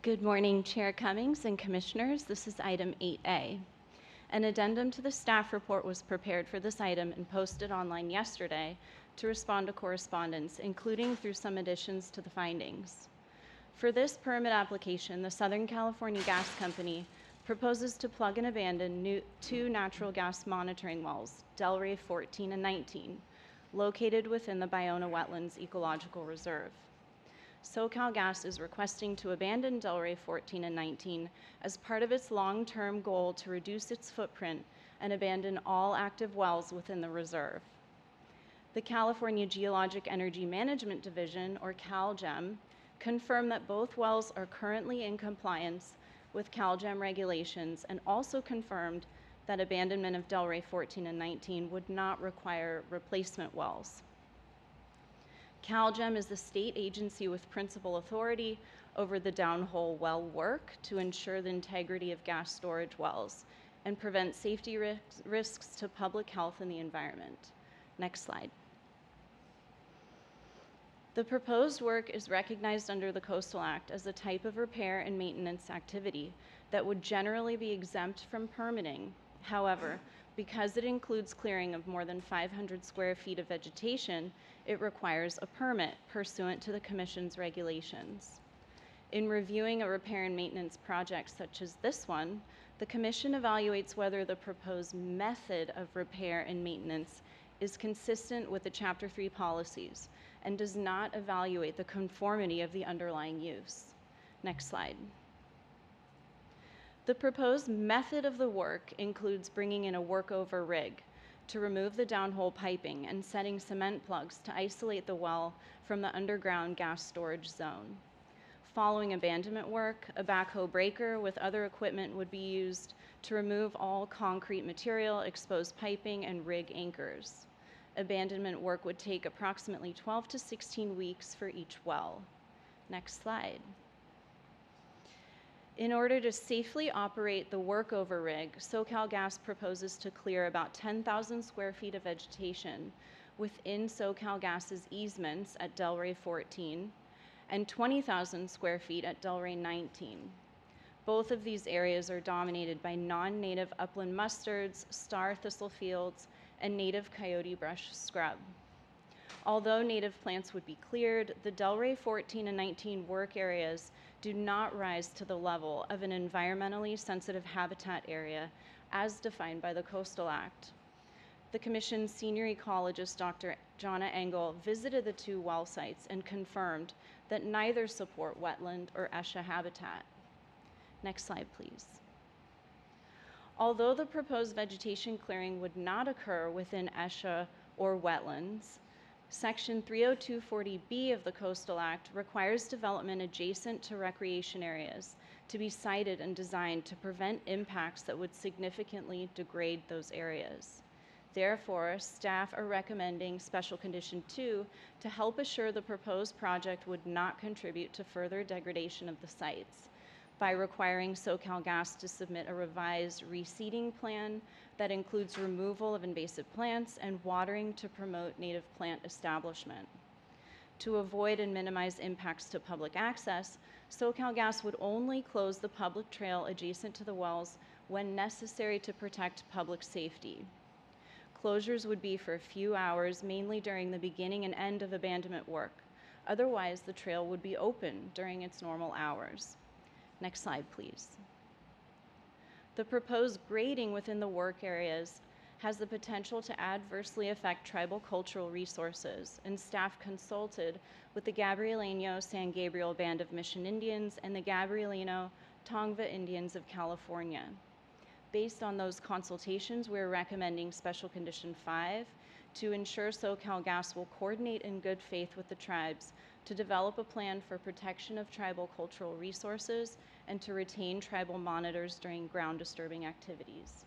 Good morning, Chair Cummings and Commissioners. This is item 8A. An addendum to the staff report was prepared for this item and posted online yesterday to respond to correspondence, including through some additions to the findings. For this permit application, the Southern California Gas Company proposes to plug and abandon 2 natural gas monitoring wells, Delray 14 and 19, located within the Ballona Wetlands Ecological Reserve. SoCalGas is requesting to abandon Delray 14 and 19 as part of its long-term goal to reduce its footprint and abandon all active wells within the reserve. The California Geologic Energy Management Division, or CalGEM, confirmed that both wells are currently in compliance with CalGEM regulations and also confirmed that abandonment of Delray 14 and 19 would not require replacement wells. CalGEM is the state agency with principal authority over the downhole well work to ensure the integrity of gas storage wells and prevent safety risks to public health and the environment. Next slide. The proposed work is recognized under the Coastal Act as a type of repair and maintenance activity that would generally be exempt from permitting. However, because it includes clearing of more than 500 square feet of vegetation, it requires a permit pursuant to the Commission's regulations. In reviewing a repair and maintenance project such as this one, the Commission evaluates whether the proposed method of repair and maintenance is consistent with the Chapter 3 policies and does not evaluate the conformity of the underlying use. Next slide. The proposed method of the work includes bringing in a workover rig to remove the downhole piping and setting cement plugs to isolate the well from the underground gas storage zone. Following abandonment work, a backhoe breaker with other equipment would be used to remove all concrete material, exposed piping, and rig anchors. Abandonment work would take approximately 12 to 16 weeks for each well. Next slide. In order to safely operate the workover rig, SoCalGas proposes to clear about 10,000 square feet of vegetation within SoCalGas's easements at Delray 14 and 20,000 square feet at Delray 19. Both of these areas are dominated by non-native upland mustards, star thistle fields, and native coyote brush scrub. Although native plants would be cleared, the Delray 14 and 19 work areas do not rise to the level of an environmentally sensitive habitat area as defined by the Coastal Act. The Commission's senior ecologist, Dr. Jonna Engel, visited the 2 well sites and confirmed that neither support wetland or ESHA habitat. Next slide, please. Although the proposed vegetation clearing would not occur within ESHA or wetlands, Section 30240B of the Coastal Act requires development adjacent to recreation areas to be sited and designed to prevent impacts that would significantly degrade those areas. Therefore, staff are recommending Special Condition 2 to help assure the proposed project would not contribute to further degradation of the sites by requiring SoCalGas to submit a revised reseeding plan that includes removal of invasive plants and watering to promote native plant establishment. To avoid and minimize impacts to public access, SoCalGas would only close the public trail adjacent to the wells when necessary to protect public safety. Closures would be for a few hours, mainly during the beginning and end of abandonment work. Otherwise, the trail would be open during its normal hours. Next slide, please. The proposed grading within the work areas has the potential to adversely affect tribal cultural resources, and staff consulted with the Gabrielino San Gabriel Band of Mission Indians and the Gabrielino Tongva Indians of California. Based on those consultations, we're recommending Special Condition 5 to ensure SoCalGas will coordinate in good faith with the tribes to develop a plan for protection of tribal cultural resources and to retain tribal monitors during ground disturbing activities.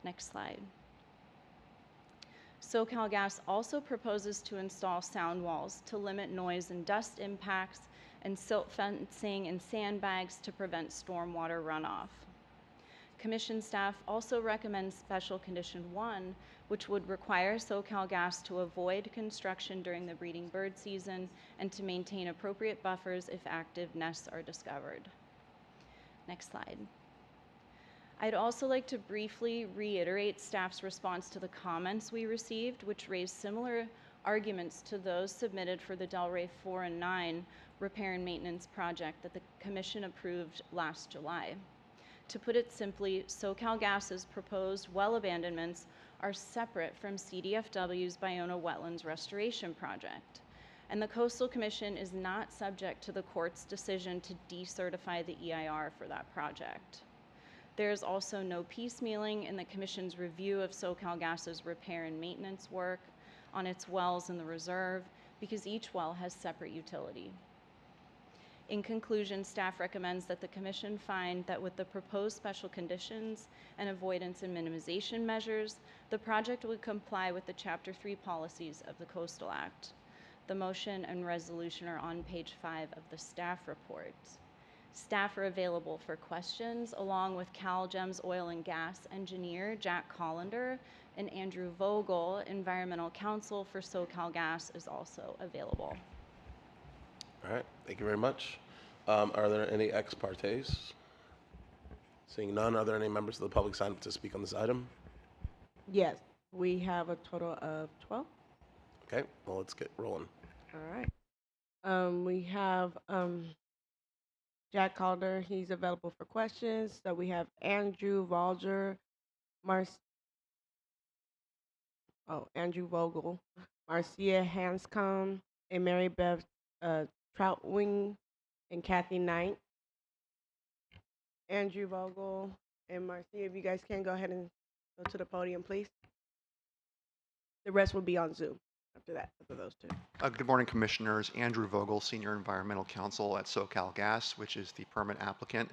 Next slide. SoCalGas also proposes to install sound walls to limit noise and dust impacts and silt fencing and sandbags to prevent stormwater runoff. Commission staff also recommends Special Condition 1, which would require SoCalGas to avoid construction during the breeding bird season and to maintain appropriate buffers if active nests are discovered. Next slide. I'd also like to briefly reiterate staff's response to the comments we received, which raised similar arguments to those submitted for the Delray 4 and 9 repair and maintenance project that the Commission approved last July. To put it simply, SoCalGas's proposed well abandonments are separate from CDFW's Bionah Wetlands Restoration Project, and the Coastal Commission is not subject to the court's decision to decertify the EIR for that project. There is also no piecemealing in the Commission's review of SoCalGas's repair and maintenance work on its wells in the reserve because each well has separate utility. In conclusion, staff recommends that the Commission find that with the proposed special conditions and avoidance and minimization measures, the project would comply with the Chapter 3 policies of the Coastal Act. The motion and resolution are on page 5 of the staff report. Staff are available for questions, along with CalGEM's oil and gas engineer, Jack Collender, and Andrew Vogel, environmental counsel for SoCalGas, is also available. All right, thank you very much. Are there any ex partes? Seeing none, are there any members of the public signed up to speak on this item? Yes, we have a total of 12. Okay, well, let's get rolling. All right. We have Jack Calder, he's available for questions. So we have Andrew Vogel, Andrew Vogel, Marcia Hanscom, and Mary Beth Troutwing, and Kathy Knight. Andrew Vogel and Marcia, if you guys can go ahead and go to the podium, please. The rest will be on Zoom after those two. Good morning, Commissioners. Andrew Vogel, Senior Environmental Counsel at SoCalGas, which is the permit applicant.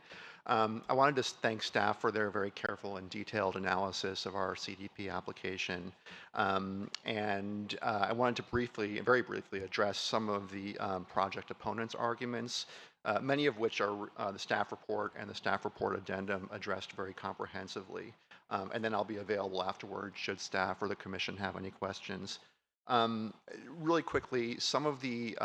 I wanted to thank staff for their very careful and detailed analysis of our CDP application. I wanted to very briefly address some of the project opponents' arguments, many of which are the staff report and the staff report addendum addressed very comprehensively. And then I'll be available afterwards should staff or the Commission have any questions. Really quickly, some of the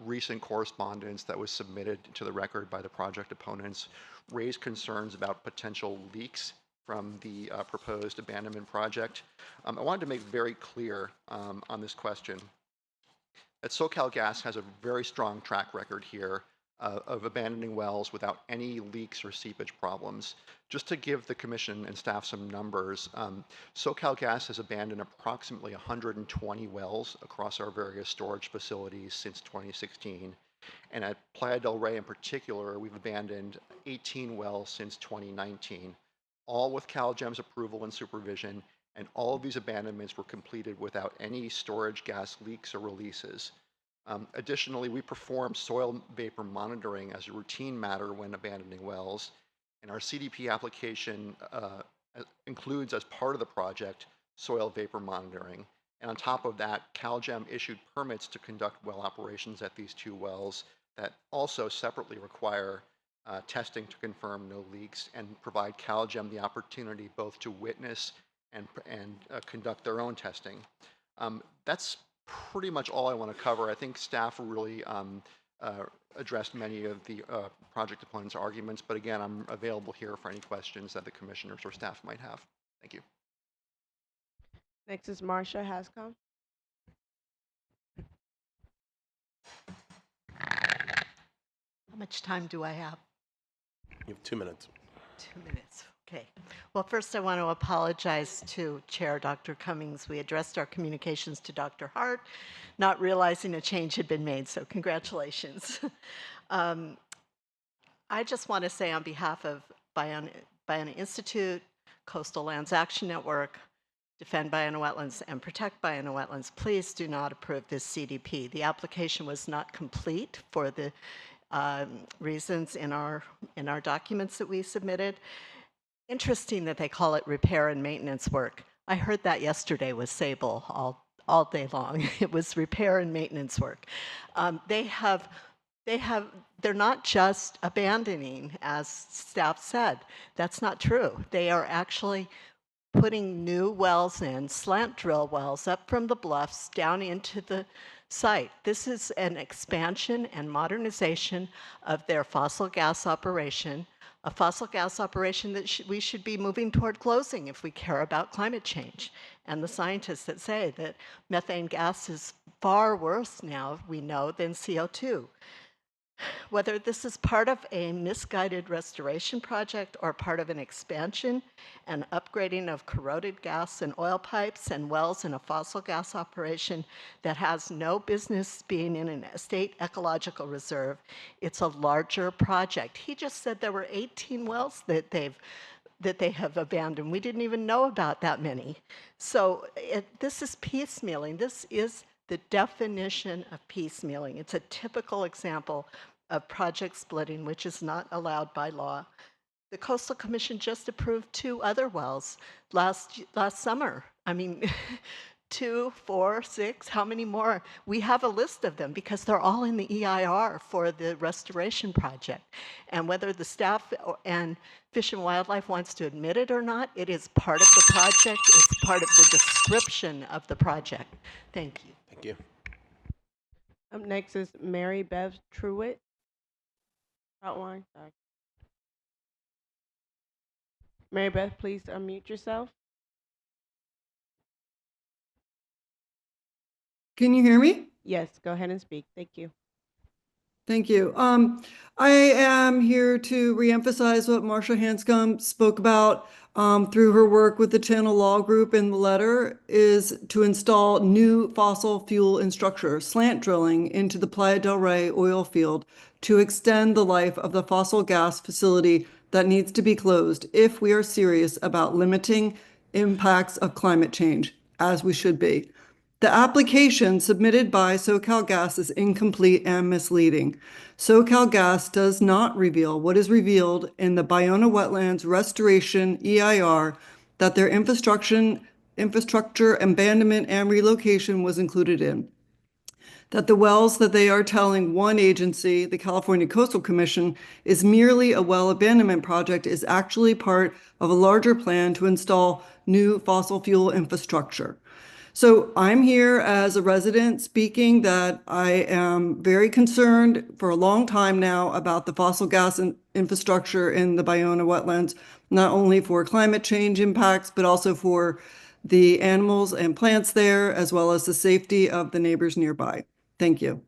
recent correspondence that was submitted to the record by the project opponents raised concerns about potential leaks from the proposed abandonment project. I wanted to make very clear on this question that SoCalGas has a very strong track record here of abandoning wells without any leaks or seepage problems. Just to give the Commission and staff some numbers, SoCalGas has abandoned approximately 120 wells across our various storage facilities since 2016. And at Playa del Rey in particular, we've abandoned 18 wells since 2019, all with CalGEM's approval and supervision, and all of these abandonments were completed without any storage gas leaks or releases. Additionally, we perform soil vapor monitoring as a routine matter when abandoning wells, and our CDP application includes, as part of the project, soil vapor monitoring. And on top of that, CalGEM issued permits to conduct well operations at these two wells that also separately require testing to confirm no leaks and provide CalGEM the opportunity both to witness and conduct their own testing. That's pretty much all I want to cover. I think staff really addressed many of the project opponents' arguments, but again, I'm available here for any questions that the commissioners or staff might have. Thank you. Next is Marcia Hascom. How much time do I have? You have 2 minutes. 2 minutes. Okay. Well, first I want to apologize to Chair Dr. Cummings. We addressed our communications to Dr. Hart, not realizing a change had been made, so congratulations. I just want to say on behalf of Bionah Institute, Coastal Lands Action Network, Defend Bionah Wetlands, and Protect Bionah Wetlands, please do not approve this CDP. The application was not complete for the reasons in our documents that we submitted. Interesting that they call it repair and maintenance work. I heard that yesterday with Sable all day long. It was repair and maintenance work. They're not just abandoning, as staff said. That's not true. They are actually putting new wells in, slant drill wells up from the bluffs down into the site. This is an expansion and modernization of their fossil gas operation, a fossil gas operation that we should be moving toward closing if we care about climate change. And the scientists that say that methane gas is far worse now, we know, than CO2. Whether this is part of a misguided restoration project or part of an expansion and upgrading of corroded gas and oil pipes and wells in a fossil gas operation that has no business being in a state ecological reserve, it's a larger project. He just said there were 18 wells that they have abandoned. We didn't even know about that many. So this is piecemealing. This is the definition of piecemealing. It's a typical example of project splitting, which is not allowed by law. The Coastal Commission just approved 2 other wells last summer. I mean, 2, 4, 6, how many more? We have a list of them because they're all in the EIR for the restoration project. And whether the staff and Fish and Wildlife wants to admit it or not, it is part of the project. It's part of the description of the project. Thank you. Thank you. Up next is Mary Beth Truitt. Outline. Sorry. Mary Beth, please unmute yourself. Can you hear me? Yes, go ahead and speak. Thank you. Thank you. I am here to reemphasize what Marsha Hanscom spoke about through her work with the Channel Law Group in the letter, is to install new fossil fuel infrastructure, slant drilling into the Playa del Rey oil field to extend the life of the fossil gas facility that needs to be closed if we are serious about limiting impacts of climate change, as we should be. The application submitted by SoCalGas is incomplete and misleading. SoCalGas does not reveal what is revealed in the Ballona Wetlands Restoration EIR, that their infrastructure abandonment and relocation was included in. That the wells that they are telling one agency, the California Coastal Commission, is merely a well abandonment project is actually part of a larger plan to install new fossil fuel infrastructure. So I'm here as a resident speaking that I am very concerned for a long time now about the fossil gas infrastructure in the Ballona wetlands, not only for climate change impacts, but also for the animals and plants there, as well as the safety of the neighbors nearby. Thank you.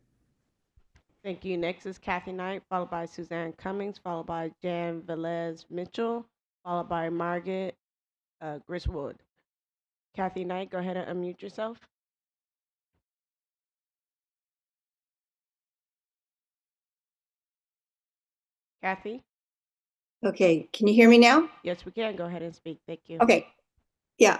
Thank you. Next is Kathy Knight, followed by Suzanne Cummings, followed by Jan Velez Mitchell, followed by Margaret Griswold. Kathy Knight, go ahead and unmute yourself. Kathy? Okay, can you hear me now? Yes, we can. Go ahead and speak. Thank you. Okay. Yeah,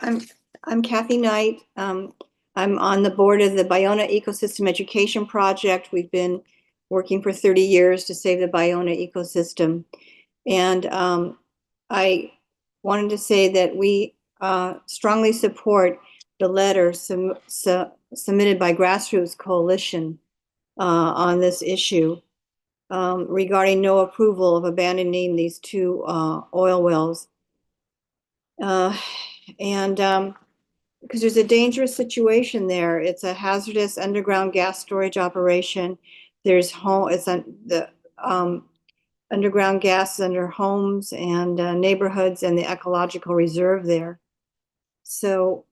I'm Kathy Knight. I'm on the board of the Ballona Ecosystem Education Project. We've been working for 30 years to save the Ballona ecosystem. And I wanted to say that we strongly support the letter submitted by Grassroots Coalition on this issue regarding no approval of abandoning these 2 oil wells. Because there's a dangerous situation there. It's a hazardous underground gas storage operation. There's the underground gas under homes and neighborhoods and the ecological reserve there. So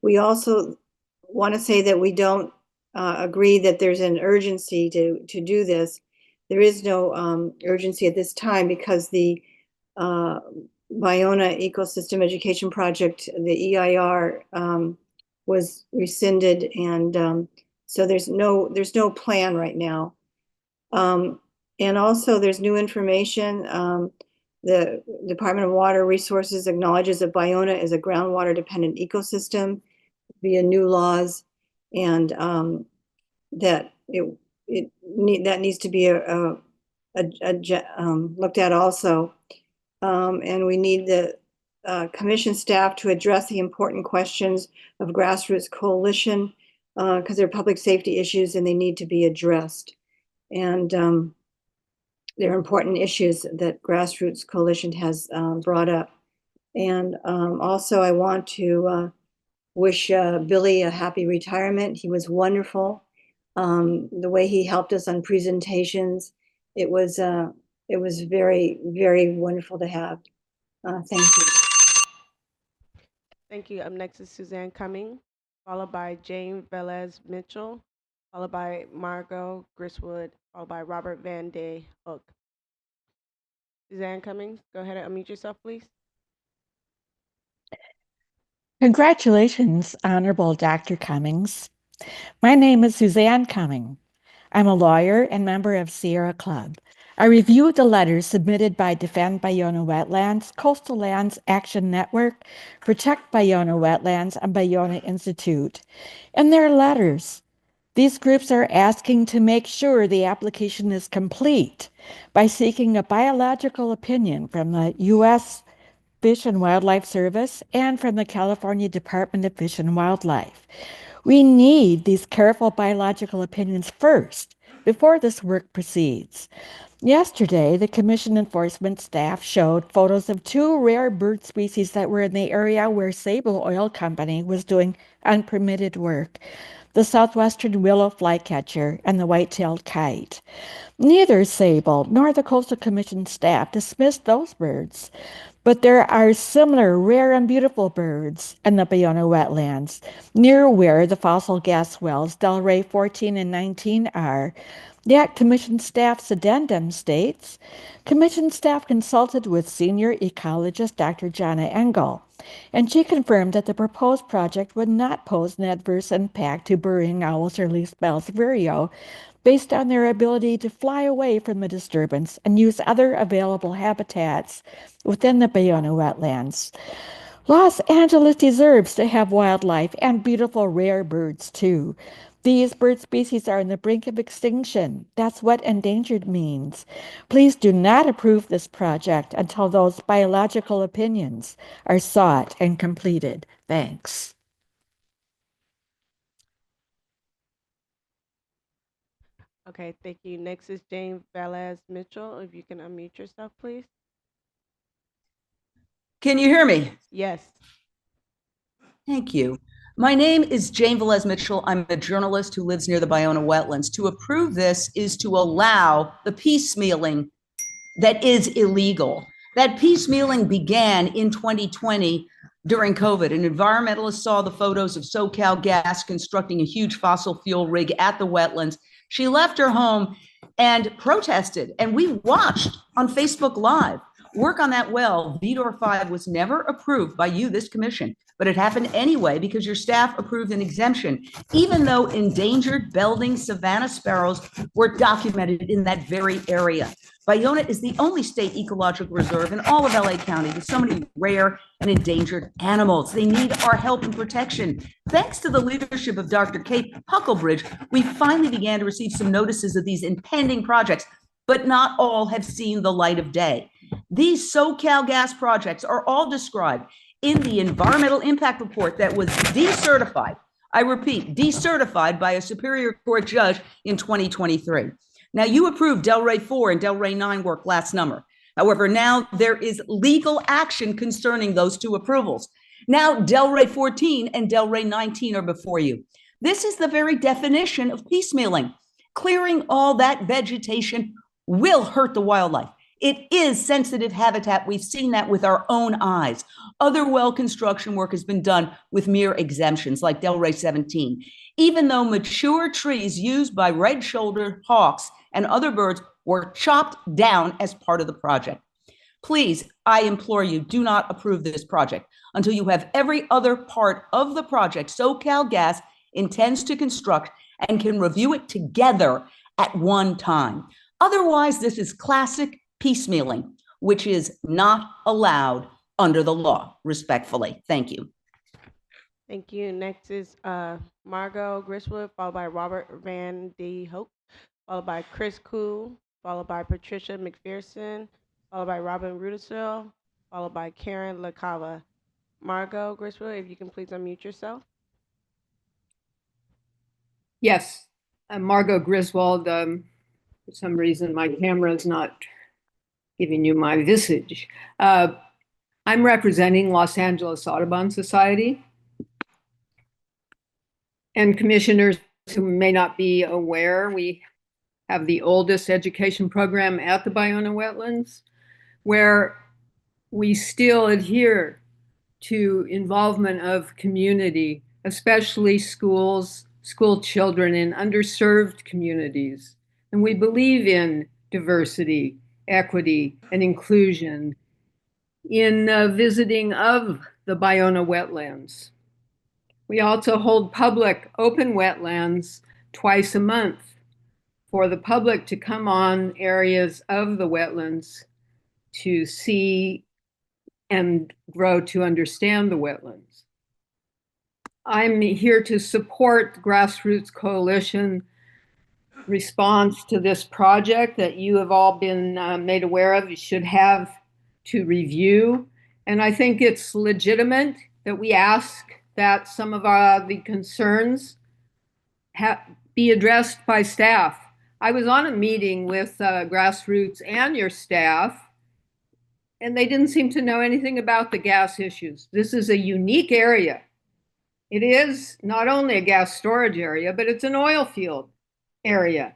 we also want to say that we don't agree that there's an urgency to do this. There is no urgency at this time because the Ballona Ecosystem Education Project, the EIR, was rescinded, and so there's no plan right now. And also, there's new information. The Department of Water Resources acknowledges that Ballona is a groundwater-dependent ecosystem via new laws, and that that needs to be looked at also. And we need the commission staff to address the important questions of grassroots coalition because they're public safety issues and they need to be addressed. And they're important issues that grassroots coalition has brought up. And also I want to wish Billy a happy retirement. He was wonderful. The way he helped us on presentations, it was very, very wonderful to have. Thank you. Thank you. Up next is Suzanne Cumming, followed by Jane Velez Mitchell, followed by Margot Griswold, followed by Robert Van de Hook. Suzanne Cummings, go ahead and unmute yourself, please. Congratulations, Honorable Dr. Cummings. My name is Suzanne Cumming. I'm a lawyer and member of Sierra Club. I reviewed the letters submitted by Defend Ballona Wetlands, Coastal Lands Action Network, Protect Ballona Wetlands, and Ballona Institute. In their letters, these groups are asking to make sure the application is complete by seeking a biological opinion from the U.S. Fish and Wildlife Service and from the California Department of Fish and Wildlife. We need these careful biological opinions first before this work proceeds. Yesterday, the Commission enforcement staff showed photos of two rare bird species that were in the area where Sable Oil Company was doing unpermitted work, the southwestern willow flycatcher and the white-tailed kite. Neither Sable nor the Coastal Commission staff dismissed those birds, but there are similar rare and beautiful birds in the Ballona wetlands, near where the fossil gas wells Delray 14 and 19 are. Yet Commission staff's addendum states, Commission staff consulted with senior ecologist Dr. Jana Engel, and she confirmed that the proposed project would not pose an adverse impact to burying owls or leaf-belled vireo, based on their ability to fly away from the disturbance and use other available habitats within the Ballona wetlands. Los Angeles deserves to have wildlife and beautiful rare birds too. These bird species are on the brink of extinction. That's what endangered means. Please do not approve this project until those biological opinions are sought and completed. Thanks. Okay, thank you. Next is Jane Velez Mitchell. If you can unmute yourself, please. Can you hear me? Yes. Thank you. My name is Jane Velez Mitchell. I'm a journalist who lives near the Ballona wetlands. To approve this is to allow the piecemealing that is illegal. That piecemealing began in 2020 during COVID. An environmentalist saw the photos of SoCal Gas constructing a huge fossil fuel rig at the wetlands. She left her home and protested, and we watched on Facebook Live. Work on that well, Vidor 5, was never approved by you, this commission, but it happened anyway because your staff approved an exemption, even though endangered Belding savanna sparrows were documented in that very area. Ballona is the only state ecological reserve in all of LA County with so many rare and endangered animals. They need our help and protection. Thanks to the leadership of Dr. Kate Hucklebridge, we finally began to receive some notices of these impending projects, but not all have seen the light of day. These SoCal Gas projects are all described in the environmental impact report that was decertified. I repeat, decertified by a Superior Court judge in 2023. Now, you approved Delray 4 and Delray 9 work last summer. However, now there is legal action concerning those two approvals. Now, Delray 14 and Delray 19 are before you. This is the very definition of piecemealing. Clearing all that vegetation will hurt the wildlife. It is sensitive habitat. We've seen that with our own eyes. Other well construction work has been done with mere exemptions, like Delray 17. Even though mature trees used by red-shouldered hawks and other birds were chopped down as part of the project. Please, I implore you, do not approve this project until you have every other part of the project SoCal Gas intends to construct and can review it together at one time. Otherwise, this is classic piecemealing, which is not allowed under the law, respectfully. Thank you. Thank you. Next is Margot Griswold, followed by Robert Van de Hoek. followed by Chris Koo, followed by Patricia McPherson, followed by Robin Rudisill, followed by Karen LaCava. Margot Griswold, if you can please unmute yourself. Yes, Margot Griswold. For some reason, my camera is not giving you my visage. I'm representing Los Angeles Audubon Society. And commissioners who may not be aware, we have the oldest education program at the Ballona Wetlands, where we still adhere to involvement of community, especially schools, school children in underserved communities. And we believe in diversity, equity, and inclusion in visiting of the Ballona Wetlands. We also hold public open wetlands twice a month for the public to come on areas of the wetlands to see and grow to understand the wetlands. I'm here to support the Grassroots Coalition response to this project that you have all been made aware of. You should have to review. And I think it's legitimate that we ask that some of the concerns be addressed by staff. I was on a meeting with Grassroots and your staff, and they didn't seem to know anything about the gas issues. This is a unique area. It is not only a gas storage area, but it's an oil field area.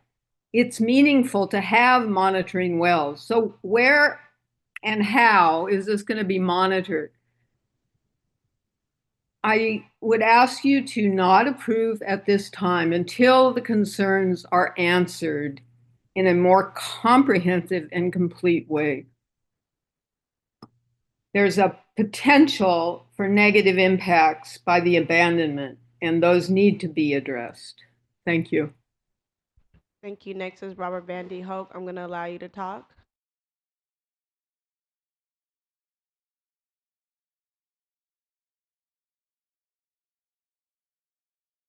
It's meaningful to have monitoring wells. So where and how is this going to be monitored? I would ask you to not approve at this time until the concerns are answered in a more comprehensive and complete way. There's a potential for negative impacts by the abandonment, and those need to be addressed. Thank you. Thank you. Next is Robert Vandy Hoke. I'm going to allow you to talk.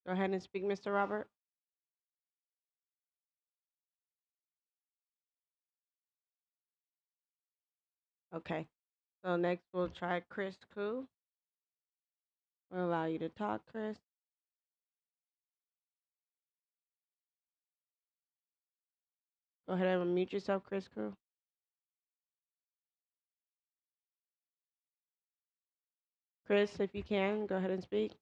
Go ahead and speak, Mr. Robert. Okay. So next we'll try Chris Koo. We'll allow you to talk, Chris. Go ahead and unmute yourself, Chris Koo. Chris, if you can, go ahead and speak.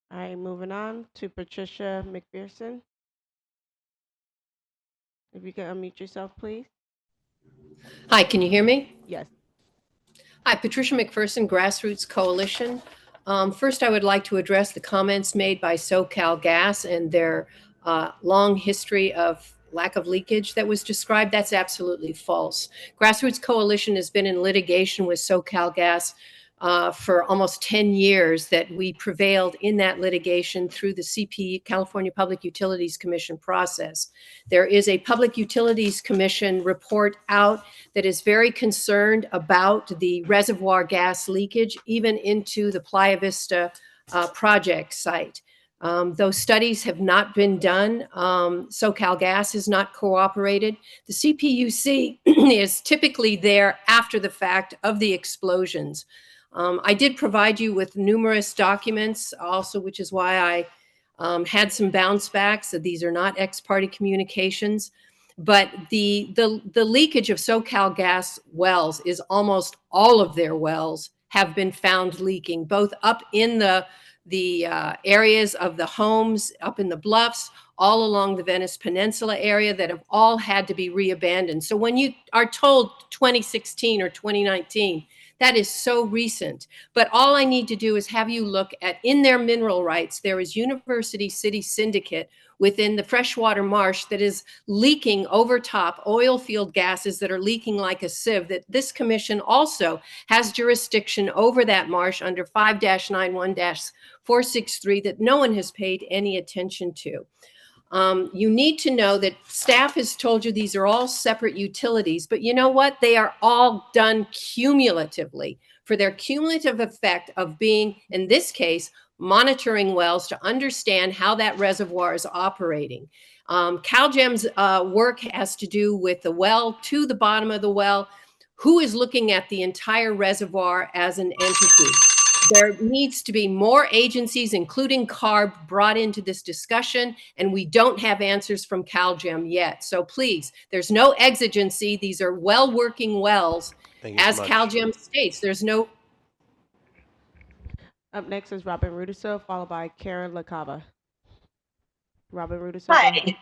All right, moving on to Patricia McPherson. If you can unmute yourself, please. Hi, can you hear me? Yes. Hi, Patricia McPherson, Grassroots Coalition. First, I would like to address the comments made by SoCal Gas and their long history of lack of leakage that was described. That's absolutely false. Grassroots Coalition has been in litigation with SoCal Gas for almost 10 years that we prevailed in that litigation through the CP, California Public Utilities Commission process. There is a Public Utilities Commission report out that is very concerned about the reservoir gas leakage, even into the Playa Vista project site. Those studies have not been done. SoCal Gas has not cooperated. The CPUC is typically there after the fact of the explosions. I did provide you with numerous documents also, which is why I had some bounce backs. So these are not ex-parte communications, but the leakage of SoCal Gas wells is almost all of their wells have been found leaking, both up in the areas of the homes, up in the bluffs, all along the Venice Peninsula area that have all had to be reabandoned. So when you are told 2016 or 2019, that is so recent. But all I need to do is have you look at, in their mineral rights, there is University City Syndicate within the freshwater marsh that is leaking over top oil field gases that are leaking like a sieve, that this commission also has jurisdiction over that marsh under 5-91-463 that no one has paid any attention to. You need to know that staff has told you these are all separate utilities, but you know what? They are all done cumulatively for their cumulative effect of being, in this case, monitoring wells to understand how that reservoir is operating. CalGEM's work has to do with the well to the bottom of the well. Who is looking at the entire reservoir as an entity? There needs to be more agencies, including CARB, brought into this discussion, and we don't have answers from CalGEM yet. So please, there's no exigency. These are well-working wells. Thank you so As much. CalGEM states, there's no... Up next is Robin Rudisil, followed by Karen LaCava. Robin Rudisil. Hi.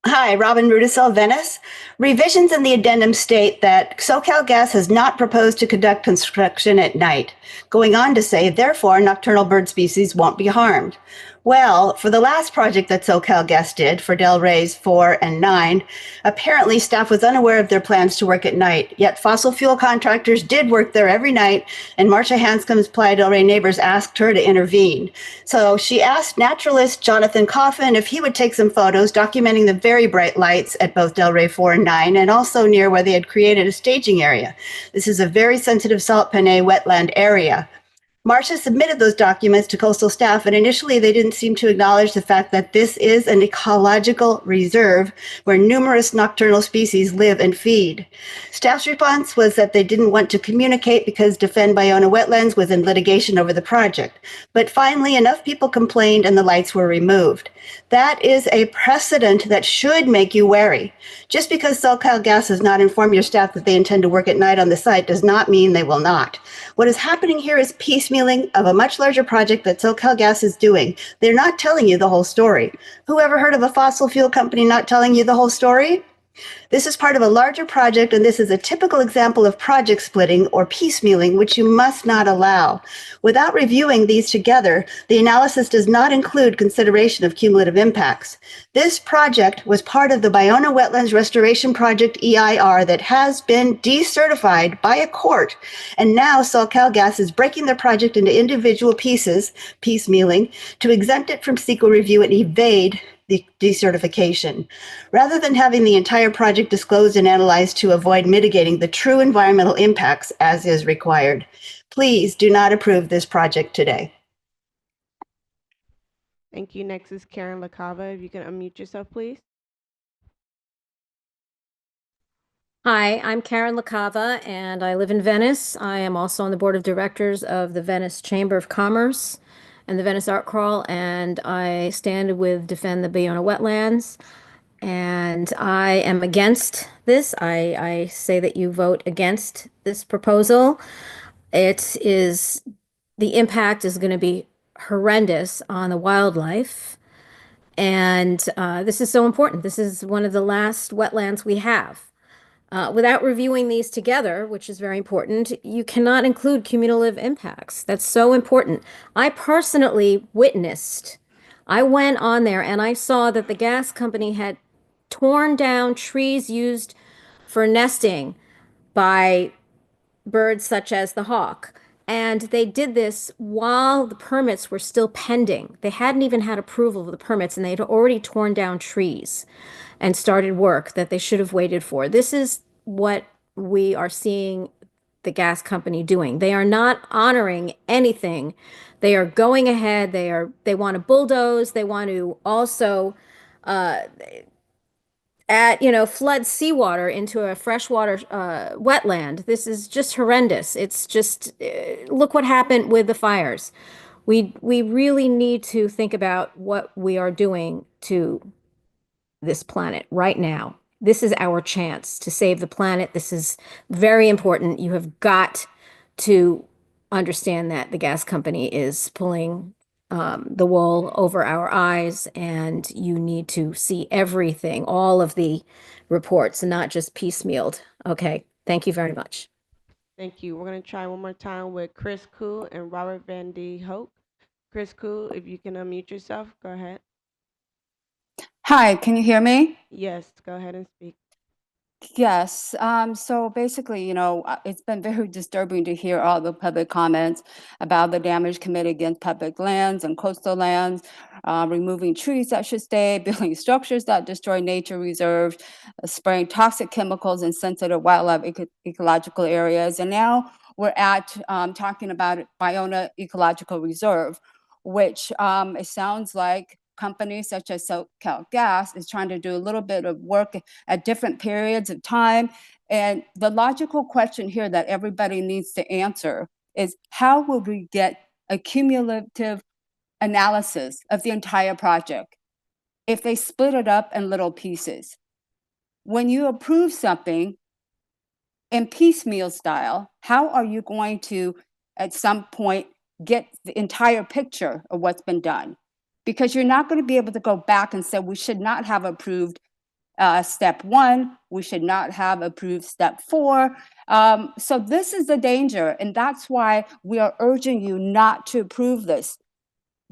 Hi, Robin Rudisil, Venice. Revisions in the addendum state that SoCalGas has not proposed to conduct construction at night, going on to say, therefore, nocturnal bird species won't be harmed. Well, for the last project that SoCalGas did for Del Rey's 4 and 9, apparently staff was unaware of their plans to work at night, yet fossil fuel contractors did work there every night, and Marcia Hanscom's Playa del Rey neighbors asked her to intervene. So she asked naturalist Jonathan Coffin if he would take some photos documenting the very bright lights at both Del Rey 4 and 9, and also near where they had created a staging area. This is a very sensitive salt panay wetland area. Marcia submitted those documents to coastal staff, and initially they didn't seem to acknowledge the fact that this is an ecological reserve where numerous nocturnal species live and feed. Staff's response was that they didn't want to communicate because Defend Bayona Wetlands was in litigation over the project. But finally, enough people complained and the lights were removed. That is a precedent that should make you wary. Just because SoCalGas has not informed your staff that they intend to work at night on the site does not mean they will not. What is happening here is piecemealing of a much larger project that SoCalGas is doing. They're not telling you the whole story. Who ever heard of a fossil fuel company not telling you the whole story? This is part of a larger project, and this is a typical example of project splitting or piecemealing, which you must not allow. Without reviewing these together, the analysis does not include consideration of cumulative impacts. This project was part of the Bayona Wetlands Restoration Project EIR that has been decertified by a court, and now SoCalGas is breaking their project into individual pieces, piecemealing, to exempt it from CEQA review and evade the decertification. Rather than having the entire project disclosed and analyzed to avoid mitigating the true environmental impacts as is required, please do not approve this project today. Thank you. Next is Karen LaCava. If you can unmute yourself, please. Hi, I'm Karen LaCava, and I live in Venice. I am also on the board of directors of the Venice Chamber of Commerce and the Venice Art Crawl, and I stand with Defend the Bayona Wetlands. And I am against this. I say that you vote against this proposal. The impact is going to be horrendous on the wildlife. And this is so important. This is one of the last wetlands we have. Without reviewing these together, which is very important, you cannot include cumulative impacts. That's so important. I personally witnessed, I went on there and I saw that the gas company had torn down trees used for nesting by birds such as the hawk. And they did this while the permits were still pending. They hadn't even had approval of the permits, and they had already torn down trees and started work that they should have waited for. This is what we are seeing the gas company doing. They are not honoring anything. They are going ahead. They want to bulldoze. They want to also flood seawater into a freshwater wetland. This is just horrendous. It's just look what happened with the fires. We really need to think about what we are doing to this planet right now. This is our chance to save the planet. This is very important. You have got to understand that the gas company is pulling the wool over our eyes, and you need to see everything, all of the reports, and not just piecemealed. Okay, thank you very much. Thank you. We're going to try one more time with Chris Koo and Robert Van D. Hoek. Chris Koo, if you can unmute yourself, go ahead. Hi, can you hear me? Yes, go ahead and speak. Yes. So basically, it's been very disturbing to hear all the public comments about the damage committed against public lands and coastal lands, removing trees that should stay, building structures that destroy nature reserves, spraying toxic chemicals in sensitive wildlife ecological areas. And now we're at talking about Biona Ecological Reserve, which it sounds like companies such as SoCalGas is trying to do a little bit of work at different periods of time. And the logical question here that everybody needs to answer is, how will we get a cumulative analysis of the entire project if they split it up in little pieces? When you approve something in piecemeal style, how are you going to, at some point, get the entire picture of what's been done? Because you're not going to be able to go back and say, we should not have approved step 1, we should not have approved step 4. So this is the danger, and that's why we are urging you not to approve this.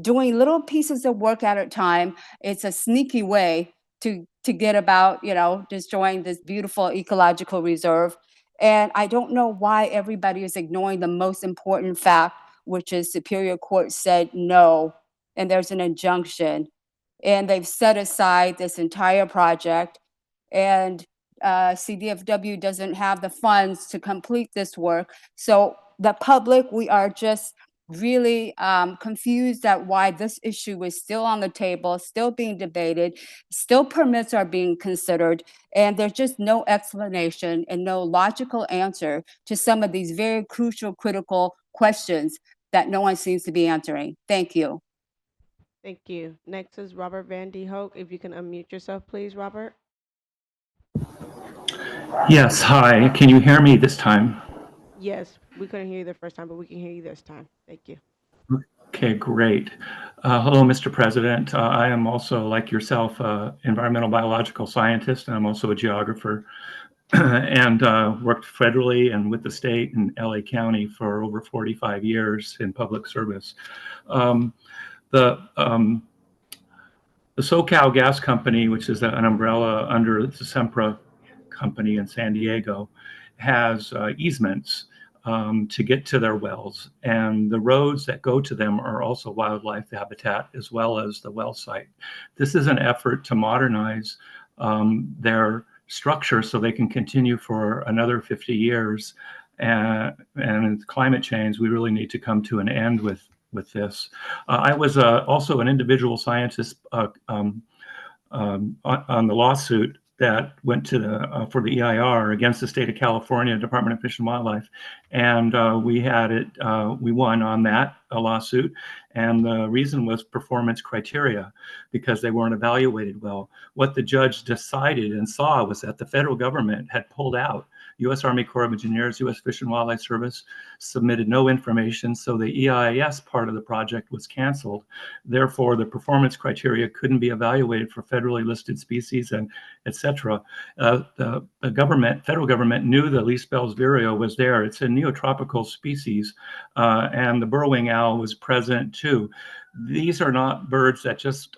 Doing little pieces of work at a time, it's a sneaky way to get about, destroying this beautiful ecological reserve. And I don't know why everybody is ignoring the most important fact, which is Superior Court said no, and there's an injunction. And they've set aside this entire project, and CDFW doesn't have the funds to complete this work. So the public, we are just really confused at why this issue is still on the table, still being debated, still permits are being considered, and there's just no explanation and no logical answer to some of these very crucial, critical questions that no one seems to be answering. Thank you. Thank you. Next is Robert Van D. Hoek. If you can unmute yourself, please, Robert. Yes, hi. Can you hear me this time? Yes, we couldn't hear you the first time, but we can hear you this time. Thank you. Okay, great. Hello, Mr. President. I am also, like yourself, environmental biological scientist, and I'm also a geographer and worked federally and with the state in LA County for over 45 years in public service. The SoCal Gas Company, which is an umbrella under the Sempra company in San Diego, has easements to get to their wells, and the roads that go to them are also wildlife habitat as well as the well site. This is an effort to modernize their structure so they can continue for another 50 years. And climate change, we really need to come to an end with this. I was also an individual scientist on the lawsuit that went to the for the EIR against the state of California Department of Fish and Wildlife, and we won on that lawsuit, and the reason was performance criteria, because they weren't evaluated well. What the judge decided and saw was that the federal government had pulled out. U.S. Army Corps of Engineers, U.S. Fish and Wildlife Service submitted no information, so the EIS part of the project was canceled. Therefore, the performance criteria couldn't be evaluated for federally listed species and et cetera. The federal government knew the least Bell's vireo was there. It's a neotropical species, and the burrowing owl was present too. These are not birds that just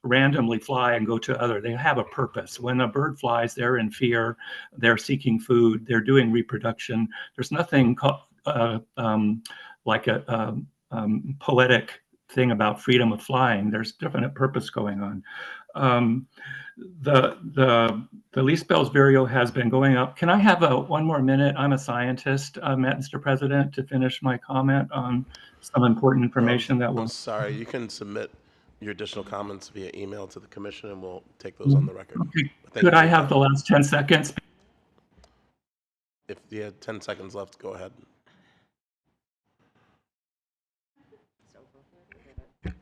randomly fly and go to other. They have a purpose. When a bird flies, they're in fear, they're seeking food, they're doing reproduction. There's nothing like a poetic thing about freedom of flying. There's definite purpose going on. The least Bell's vireo has been going up. Can I have one more minute? I'm a scientist, Mr. President, to finish my comment on some important information that will. I'm sorry, you can submit your additional comments via email to the commission, and we'll take those on the record. Okay. Could I have the last 10 seconds? If you had 10 seconds left, go ahead. All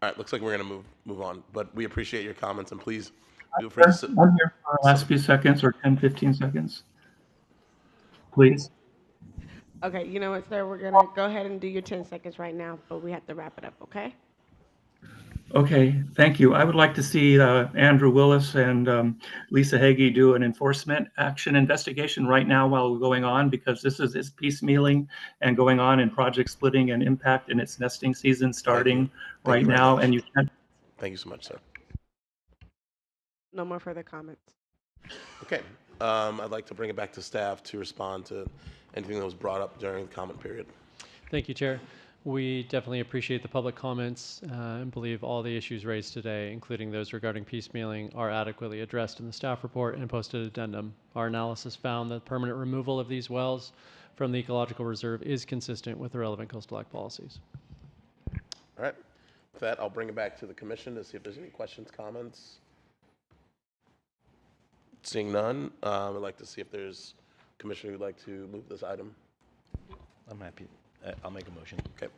right, looks like we're going to move on, but we appreciate your comments, and please feel free to I'm here for the last few seconds, or 10, 15 seconds. Please. Okay, you know what, sir? We're going to go ahead and do your 10 seconds right now, but we have to wrap it up, okay? Okay, thank you. I would like to see Andrew Willis and Lisa Hagee do an enforcement action investigation right now while we're going on, because this is piecemealing and going on in project splitting and impact in its nesting season starting right now. And you can't. Thank you so much, sir. No more further comments. Okay, I'd like to bring it back to staff to respond to anything that was brought up during the comment period. Thank you, Chair. We definitely appreciate the public comments and believe all the issues raised today, including those regarding piecemealing, are adequately addressed in the staff report and posted addendum. Our analysis found that permanent removal of these wells from the ecological reserve is consistent with the relevant Coastal Act policies. All right. With that, I'll bring it back to the commission to see if there's any questions, comments. Seeing none, I'd like to see if there's a commissioner who'd like to move this item. I'm happy. I'll make a motion. Okay.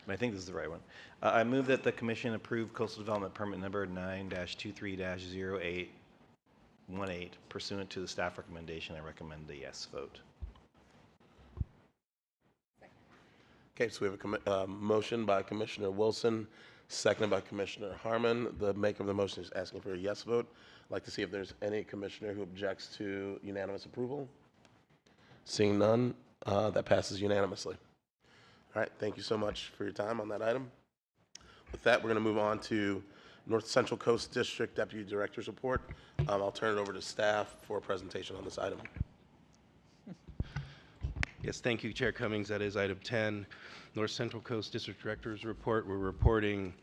I think this is the right one. I move that the commission approve coastal development permit number 9-23-0818 pursuant to the staff recommendation. I recommend the yes vote. Okay, so we have a motion by Commissioner Wilson, seconded by Commissioner Harmon. The maker of the motion is asking for a yes vote. I'd like to see if there's any commissioner who objects to unanimous approval. Seeing none, that passes unanimously. All right, thank you so much for your time on that item. With that, we're going to move on to North Central Coast District Deputy Director's report. I'll turn it over to staff for a presentation on this item. Yes, thank you, Chair Cummings. That is item 10, North Central Coast District Director's report. We're reporting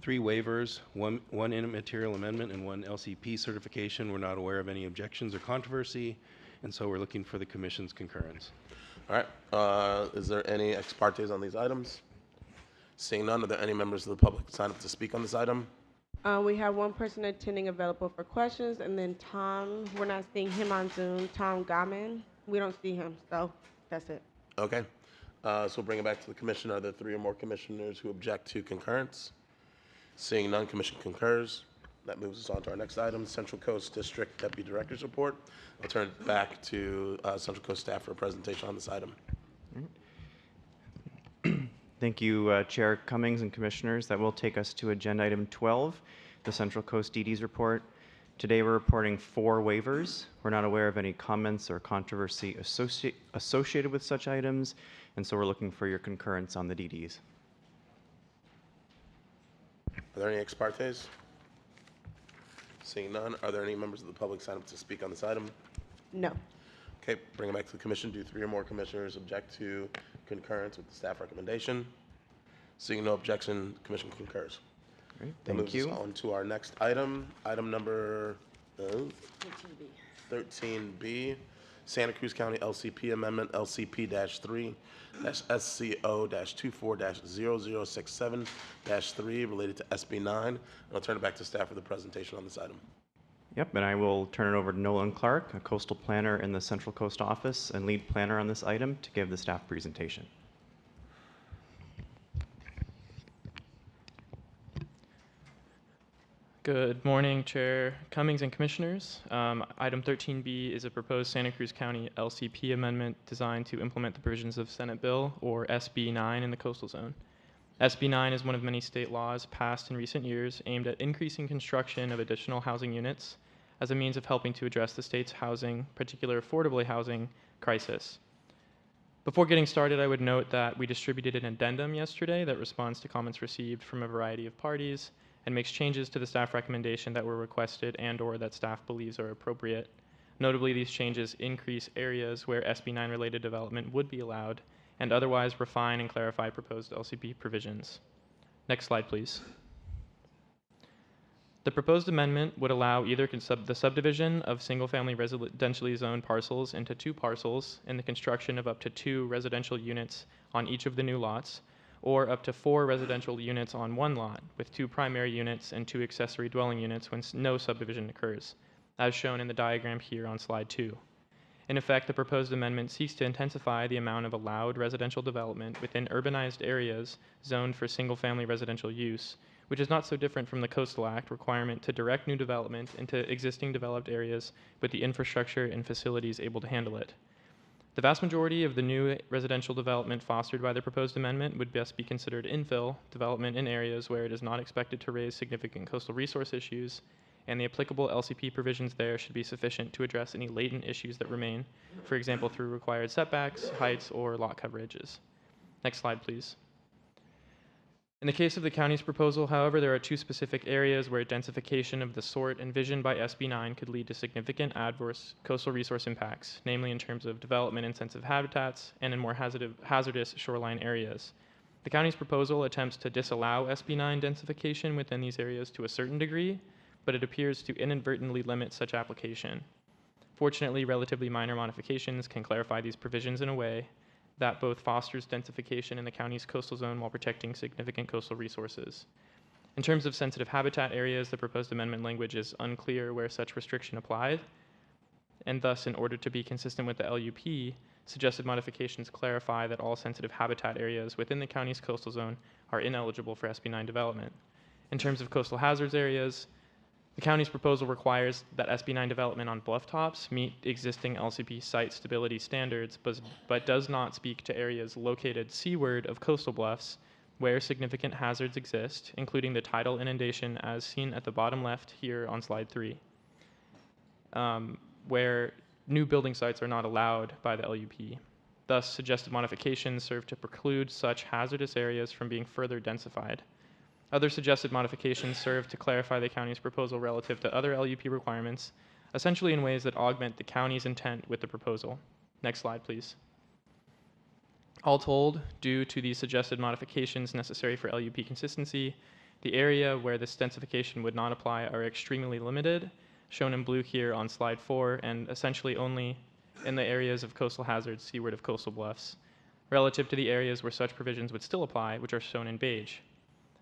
3 waivers, one immaterial amendment and 1 LCP certification. We're not aware of any objections or controversy, and so we're looking for the Commission's concurrence. All right, is there any ex partes on these items? Seeing none, are there any members of the public who sign up to speak on this item? We have one person attending available for questions, and then Tom, we're not seeing him on Zoom, Tom Gaman. We don't see him, so that's it. Okay, so we'll bring it back to the commission. Are there 3 or more commissioners who object to concurrence? Seeing none, commission concurs. That moves us on to our next item, Central Coast District Deputy Director's report. I'll turn it back to Central Coast staff for a presentation on this item. Thank you, Chair Cummings and Commissioners. That will take us to agenda item 12, the Central Coast DD's report. Today we're reporting 4 waivers. We're not aware of any comments or controversy associated with such items, and so we're looking for your concurrence on the DDs. Are there any ex partes? Seeing none, are there any members of the public sign up to speak on this item? No. Okay, bring it back to the commission. Do 3 or more commissioners object to concurrence with the staff recommendation? Seeing no objection, commission concurs. Great, That thank moves you. us on to our next item, item number 13B, Santa Cruz County LCP Amendment, LCP-3, SCO-24-0067-3 related to SB 9. And I'll turn it back to staff for the presentation on this item. Yep, and I will turn it over to Nolan Clark, a coastal planner in the Central Coast office and lead planner on this item, to give the staff presentation. Good morning, Chair Cummings and Commissioners. Item 13B is a proposed Santa Cruz County LCP amendment designed to implement the provisions of Senate Bill, or SB 9, in the coastal zone. SB 9 is one of many state laws passed in recent years aimed at increasing construction of additional housing units as a means of helping to address the state's housing, particular affordable housing, crisis. Before getting started, I would note that we distributed an addendum yesterday that responds to comments received from a variety of parties and makes changes to the staff recommendation that were requested and/or that staff believes are appropriate. Notably, these changes increase areas where SB 9 related development would be allowed and otherwise refine and clarify proposed LCP provisions. Next slide, please. The proposed amendment would allow either the subdivision of single-family residentially zoned parcels into 2 parcels and the construction of up to 2 residential units on each of the new lots, or up to 4 residential units on 1 lot, with 2 primary units and 2 accessory dwelling units when no subdivision occurs, as shown in the diagram here on slide 2. In effect, the proposed amendment seeks to intensify the amount of allowed residential development within urbanized areas zoned for single-family residential use, which is not so different from the Coastal Act requirement to direct new development into existing developed areas with the infrastructure and facilities able to handle it. The vast majority of the new residential development fostered by the proposed amendment would best be considered infill development in areas where it is not expected to raise significant coastal resource issues, and the applicable LCP provisions there should be sufficient to address any latent issues that remain, for example, through required setbacks, heights, or lot coverages. Next slide, please. In the case of the county's proposal, however, there are 2 specific areas where densification of the sort envisioned by SB 9 could lead to significant adverse coastal resource impacts, namely in terms of development-intensive habitats and in more hazardous shoreline areas. The county's proposal attempts to disallow SB9 densification within these areas to a certain degree, but it appears to inadvertently limit such application. Fortunately, relatively minor modifications can clarify these provisions in a way that both fosters densification in the county's coastal zone while protecting significant coastal resources. In terms of sensitive habitat areas, the proposed amendment language is unclear where such restriction applied, and thus, in order to be consistent with the LUP, suggested modifications clarify that all sensitive habitat areas within the county's coastal zone are ineligible for SB9 development. In terms of coastal hazards areas, the county's proposal requires that SB9 development on bluff tops meet existing LCP site stability standards, but does not speak to areas located seaward of coastal bluffs where significant hazards exist, including the tidal inundation as seen at the bottom left here on slide 3, where new building sites are not allowed by the LUP. Thus, suggested modifications serve to preclude such hazardous areas from being further densified. Other suggested modifications serve to clarify the county's proposal relative to other LUP requirements, essentially in ways that augment the county's intent with the proposal. Next slide, please. All told, due to these suggested modifications necessary for LUP consistency, the area where this densification would not apply are extremely limited, shown in blue here on slide 4, and essentially only in the areas of coastal hazards seaward of coastal bluffs, relative to the areas where such provisions would still apply, which are shown in beige.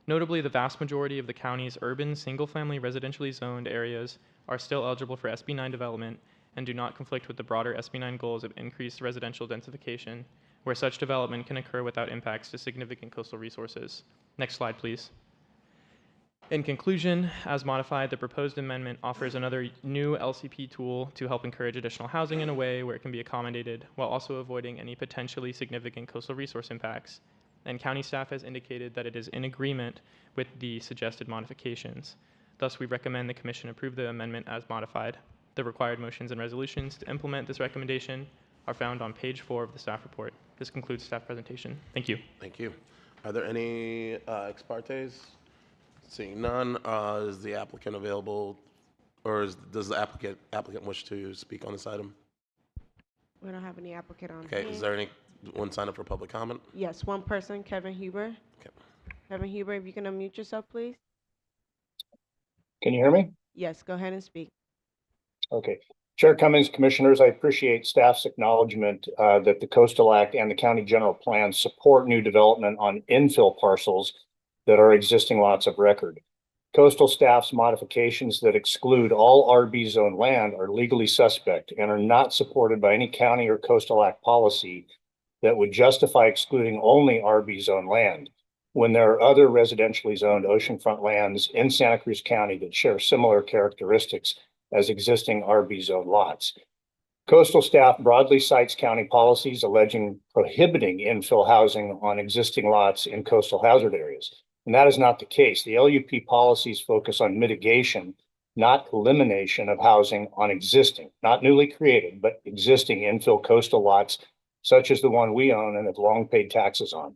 Notably, the vast majority of the county's urban, single-family residentially zoned areas are still eligible for SB9 development and do not conflict with the broader SB9 goals of increased residential densification, where such development can occur without impacts to significant coastal resources. Next slide, please. In conclusion, as modified, the proposed amendment offers another new LCP tool to help encourage additional housing in a way where it can be accommodated while also avoiding any potentially significant coastal resource impacts. And county staff has indicated that it is in agreement with the suggested modifications. Thus, we recommend the commission approve the amendment as modified. The required motions and resolutions to implement this recommendation are found on page 4 of the staff report. This concludes staff presentation. Thank you. Thank you. Are there any ex partes? Seeing none, is the applicant available, or does the applicant wish to speak on this item? We don't have any applicant on Okay, hand. is there anyone signed up for public comment? Yes, one person, Kevin Huber. Okay. Kevin Huber, if you can unmute yourself, please. Can you hear me? Yes, go ahead and speak. Okay. Chair Cummings, Commissioners, I appreciate staff's acknowledgement that the Coastal Act and the County General Plan support new development on infill parcels that are existing lots of record. Coastal staff's modifications that exclude all RB zone land are legally suspect and are not supported by any county or Coastal Act policy that would justify excluding only RB zone land when there are other residentially zoned oceanfront lands in Santa Cruz County that share similar characteristics as existing RB zone lots. Coastal staff broadly cites county policies alleging prohibiting infill housing on existing lots in coastal hazard areas. And that is not the case. The LUP policies focus on mitigation, not elimination of housing on existing, not newly created, but existing infill coastal lots, such as the one we own and have long paid taxes on.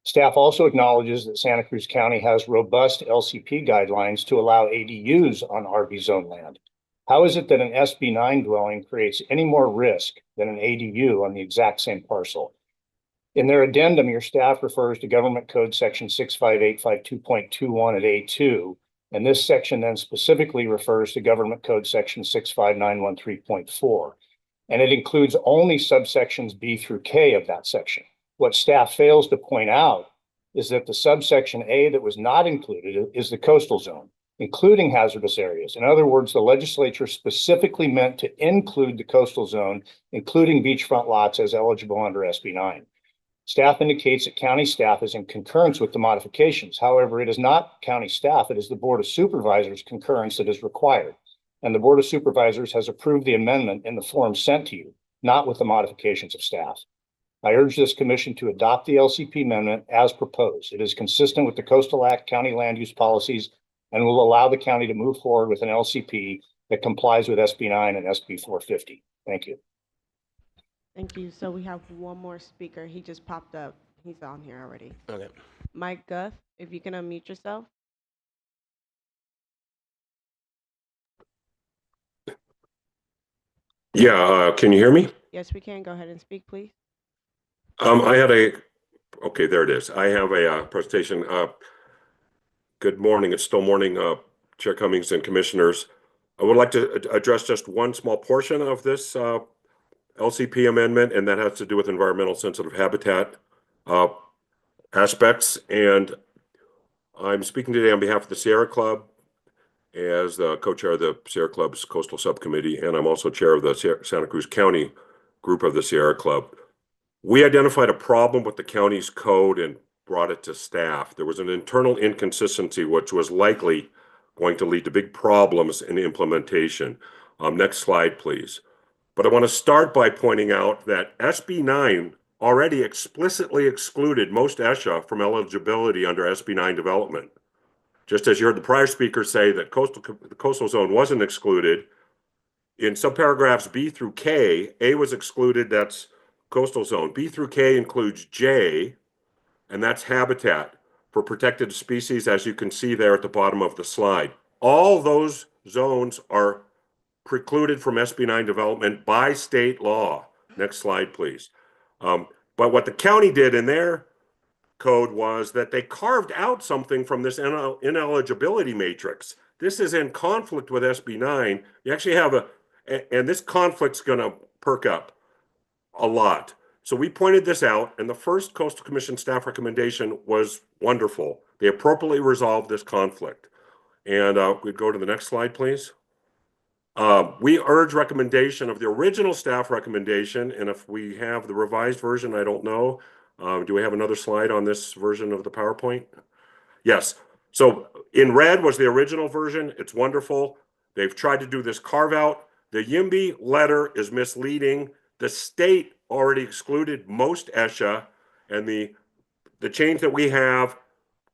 Staff also acknowledges that Santa Cruz County has robust LCP guidelines to allow ADUs on RB zone land. How is it that an SB9 dwelling creates any more risk than an ADU on the exact same parcel? In their addendum, your staff refers to Government Code Section 65852.21 at A2, and this section then specifically refers to Government Code Section 65913.4, and it includes only subsections B through K of that section. What staff fails to point out is that the subsection A that was not included is the coastal zone, including hazardous areas. In other words, the legislature specifically meant to include the coastal zone, including beachfront lots, as eligible under SB9. Staff indicates that county staff is in concurrence with the modifications. However, it is not county staff, it is the Board of Supervisors' concurrence that is required. And the Board of Supervisors has approved the amendment in the form sent to you, not with the modifications of staff. I urge this commission to adopt the LCP amendment as proposed. It is consistent with the Coastal Act, county land use policies, and will allow the county to move forward with an LCP that complies with SB9 and SB 450. Thank you. Thank you. So we have one more speaker. He just popped up. He's on here already. Okay. Mike Guth, if you can unmute yourself. Yeah, can you hear me? Yes, we can. Go ahead and speak, please. I had a Okay, there it is. I have a presentation. Good morning. It's still morning, Chair Cummings and Commissioners. I would like to address just one small portion of this LCP amendment, and that has to do with environmental sensitive habitat aspects. And I'm speaking today on behalf of the Sierra Club as the co-chair of the Sierra Club's Coastal Subcommittee, and I'm also chair of the Santa Cruz County group of the Sierra Club. We identified a problem with the county's code and brought it to staff. There was an internal inconsistency which was likely going to lead to big problems in implementation. Next slide, please. But I want to start by pointing out that SB 9 already explicitly excluded most ESHA from eligibility under SB 9 development. Just as you heard the prior speaker say that the coastal zone wasn't excluded, in subparagraphs B through K, A was excluded, that's coastal zone. B through K includes J, and that's habitat for protected species, as you can see there at the bottom of the slide. All those zones are precluded from SB 9 development by state law. Next slide, please. But what the county did in their code was that they carved out something from this ineligibility matrix. This is in conflict with SB 9. You actually have and this conflict's going to perk up a lot. So we pointed this out, and the first Coastal Commission staff recommendation was wonderful. They appropriately resolved this conflict. And we'd go to the next slide, please. We urge recommendation of the original staff recommendation, and if we have the revised version, I don't know. Do we have another slide on this version of the PowerPoint? Yes. So in red was the original version. It's wonderful. They've tried to do this carve out. The YIMBY letter is misleading. The state already excluded most ESHA, and the change that we have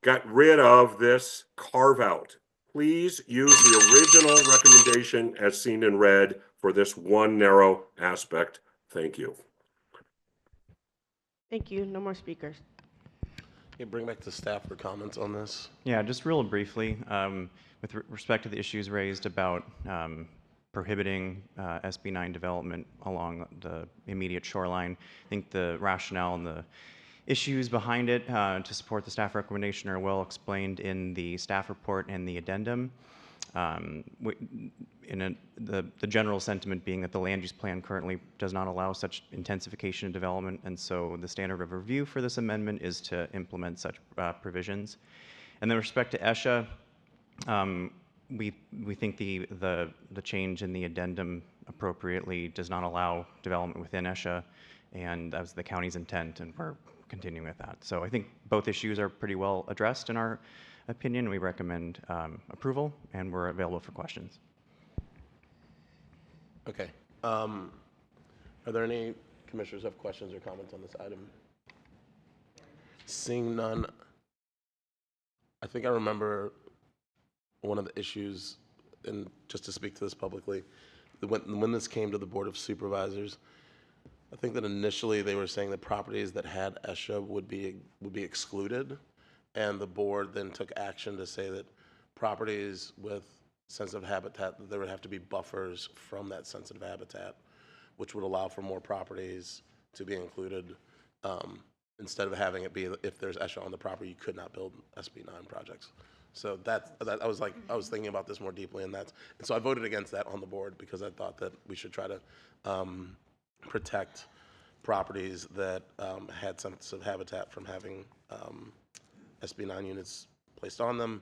got rid of this carve out. Please use the original recommendation as seen in red for this one narrow aspect. Thank you. Thank you. No more speakers. Okay, bring back to staff for comments on this. Yeah, just real briefly, with respect to the issues raised about prohibiting SB 9 development along the immediate shoreline, I think the rationale and the issues behind it to support the staff recommendation are well explained in the staff report and the addendum. The general sentiment being that the land use plan currently does not allow such intensification of development, and so the standard of review for this amendment is to implement such provisions. And then with respect to ESHA, we think the change in the addendum appropriately does not allow development within ESHA, and that was the county's intent, and we're continuing with that. So I think both issues are pretty well addressed in our opinion. We recommend approval, and we're available for questions. Okay. Are there any commissioners who have questions or comments on this item? Seeing none, I think I remember one of the issues, and just to speak to this publicly, when this came to the Board of Supervisors, I think that initially they were saying that properties that had ESHA would be excluded, and the board then took action to say that properties with sensitive habitat, that there would have to be buffers from that sensitive habitat, which would allow for more properties to be included, instead of having it be if there's ESHA on the property, you could not build SB 9 projects. So that I was thinking about this more deeply, and so I voted against that on the board because I thought that we should try to protect properties that had sensitive habitat from having SB 9 units placed on them.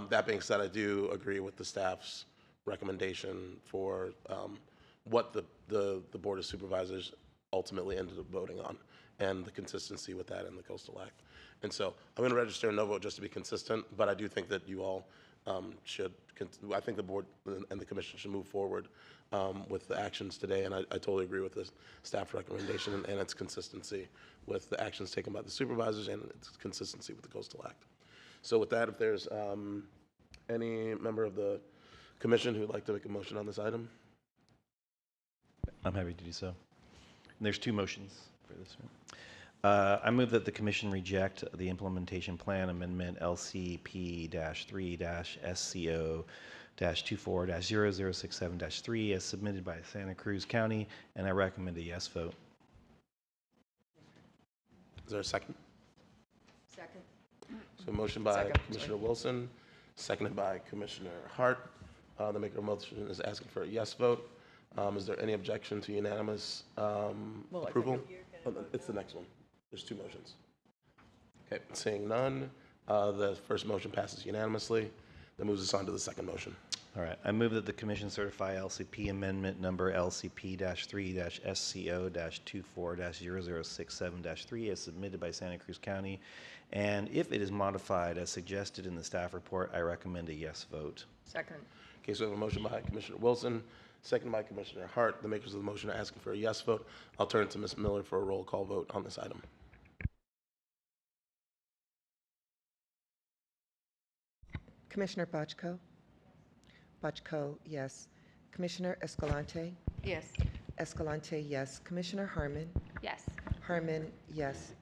That being said, I do agree with the staff's recommendation for what the Board of Supervisors ultimately ended up voting on, and the consistency with that in the Coastal Act. And so I'm going to register a no vote just to be consistent, but I do think that you all I think the board and the commission should move forward with the actions today, and I totally agree with the staff recommendation and its consistency with the actions taken by the supervisors and its consistency with the Coastal Act. So with that, if there's any member of the commission who would like to make a motion on this item? I'm happy to do so. And there's two motions for this one. I move that the commission reject the implementation plan amendment LCP-3-SCO-24-0067-3 as submitted by Santa Cruz County, and I recommend a yes vote. Is there a second? Second. So motion by Commissioner Wilson, seconded by Commissioner Hart. The maker of motion is asking for a yes vote. Is there any objection to unanimous approval? Oh, it's the next one. There's two motions. Okay, seeing none, the first motion passes unanimously. That moves us on to the second motion. All right. I move that the commission certify LCP amendment number LCP-3-SCO-24-0067-3 as submitted by Santa Cruz County. And if it is modified as suggested in the staff report, I recommend a yes vote. Second. Okay, so we have a motion by Commissioner Wilson, second by Commissioner Hart. The makers of the motion are asking for a yes vote. I'll turn to Ms. Miller for a roll call vote on this item. Commissioner Bochco? Bochco, yes. Commissioner Escalante? Yes. Escalante, yes. Commissioner Harmon? Yes. Harmon, yes.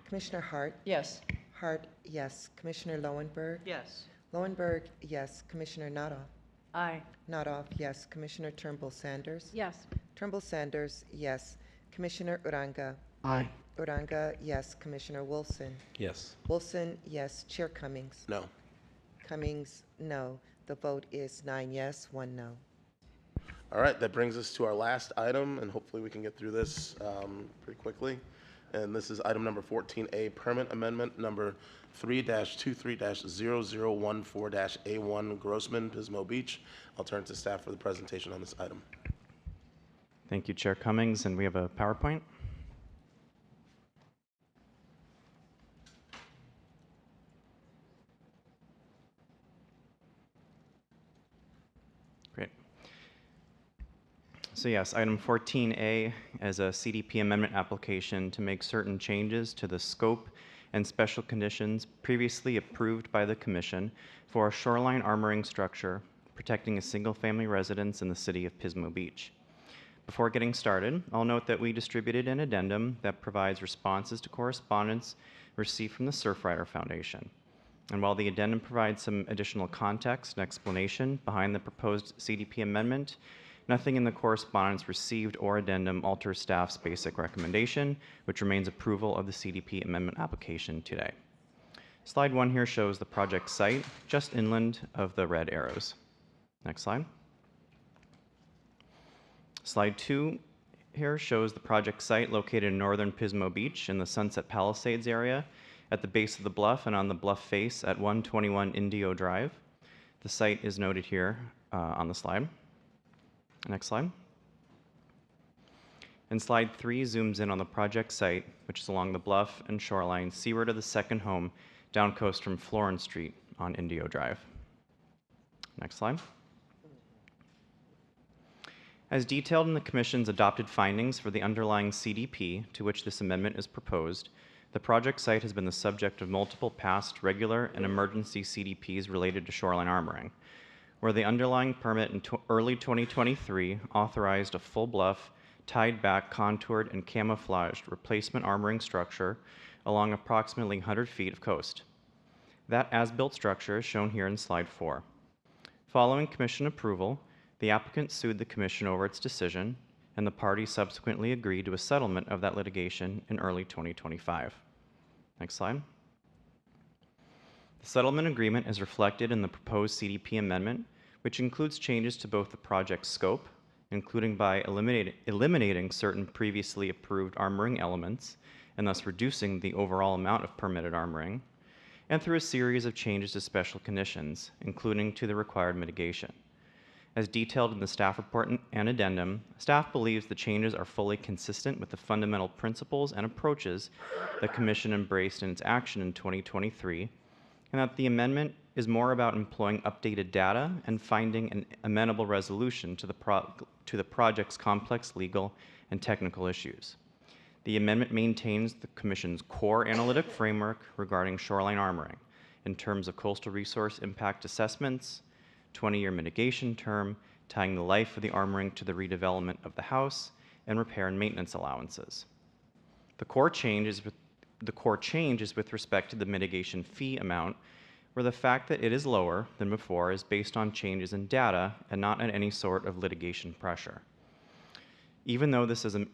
Commissioner Hart? Yes. Hart, yes. Commissioner Lowenberg? Yes. Lowenberg, yes. Commissioner Notoff? Aye. Notoff, yes. Commissioner Turnbull Sanders? Yes. Turnbull Sanders, yes. Commissioner Uranga? Aye. Uranga, yes. Commissioner Wilson? Yes. Wilson, yes. Chair Cummings? No. Cummings, no. The vote is 9 yes, 1 no. All right, that brings us to our last item, and hopefully we can get through this pretty quickly. And this is item number 14A, permit amendment number 3-23-0014-A1 Grossman, Pismo Beach. I'll turn to staff for the presentation on this item. Thank you, Chair Cummings, and we have a PowerPoint. Great. So yes, item 14A is a CDP amendment application to make certain changes to the scope and special conditions previously approved by the Commission for a shoreline armoring structure protecting a single-family residence in the city of Pismo Beach. Before getting started, I'll note that we distributed an addendum that provides responses to correspondence received from the Surfrider Foundation. And while the addendum provides some additional context and explanation behind the proposed CDP amendment, nothing in the correspondence received or addendum alters staff's basic recommendation, which remains approval of the CDP amendment application today. Slide 1 here shows the project site just inland of the red arrows. Next slide. Slide 2 here shows the project site located in northern Pismo Beach in the Sunset Palisades area at the base of the bluff and on the bluff face at 121 Indio Drive. The site is noted here on the slide. Next slide. And slide 3 zooms in on the project site, which is along the bluff and shoreline seaward of the second home down coast from Florence Street on Indio Drive. Next slide. As detailed in the Commission's adopted findings for the underlying CDP to which this amendment is proposed, the project site has been the subject of multiple past regular and emergency CDPs related to shoreline armoring, where the underlying permit in early 2023 authorized a full bluff, tied back, contoured, and camouflaged replacement armoring structure along approximately 100 feet of coast. That as-built structure is shown here in slide 4. Following Commission approval, the applicant sued the Commission over its decision, and the parties subsequently agreed to a settlement of that litigation in early 2025. Next slide. The settlement agreement is reflected in the proposed CDP amendment, which includes changes to both the project's scope, including by eliminating certain previously approved armoring elements, and thus reducing the overall amount of permitted armoring, and through a series of changes to special conditions, including to the required mitigation. As detailed in the staff report and addendum, staff believes the changes are fully consistent with the fundamental principles and approaches the Commission embraced in its action in 2023, and that the amendment is more about employing updated data and finding an amenable resolution to the project's complex legal and technical issues. The amendment maintains the Commission's core analytic framework regarding shoreline armoring in terms of coastal resource impact assessments, 20-year mitigation term, tying the life of the armoring to the redevelopment of the house, and repair and maintenance allowances. The core change is with respect to the mitigation fee amount, where the fact that it is lower than before is based on changes in data and not on any sort of litigation pressure. Even though this is a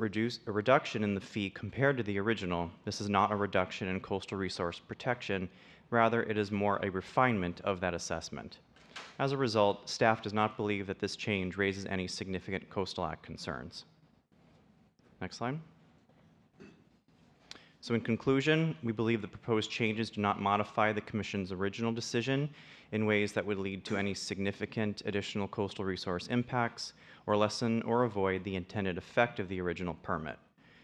reduction in the fee compared to the original, this is not a reduction in coastal resource protection. Rather, it is more a refinement of that assessment. As a result, staff does not believe that this change raises any significant Coastal Act concerns. Next slide. So in conclusion, we believe the proposed changes do not modify the Commission's original decision in ways that would lead to any significant additional coastal resource impacts or lessen or avoid the intended effect of the original permit.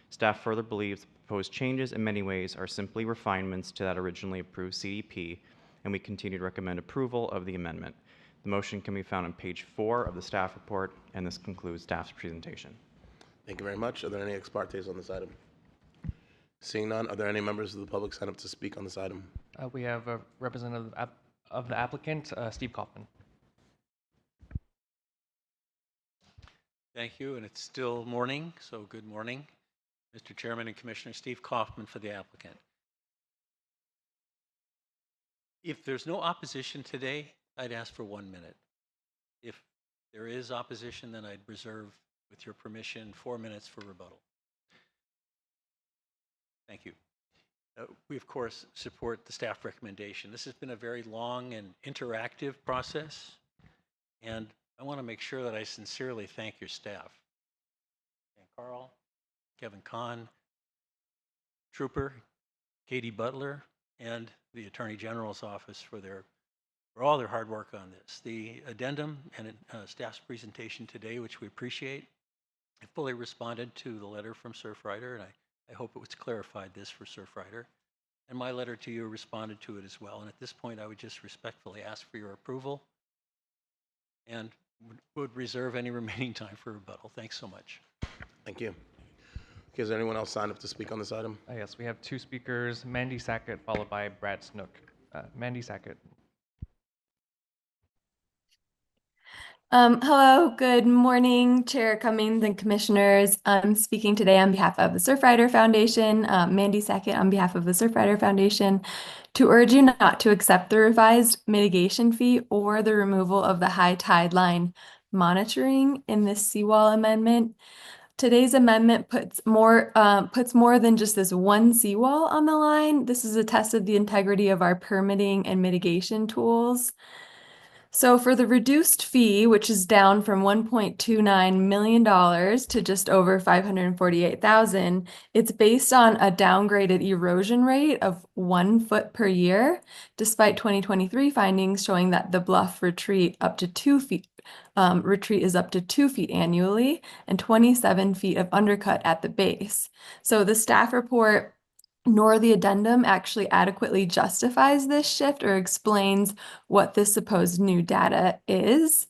Staff further believes the proposed changes in many ways are simply refinements to that originally approved CDP, and we continue to recommend approval of the amendment. The motion can be found on page 4 of the staff report, and this concludes staff's presentation. Thank you very much. Are there any ex partes on this item? Seeing none, are there any members of the public signed up to speak on this item? We have a representative of the applicant, Steve Kaufman. Thank you, and it's still morning, so good morning. Mr. Chairman and Commissioner, Steve Kaufman for the applicant. If there's no opposition today, I'd ask for 1 minute. If there is opposition, then I'd reserve, with your permission, 4 minutes for rebuttal. Thank you. We, of course, support the staff recommendation. This has been a very long and interactive process, and I want to make sure that I sincerely thank your staff. And Carl, Kevin Kahn, Trooper, Katie Butler, and the Attorney General's office for all their hard work on this. The addendum and staff's presentation today, which we appreciate, I fully responded to the letter from Surfrider, and I hope it was clarified this for Surfrider. And my letter to you responded to it as well. And at this point, I would just respectfully ask for your approval and would reserve any remaining time for rebuttal. Thanks so much. Thank you. Okay, is there anyone else signed up to speak on this item? Yes, we have 2 speakers, Mandy Sackett followed by Brad Snook. Mandy Sackett. Hello, good morning, Chair Cummings and Commissioners. I'm speaking today on behalf of the Surfrider Foundation, Mandy Sackett on behalf of the Surfrider Foundation, to urge you not to accept the revised mitigation fee or the removal of the high tide line monitoring in this seawall amendment. Today's amendment puts more than just this one seawall on the line. This is a test of the integrity of our permitting and mitigation tools. So for the reduced fee, which is down from $1.29 million to just over $548,000, it's based on a downgraded erosion rate of 1 foot per year, despite 2023 findings showing that the bluff retreat up to 2 feet is up to 2 feet annually and 27 feet of undercut at the base. So the staff report nor the addendum actually adequately justifies this shift or explains what this supposed new data is.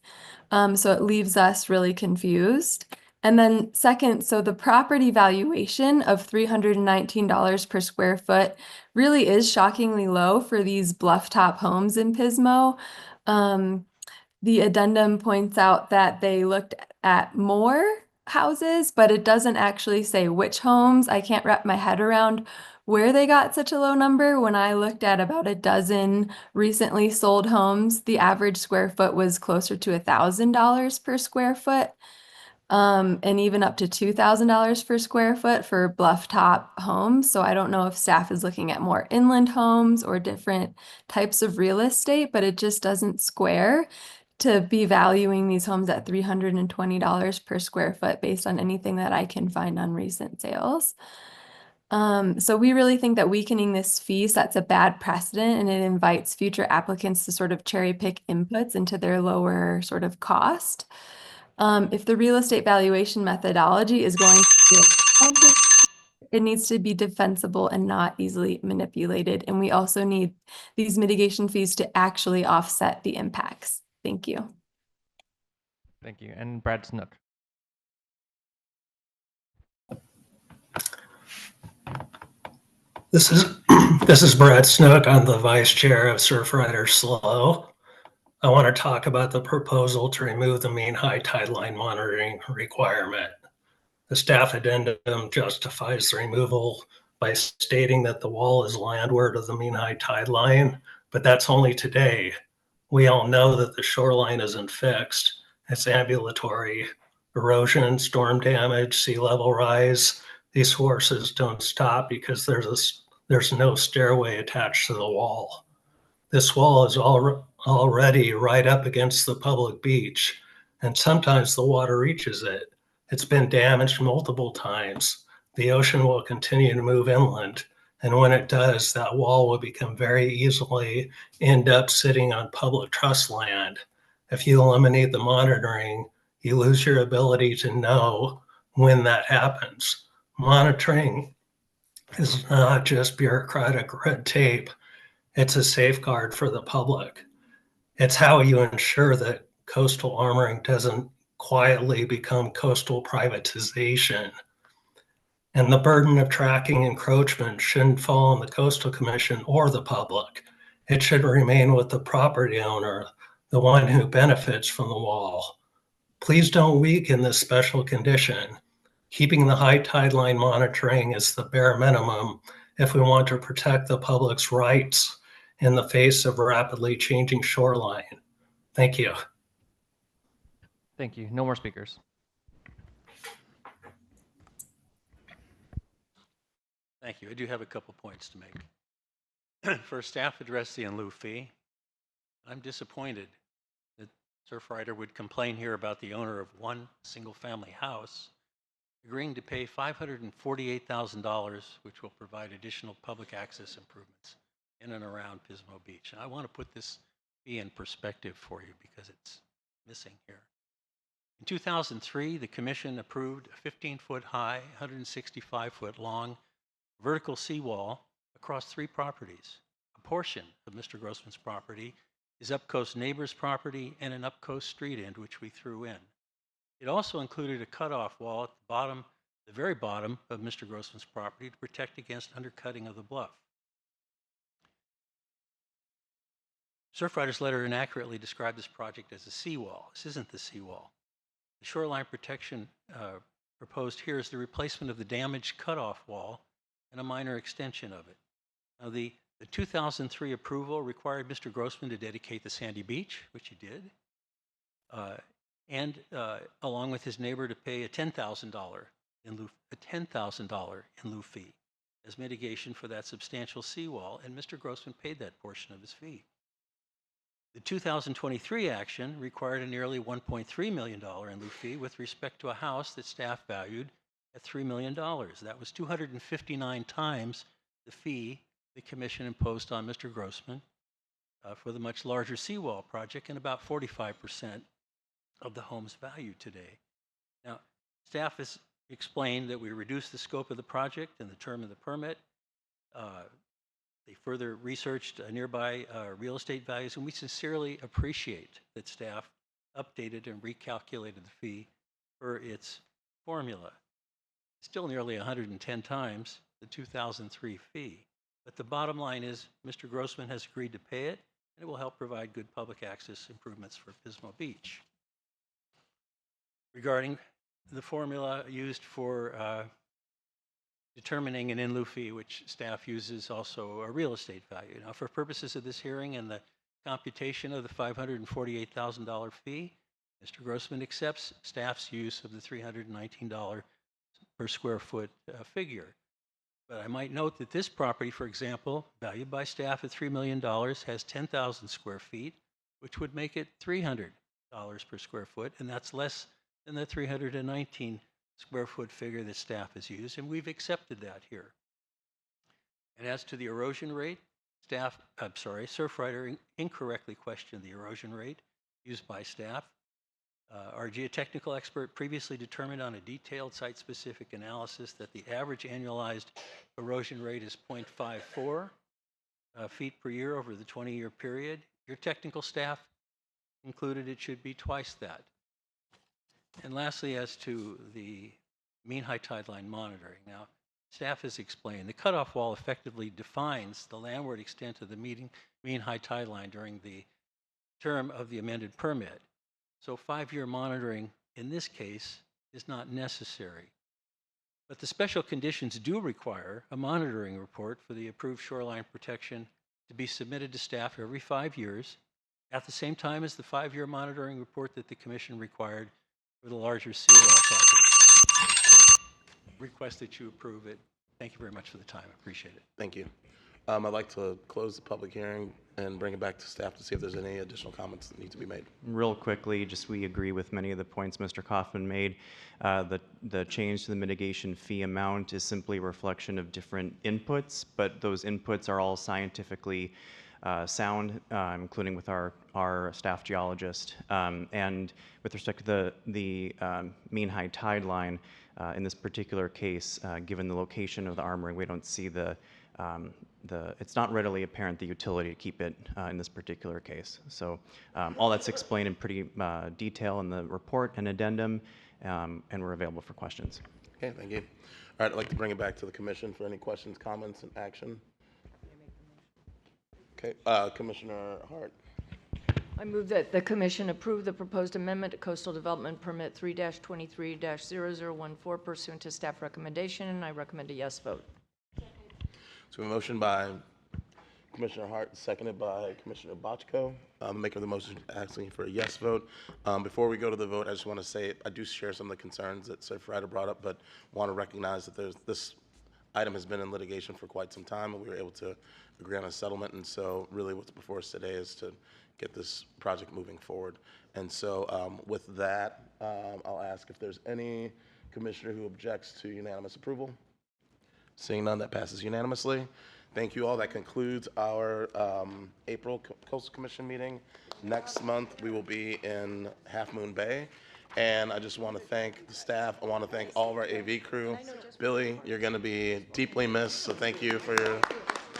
So it leaves us really confused. And then second, so the property valuation of $319 per square foot really is shockingly low for these bluff top homes in Pismo. The addendum points out that they looked at more houses, but it doesn't actually say which homes. I can't wrap my head around where they got such a low number. When I looked at about a dozen recently sold homes, the average square foot was closer to $1,000 per square foot, and even up to $2,000 per square foot for bluff top homes. So I don't know if staff is looking at more inland homes or different types of real estate, but it just doesn't square to be valuing these homes at $320 per square foot based on anything that I can find on recent sales. So we really think that weakening this fee sets a bad precedent, and it invites future applicants to sort of cherry pick inputs into their lower sort of cost. If the real estate valuation methodology is going to it needs to be defensible and not easily manipulated. And we also need these mitigation fees to actually offset the impacts. Thank you. Thank you. And Brad Snook. This is Brad Snook. I'm the vice chair of Surfrider SLO. I want to talk about the proposal to remove the mean high tide line monitoring requirement. The staff addendum justifies the removal by stating that the wall is landward of the mean high tide line, but that's only today. We all know that the shoreline isn't fixed. It's ambulatory Erosion, storm damage, sea level rise, these forces don't stop because there's no stairway attached to the wall. This wall is already right up against the public beach, and sometimes the water reaches it. It's been damaged multiple times. The ocean will continue to move inland, and when it does, that wall will become very easily end up sitting on public trust land. If you eliminate the monitoring, you lose your ability to know when that happens. Monitoring is not just bureaucratic red tape. It's a safeguard for the public. It's how you ensure that coastal armoring doesn't quietly become coastal privatization. And the burden of tracking encroachment shouldn't fall on the Coastal Commission or the public. It should remain with the property owner, the one who benefits from the wall. Please don't weaken this special condition. Keeping the high tide line monitoring is the bare minimum if we want to protect the public's rights in the face of rapidly changing shoreline. Thank you. Thank you. No more speakers. Thank you. I do have a couple points to make. First, staff addressed the in lieu fee. I'm disappointed that Surfrider would complain here about the owner of one single-family house agreeing to pay $548,000, which will provide additional public access improvements in and around Pismo Beach. And I want to put this fee in perspective for you because it's missing here. In 2003, the commission approved a 15-foot high, 165-foot long vertical seawall across 3 properties. A portion of Mr. Grossman's property is Upcoast neighbor's property and an Upcoast street end, which we threw in. It also included a cutoff wall at the bottom, the very bottom of Mr. Grossman's property to protect against undercutting of the bluff. Surfrider's letter inaccurately described this project as a seawall. This isn't the seawall. The shoreline protection proposed here is the replacement of the damaged cutoff wall and a minor extension of it. Now, the 2003 approval required Mr. Grossman to dedicate the sandy beach, which he did, and along with his neighbor to pay a $10,000 in lieu fee as mitigation for that substantial seawall, and Mr. Grossman paid that portion of his fee. The 2023 action required a nearly $1.3 million in lieu fee with respect to a house that staff valued at $3 million. That was 259 times the fee the commission imposed on Mr. Grossman for the much larger seawall project and about 45% of the home's value today. Now, staff has explained that we reduced the scope of the project and the term of the permit. They further researched nearby real estate values, and we sincerely appreciate that staff updated and recalculated the fee for its formula. Still nearly 110 times the 2003 fee. But the bottom line is Mr. Grossman has agreed to pay it, and it will help provide good public access improvements for Pismo Beach. Regarding the formula used for determining an in lieu fee, which staff uses also a real estate value. Now, for purposes of this hearing and the computation of the $548,000 fee, Mr. Grossman accepts staff's use of the $319 per square foot figure. But I might note that this property, for example, valued by staff at $3 million, has 10,000 square feet, which would make it $300 per square foot, and that's less than the 319 square foot figure that staff has used, and we've accepted that here. And as to the erosion rate, Surfrider incorrectly questioned the erosion rate used by staff. Our geotechnical expert previously determined on a detailed site-specific analysis that the average annualized erosion rate is 0.54 feet per year over the 20-year period. Your technical staff concluded it should be twice that. And lastly, as to the mean high tide line monitoring. Now, staff has explained the cutoff wall effectively defines the landward extent of the mean high tide line during the term of the amended permit. So 5-year monitoring in this case is not necessary. But the special conditions do require a monitoring report for the approved shoreline protection to be submitted to staff every 5 years at the same time as the 5-year monitoring report that the commission required for the larger seawall project. Request that you approve it. Thank you very much for the time. I appreciate it. Thank you. I'd like to close the public hearing and bring it back to staff to see if there's any additional comments that need to be made. Real quickly, just we agree with many of the points Mr. Kaufman made. The change to the mitigation fee amount is simply a reflection of different inputs, but those inputs are all scientifically sound, including with our staff geologist. And with respect to the mean high tide line, in this particular case, given the location of the armoring, we don't see it's not readily apparent the utility to keep it in this particular case. So all that's explained in pretty detail in the report and addendum, and we're available for questions. Okay, thank you. All right, I'd like to bring it back to the commission for any questions, comments, and action. Okay, Commissioner Hart. I move that the commission approve the proposed amendment to Coastal Development Permit 3-23-0014 pursuant to staff recommendation, and I recommend a yes vote. So a motion by Commissioner Hart, seconded by Commissioner Bochco. The maker of the motion asking for a yes vote. Before we go to the vote, I just want to say I do share some of the concerns that Surfrider brought up, but want to recognize that this item has been in litigation for quite some time, and we were able to agree on a settlement. And so really what's before us today is to get this project moving forward. And so with that, I'll ask if there's any commissioner who objects to unanimous approval. Seeing none, that passes unanimously. Thank you all. That concludes our April Coastal Commission meeting. Next month, we will be in Half Moon Bay. And I just want to thank the staff. I want to thank all of our AV crew. Billy, you're going to be deeply missed, so thank you for your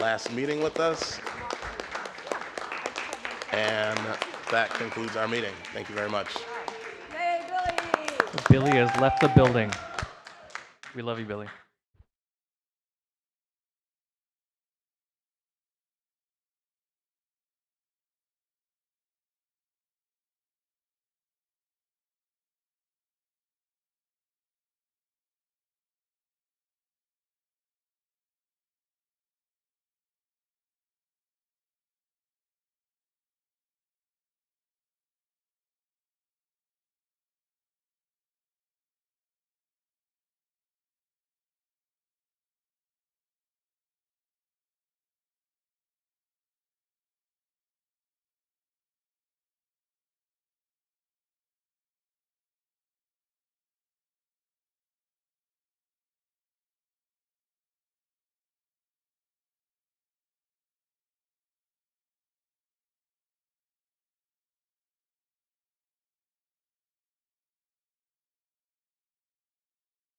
last meeting with us. And that concludes our meeting. Thank you very much. Billy has left the building. We love you, Billy.